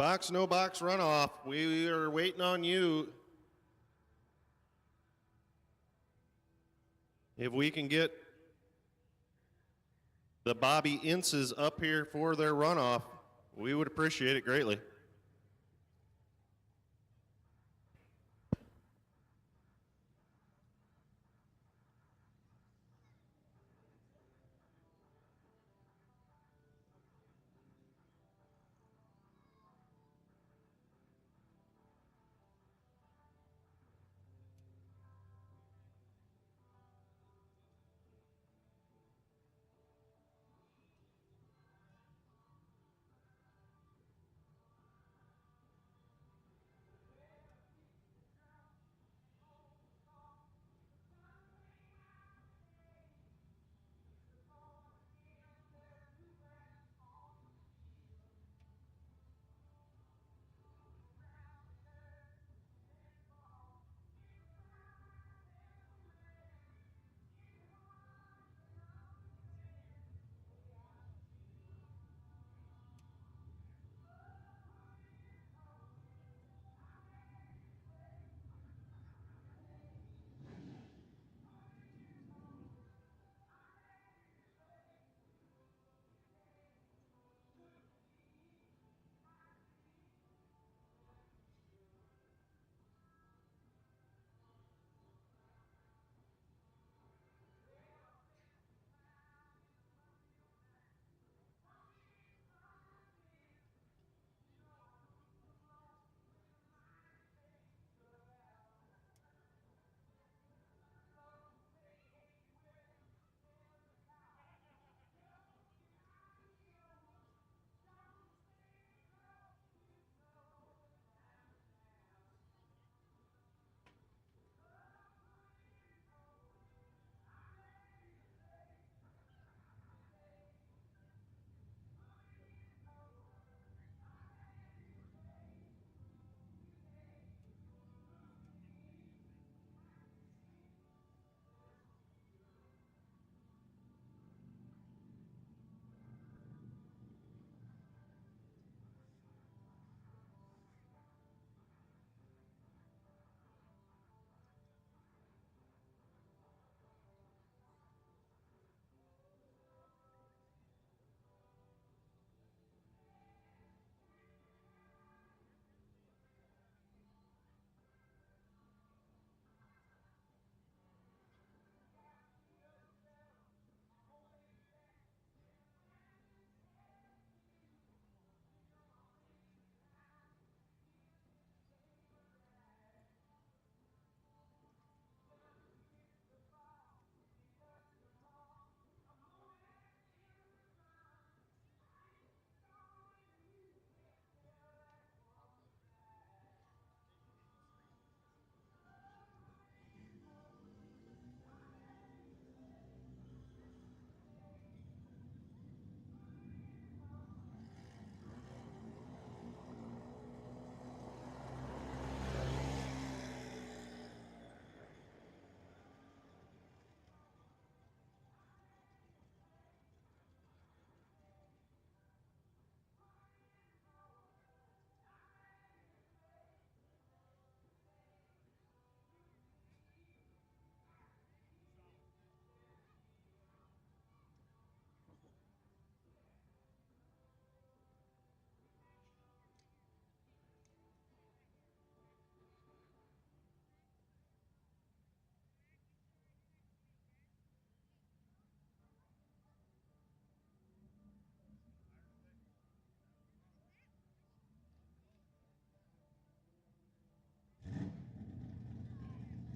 Box, no box, runoff. We are waiting on you. If we can get the Bobby Inces up here for their runoff, we would appreciate it greatly.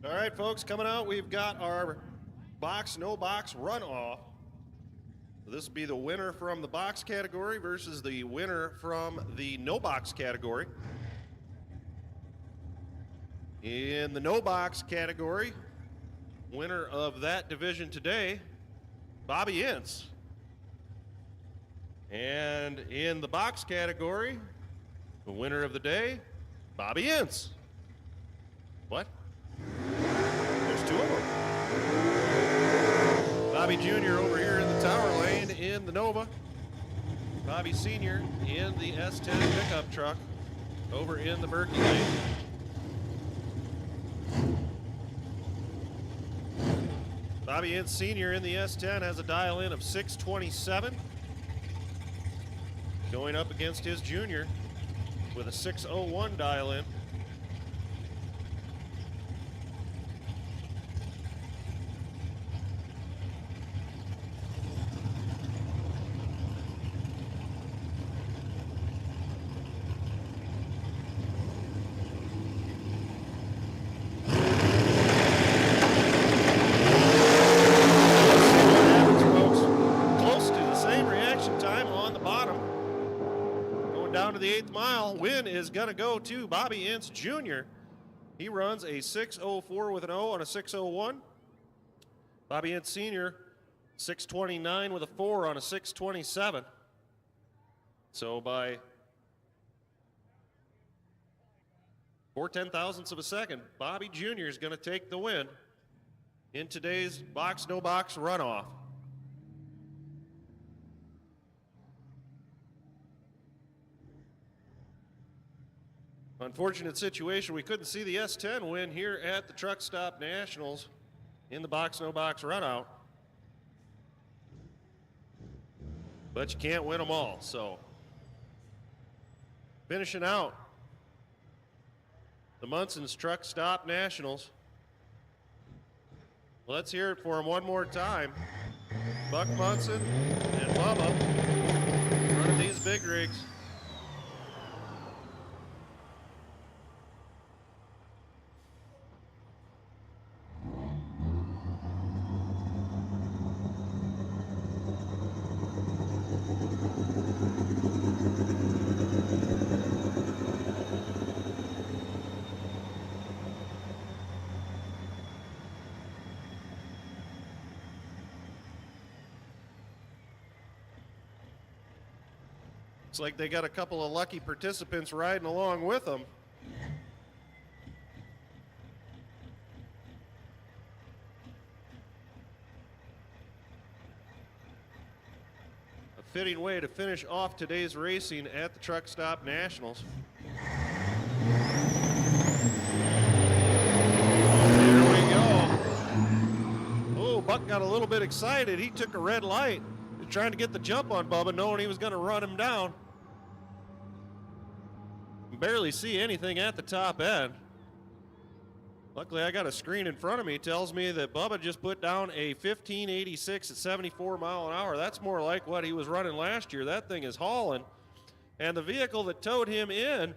All right, folks, coming out, we've got our box, no box runoff. This will be the winner from the box category versus the winner from the no box category. In the no box category, winner of that division today, Bobby Ince. And in the box category, the winner of the day, Bobby Ince. What? There's two of them. Bobby Jr. over here in the tower lane in the Nova. Bobby Sr. in the S10 pickup truck. over in the Berkey lane. Bobby Ince Sr. in the S10 has a dial in of 627. Going up against his junior with a 601 dial in. Down to the 8th mile. Win is going to go to Bobby Ince Jr. He runs a 6:04 with an O on a 6:01. Bobby Ince Sr. 6:29 with a 4 on a 6:27. So by 4/10,000ths of a second, Bobby Jr. is going to take the win in today's box no box runoff. Unfortunate situation, we couldn't see the S10 win here at the Truck Stop Nationals in the box no box runout. But you can't win them all, so finishing out the Munson's Truck Stop Nationals. Let's hear it for him one more time. Buck Munson and Bubba running these big rigs. Looks like they got a couple of lucky participants riding along with them. A fitting way to finish off today's racing at the Truck Stop Nationals. There we go. Oh, Buck got a little bit excited. He took a red light. He was trying to get the jump on Bubba, knowing he was going to run him down. Barely see anything at the top end. Luckily, I got a screen in front of me. It tells me that Bubba just put down a 1586 at 74 mile an hour. That's more like what he was running last year. That thing is hauling. And the vehicle that towed him in,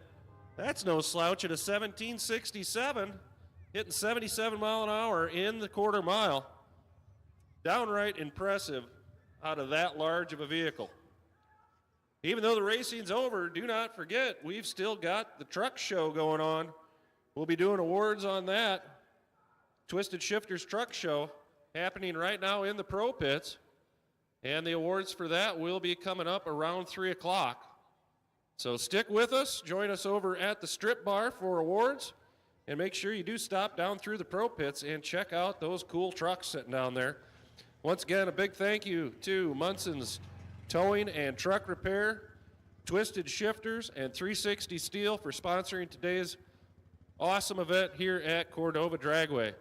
that's no slouch at a 1767, hitting 77 mile an hour in the quarter mile. Downright impressive out of that large of a vehicle. Even though the racing's over, do not forget, we've still got the truck show going on. We'll be doing awards on that. Twisted Shifters Truck Show happening right now in the Pro Pits. And the awards for that will be coming up around 3 o'clock. So stick with us. Join us over at the Strip Bar for awards. And make sure you do stop down through the Pro Pits and check out those cool trucks sitting down there. Once again, a big thank you to Munson's Towing and Truck Repair, Twisted Shifters, and 360 Steel for sponsoring today's awesome event here at Cordova Dragway.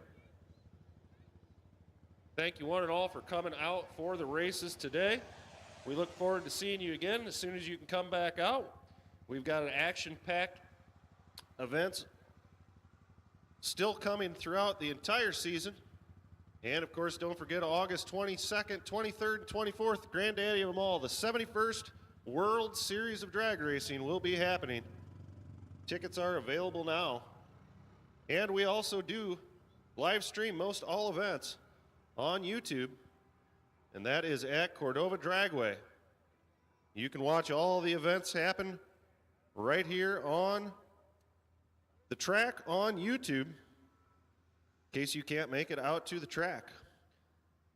Thank you one and all for coming out for the races today. We look forward to seeing you again as soon as you can come back out. We've got an action-packed events still coming throughout the entire season. And, of course, don't forget August 22nd, 23rd, and 24th, granddaddy of them all, the 71st World Series of Drag Racing will be happening. Tickets are available now. And we also do live stream most all events on YouTube, and that is at Cordova Dragway. You can watch all the events happen right here on the track on YouTube, in case you can't make it out to the track.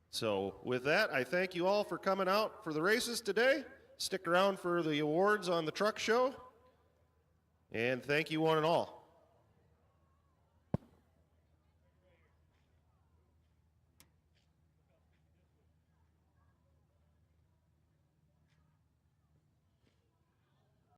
So with that, I thank you all for coming out for the races today. Stick around for the awards on the truck show. And thank you one and all.